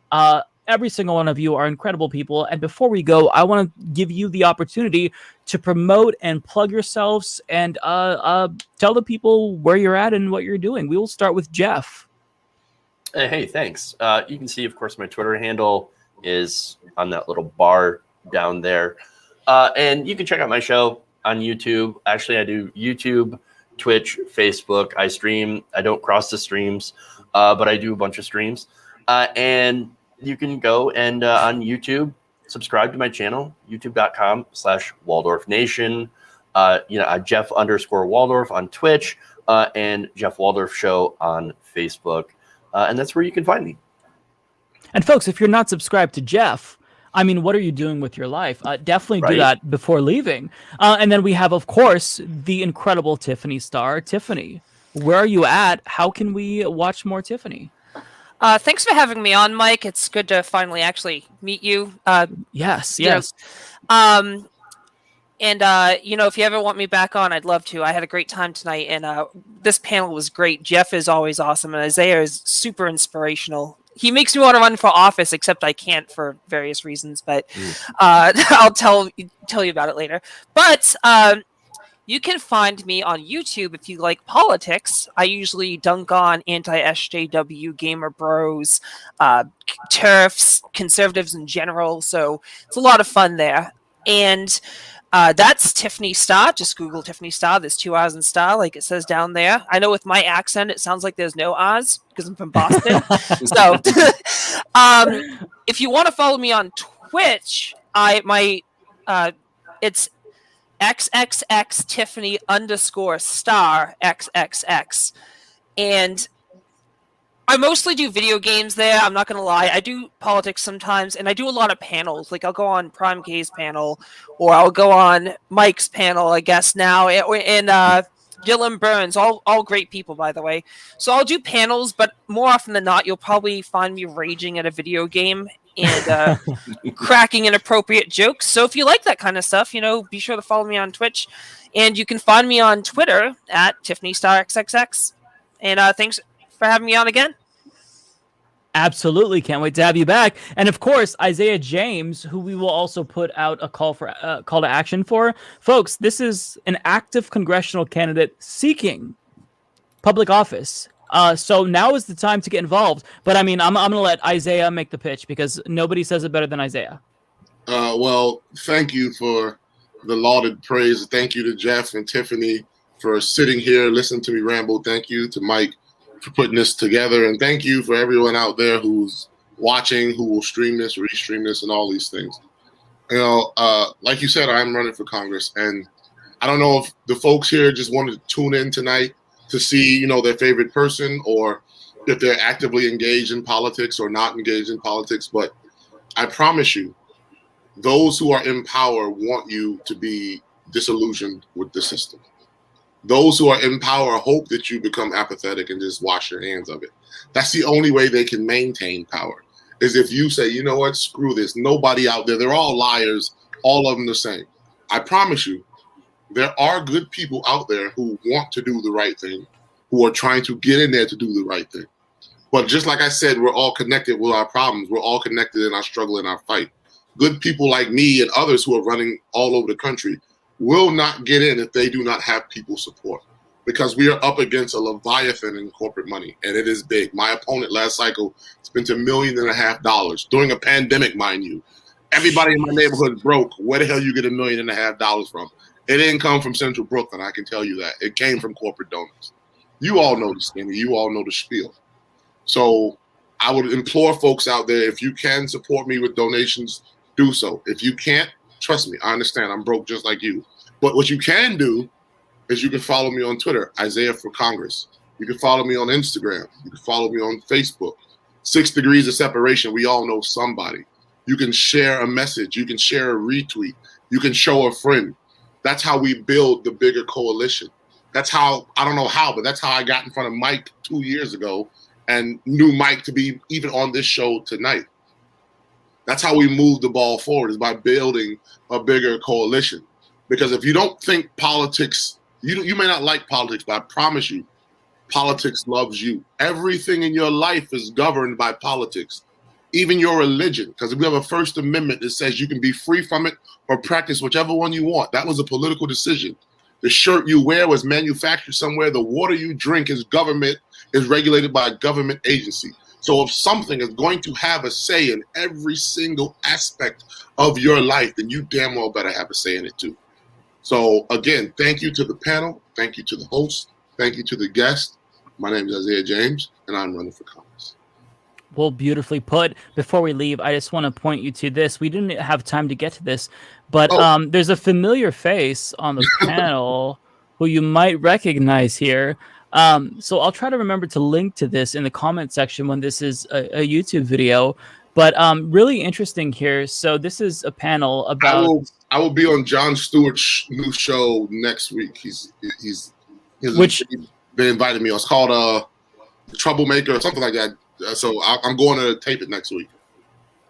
S3: Every single one of you are incredible people. And before we go, I want to give you the opportunity to promote and plug yourselves and tell the people where you're at and what you're doing. We will start with Jeff.
S4: Hey, thanks. You can see, of course, my Twitter handle is on that little bar down there. And you can check out my show on YouTube. Actually, I do YouTube, Twitch, Facebook. I stream. I don't cross the streams, but I do a bunch of streams. And you can go and on YouTube, subscribe to my channel, youtube.com/Waldorf Nation. Jeff_Waldorf on Twitch, and Jeff Waldorf Show on Facebook. And that's where you can find me.
S3: And folks, if you're not subscribed to Jeff, I mean, what are you doing with your life? Definitely do that before leaving. And then we have, of course, the incredible Tiffany Starr. Tiffany, where are you at? How can we watch more Tiffany?
S6: Thanks for having me on, Mike. It's good to finally actually meet you.
S3: Yes.
S6: You know, and if you ever want me back on, I'd love to. I had a great time tonight, and this panel was great. Jeff is always awesome, and Isiah is super inspirational. He makes me want to run for office, except I can't for various reasons. But I'll tell you about it later. But you can find me on YouTube if you like politics. I usually dunk on anti-SJW, gamer bros, TERFs, conservatives in general. So it's a lot of fun there. And that's Tiffany Starr. Just Google Tiffany Starr. There's 2 R's in Starr, like it says down there. I know with my accent, it sounds like there's no R's because I'm from Boston. So if you want to follow me on Twitch, it's XXX Tiffany _Starr XXX. And I mostly do video games there. I'm not going to lie. I do politics sometimes, and I do a lot of panels. Like, I'll go on Prime K's panel, or I'll go on Mike's panel, I guess, now, and Dylan Burns, all great people, by the way. So I'll do panels, but more often than not, you'll probably find me raging at a video game and cracking inappropriate jokes. So if you like that kind of stuff, be sure to follow me on Twitch. And you can find me on Twitter at Tiffany Starr XXX. And thanks for having me on again.
S3: Absolutely. Can't wait to have you back. And of course, Isiah James, who we will also put out a call to action for. Folks, this is an active congressional candidate seeking public office. So now is the time to get involved. But I mean, I'm going to let Isiah make the pitch because nobody says it better than Isiah.
S9: Well, thank you for the lauded praise. Thank you to Jeff and Tiffany for sitting here, listening to me ramble. Thank you to Mike for putting this together. And thank you for everyone out there who's watching, who will stream this, restream this, and all these things. Like you said, I'm running for Congress. And I don't know if the folks here just wanted to tune in tonight to see, their favorite person, or if they're actively engaged in politics or not engaged in politics. But I promise you, those who are in power want you to be disillusioned with the system. Those who are in power hope that you become apathetic and just wash your hands of it. That's the only way they can maintain power, is if you say, you know what, screw this. Nobody out there, they're all liars, all of them the same. I promise you, there are good people out there who want to do the right thing, who are trying to get in there to do the right thing. But just like I said, we're all connected with our problems. We're all connected in our struggle and our fight. Good people like me and others who are running all over the country will not get in if they do not have people support, because we are up against a leviathan in corporate money, and it is big. My opponent last cycle spent $1.5 million during a pandemic, mind you. Everybody in my neighborhood broke. Where the hell you get $1.5 million from? It didn't come from Central Brooklyn, I can tell you that. It came from corporate donors. You all know the skinny. You all know the spiel. So I would implore folks out there, if you can support me with donations, do so. If you can't, trust me, I understand. I'm broke just like you. But what you can do is you can follow me on Twitter, Isiah for Congress. You can follow me on Instagram. You can follow me on Facebook. 6 degrees of separation. We all know somebody. You can share a message. You can share a retweet. You can show a friend. That's how we build the bigger coalition. That's how, I don't know how, but that's how I got in front of Mike 2 years ago and knew Mike to be even on this show tonight. That's how we move the ball forward, is by building a bigger coalition. Because if you don't think politics, you may not like politics, but I promise you, politics loves you. Everything in your life is governed by politics, even your religion. Because we have a First Amendment that says you can be free from it or practice whichever one you want. That was a political decision. The shirt you wear was manufactured somewhere. The water you drink is regulated by a government agency. So if something is going to have a say in every single aspect of your life, then you damn well better have a say in it too. So again, thank you to the panel. Thank you to the host. Thank you to the guest. My name is Isiah James, and I'm running for Congress.
S3: Well, beautifully put. Before we leave, I just want to point you to this. We didn't have time to get to this, but there's a familiar face on the panel who you might recognize here. So I'll try to remember to link to this in the comment section when this is a YouTube video. But really interesting here. So this is a panel about.
S9: I will be on Jon Stewart's new show next week. They invited me. It's called Troublemaker or something like that. So I'm going to tape it next week.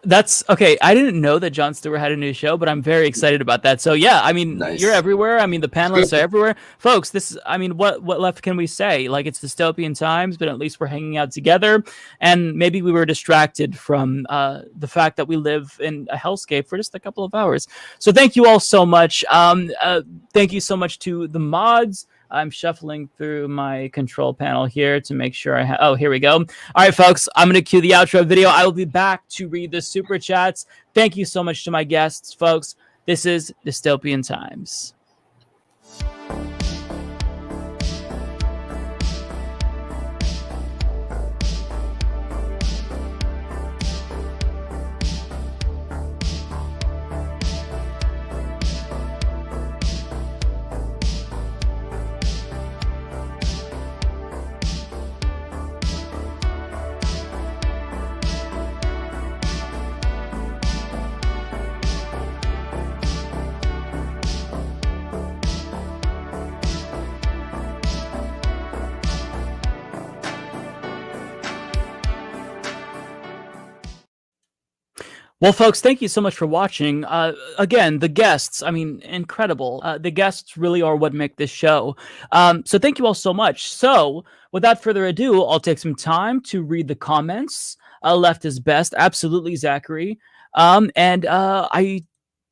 S3: That's okay. I didn't know that Jon Stewart had a new show, but I'm very excited about that. So yeah, I mean, you're everywhere. I mean, the panelists are everywhere, folks. This is, I mean, what left can we say? Like, it's dystopian times, but at least we're hanging out together. And maybe we were distracted from the fact that we live in a hellscape for just a couple of hours. So thank you all so much. Thank you so much to the mods. I'm shuffling through my control panel here to make sure I have. Oh, here we go. All right, folks, I'm going to cue the outro video. I will be back to read the super chats. Thank you so much to my guests, folks. This is Dystopian Times. Well, folks, thank you so much for watching. Again, the guests, I mean, incredible. The guests really are what make this show. So thank you all so much. So without further ado, I'll take some time to read the comments. Left is best. Absolutely, Zachary. And I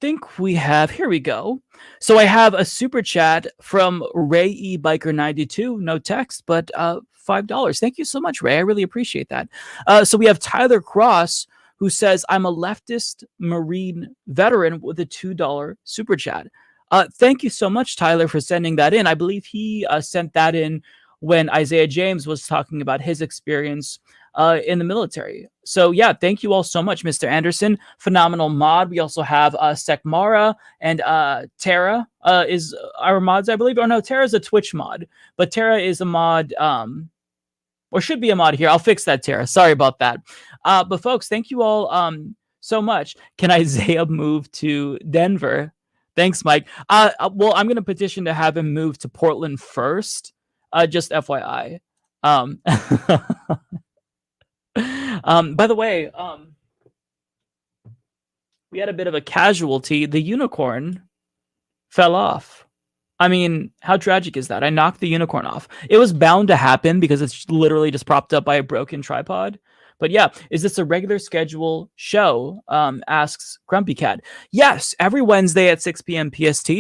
S3: think we have, here we go. So I have a super chat from Ray E. Biker 92. No text, but $5. Thank you so much, Ray. I really appreciate that. So we have Tyler Cross, who says, I'm a leftist Marine veteran, with a $2 super chat. Thank you so much, Tyler, for sending that in. I believe he sent that in when Isiah James was talking about his experience in the military. So yeah, thank you all so much, Mr. Anderson. Phenomenal mod. We also have Sekmara and Tara is our mods, I believe. Or no, Tara's a Twitch mod, but Tara is a mod, or should be a mod here. I'll fix that, Tara. Sorry about that. But folks, thank you all so much. Can Isiah move to Denver? Thanks, Mike. Well, I'm going to petition to have him move to Portland first. Just FYI. By the way, we had a bit of a casualty. The unicorn fell off. I mean, how tragic is that? I knocked the unicorn off. It was bound to happen because it's literally just propped up by a broken tripod. But yeah, is this a regular schedule show? Asks Grumpy Cat. Yes, every Wednesday at 6 p.m. PST.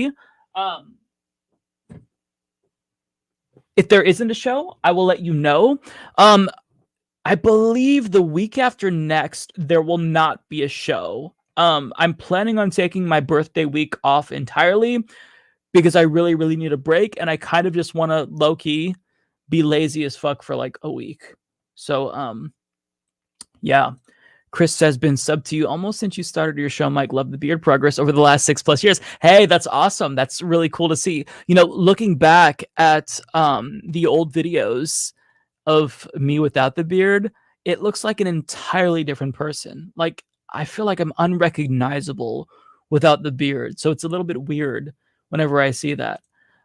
S3: If there isn't a show, I will let you know. I believe the week after next, there will not be a show. I'm planning on taking my birthday week off entirely, because I really, really need a break, and I kind of just want to low-key be lazy as fuck for like a week. So, yeah. Chris says, been sub to you almost since you started your show, Mike. Love the beard progress over the last 6+ years. Hey, that's awesome. That's really cool to see. You know, looking back at the old videos of me without the beard, it looks like an entirely different person. Like, I feel like I'm unrecognizable without the beard. So it's a little bit weird whenever I see that.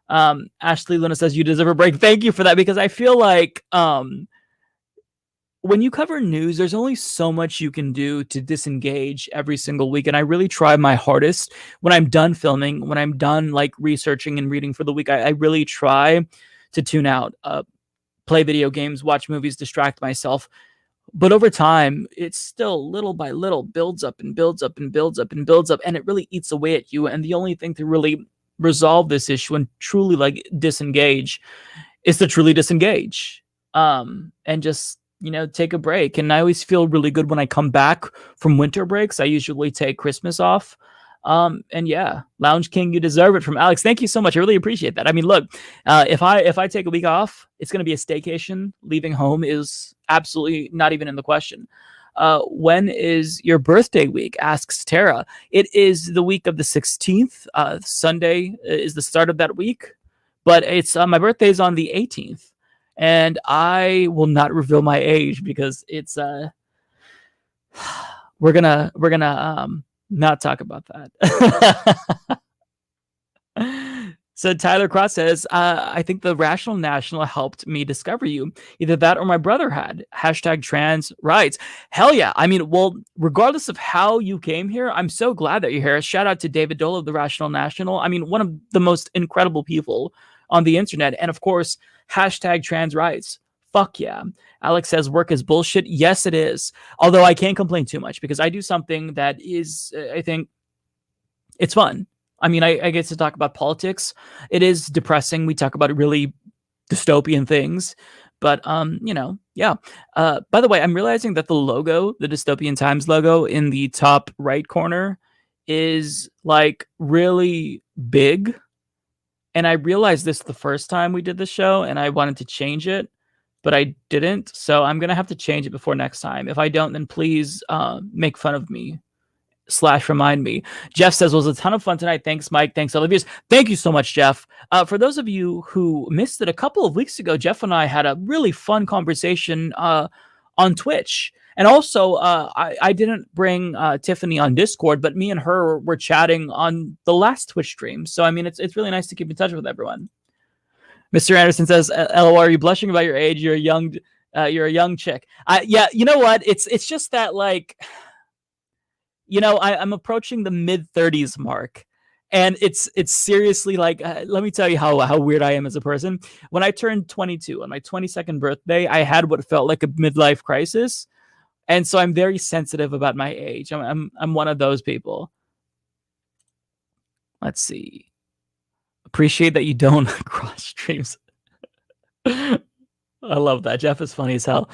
S3: Ashley Luna says, you deserve a break. Thank you for that, because I feel like when you cover news, there's only so much you can do to disengage every single week. And I really try my hardest when I'm done filming, when I'm done like researching and reading for the week. I really try to tune out, play video games, watch movies, distract myself. But over time, it's still little by little builds up and builds up and builds up and builds up. And it really eats away at you. And the only thing to really resolve this issue and truly like disengage is to truly disengage, and just, you know, take a break. And I always feel really good when I come back from winter breaks. I usually take Christmas off. And yeah, Lounge King, you deserve it, from Alex. Thank you so much. I really appreciate that. I mean, look, if I take a week off, it's going to be a staycation. Leaving home is absolutely not even in the question. When is your birthday week? Asks Tara. It is the week of the 16th. Sunday is the start of that week, but it's my birthday is on the 18th, and I will not reveal my age because it's we're gonna not talk about that. So Tyler Cross says, I think the Rational National helped me discover you. Either that or my brother had. Hashtag trans rights. Hell yeah. I mean, well, regardless of how you came here, I'm so glad that you're here. Shout out to David Dole of the Rational National. I mean, one of the most incredible people on the internet. And of course, hashtag trans rights. Fuck yeah. Alex says work is bullshit. Yes, it is. Although I can't complain too much because I do something that is, I think, it's fun. I mean, I get to talk about politics. It is depressing. We talk about really dystopian things, but yeah. By the way, I'm realizing that the logo, the Dystopian Times logo in the top right corner, is like really big. And I realized this the first time we did the show, and I wanted to change it, but I didn't. So I'm gonna have to change it before next time. If I don't, then please make fun of me. / remind me. Jeff says, was a ton of fun tonight. Thanks, Mike. Thanks, all of you. Thank you so much, Jeff. For those of you who missed it, a couple of weeks ago, Jeff and I had a really fun conversation on Twitch. And also, I didn't bring Tiffany on Discord, but me and her were chatting on the last Twitch stream. So, I mean, it's really nice to keep in touch with everyone. Mr. Anderson says, LOL, are you blushing about your age? You're a young chick. Yeah, you know what? It's just that, like... I'm approaching the mid-30s mark, and it's seriously like, let me tell you how weird I am as a person. When I turned 22 on my 22nd birthday, I had what felt like a midlife crisis, and so I'm very sensitive about my age. I'm one of those people. Let's see. Appreciate that you don't cross streams. I love that. Jeff is funny as hell.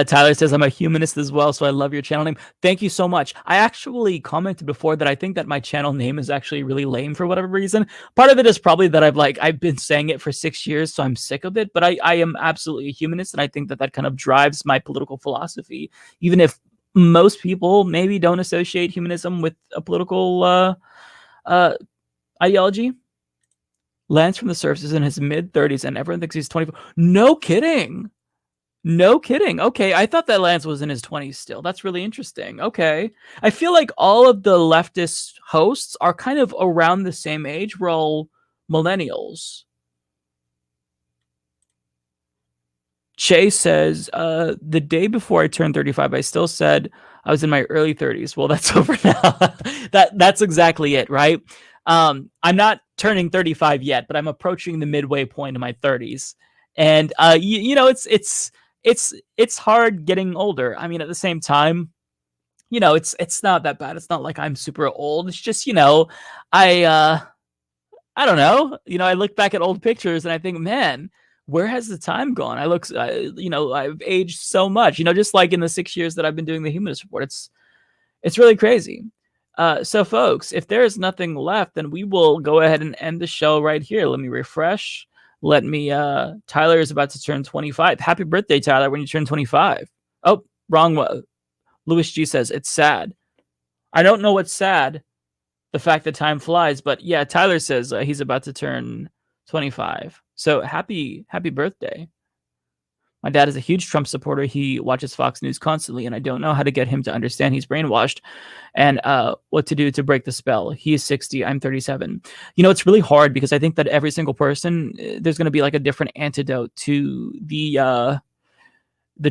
S3: Tyler says, I'm a humanist as well, so I love your channel name. Thank you so much. I actually commented before that I think that my channel name is actually really lame for whatever reason. Part of it is probably that I've been saying it for 6 years, so I'm sick of it, but I am absolutely a humanist, and I think that kind of drives my political philosophy, even if most people maybe don't associate humanism with a political ideology. Lance from the Surface is in his mid-30s, and everyone thinks he's 24. No kidding. No kidding. Okay, I thought that Lance was in his 20s still. That's really interesting. Okay. I feel like all of the leftist hosts are kind of around the same age. We're all millennials. Chase says, the day before I turned 35, I still said I was in my early 30s. Well, that's over now. That's exactly it, right? I'm not turning 35 yet, but I'm approaching the midway point of my 30s. And it's hard getting older. I mean, at the same time, it's not that bad. It's not like I'm super old. It's just, I don't know. I look back at old pictures and I think, man, where has the time gone? I look, I've aged so much, just like in the 6 years that I've been doing the Humanist Report. It's really crazy. So folks, if there is nothing left, then we will go ahead and end the show right here. Let me refresh. Tyler is about to turn 25. Happy birthday, Tyler, when you turn 25. Oh, wrong one. Louis G says, it's sad. I don't know what's sad, the fact that time flies, but yeah, Tyler says he's about to turn 25. So happy birthday. My dad is a huge Trump supporter. He watches Fox News constantly, and I don't know how to get him to understand he's brainwashed and what to do to break the spell. He is 60. I'm 37. It's really hard because I think that every single person, there's going to be like a different antidote to the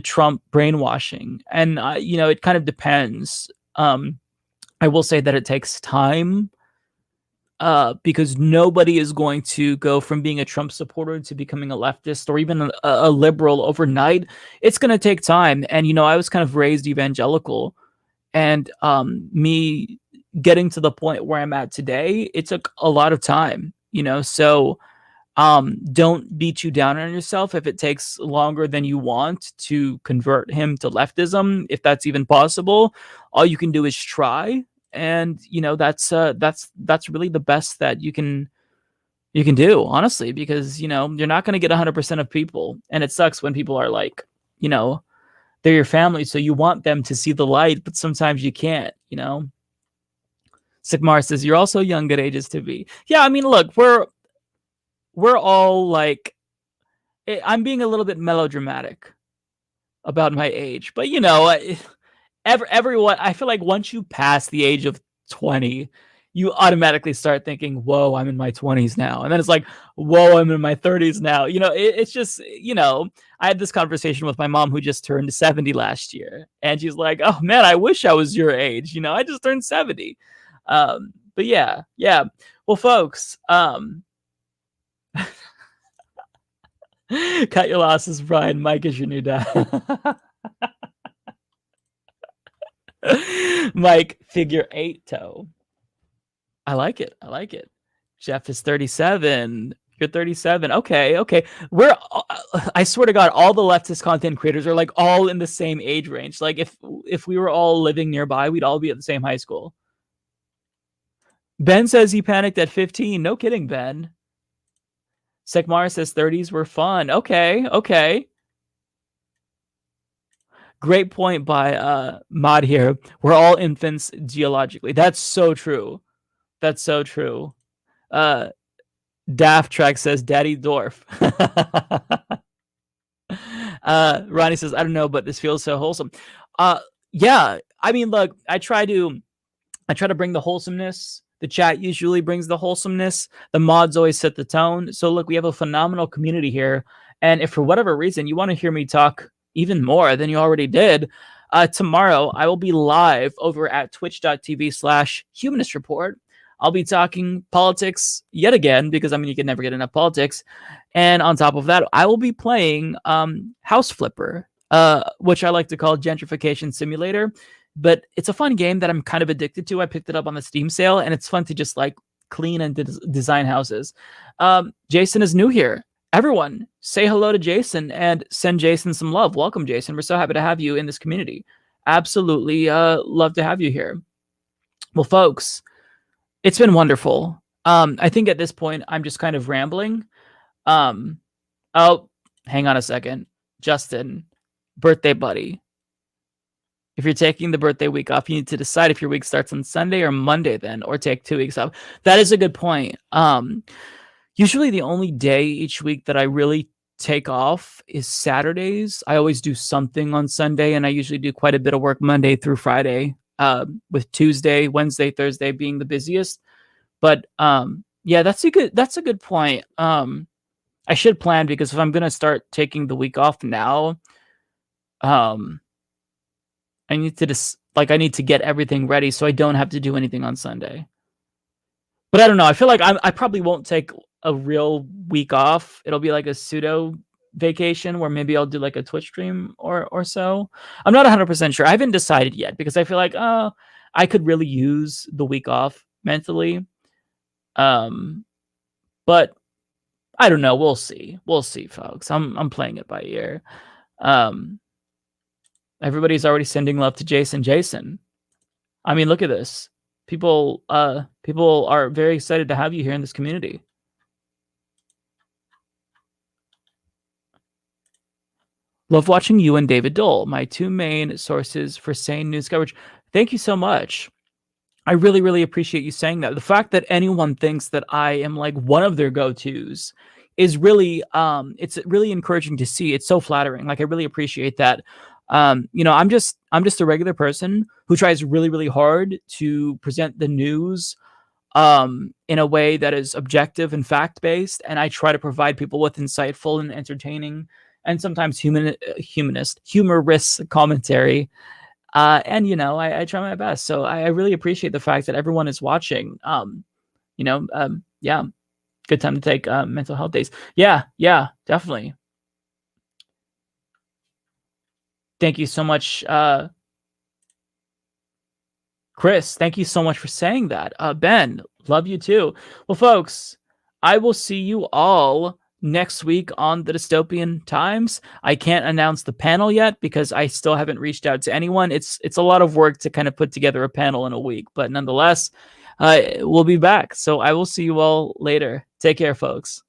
S3: Trump brainwashing. And, it kind of depends. I will say that it takes time. Because nobody is going to go from being a Trump supporter to becoming a leftist or even a liberal overnight. It's going to take time. And, I was kind of raised evangelical, and me getting to the point where I'm at today, it took a lot of time, so don't be too down on yourself if it takes longer than you want to convert him to leftism, if that's even possible. All you can do is try. And that's really the best that you can do, honestly, because you're not going to get 100% of people, and it sucks when people are like, they're your family, so you want them to see the light, but sometimes you can't. Sigmar says you're also young at ages to be. Yeah, I mean, look, we're all like, I'm being a little bit melodramatic about my age, but everyone, I feel like once you pass the age of 20, you automatically start thinking, whoa, I'm in my 20s now. And then it's like, whoa, I'm in my 30s now. It's just, I had this conversation with my mom who just turned 70 last year. And she's like, oh man, I wish I was your age. I just turned 70. But yeah. Well, folks, cut your losses, Brian. Mike is your new dad. Mike, figure 8 toe. I like it. Jeff is 37. You're 37. Okay. I swear to God, all the leftist content creators are like all in the same age range. Like if we were all living nearby, we'd all be at the same high school. Ben says he panicked at 15. No kidding, Ben. Sekmar says 30s were fun. Okay. Great point by Mod here. We're all infants geologically. That's so true. Daft Track says Daddy Dorf. Ronnie says, I don't know, but this feels so wholesome. Yeah. I mean, look, I try to bring the wholesomeness. The chat usually brings the wholesomeness. The mods always set the tone. So look, we have a phenomenal community here. And if for whatever reason you want to hear me talk even more than you already did, tomorrow I will be live over at twitch.tv/Humanist Report. I'll be talking politics yet again, because you can never get enough politics. And on top of that, I will be playing House Flipper, which I like to call Gentrification Simulator. But it's a fun game that I'm kind of addicted to. I picked it up on the Steam sale, and it's fun to just like clean and design houses. Jason is new here. Everyone, say hello to Jason and send Jason some love. Welcome, Jason. We're so happy to have you in this community. Absolutely love to have you here. Well, folks, it's been wonderful. I think at this point, I'm just kind of rambling. Oh, hang on a second. Justin, birthday buddy. If you're taking the birthday week off, you need to decide if your week starts on Sunday or Monday then, or take 2 weeks off. That is a good point. Usually the only day each week that I really take off is Saturdays. I always do something on Sunday, and I usually do quite a bit of work Monday through Friday, with Tuesday, Wednesday, Thursday being the busiest. But yeah, that's a good point. I should plan, because if I'm gonna start taking the week off now, I need to get everything ready so I don't have to do anything on Sunday. But I don't know. I feel like I probably won't take a real week off. It'll be like a pseudo vacation where maybe I'll do like a Twitch stream or so. I'm not 100% sure. I haven't decided yet, because I feel like I could really use the week off mentally. But I don't know. We'll see. Folks. I'm playing it by ear. Everybody's already sending love to Jason. I mean, look at this. People are very excited to have you here in this community. Love watching you and David Dole, my two main sources for sane news coverage. Thank you so much. I really, really appreciate you saying that. The fact that anyone thinks that I am like one of their go-tos is really, it's really encouraging to see. It's so flattering. Like, I really appreciate that. I'm just a regular person who tries really, really hard to present the news in a way that is objective and fact-based, and I try to provide people with insightful and entertaining and sometimes humorous commentary. And I try my best. So I really appreciate the fact that everyone is watching. Yeah, good time to take mental health days. Yeah, definitely. Thank you so much, Chris. Thank you so much for saying that. Ben, love you too. Well, folks, I will see you all next week on the Dystopian Times. I can't announce the panel yet because I still haven't reached out to anyone. It's a lot of work to kind of put together a panel in a week, but nonetheless, we'll be back. So I will see you all later. Take care, folks.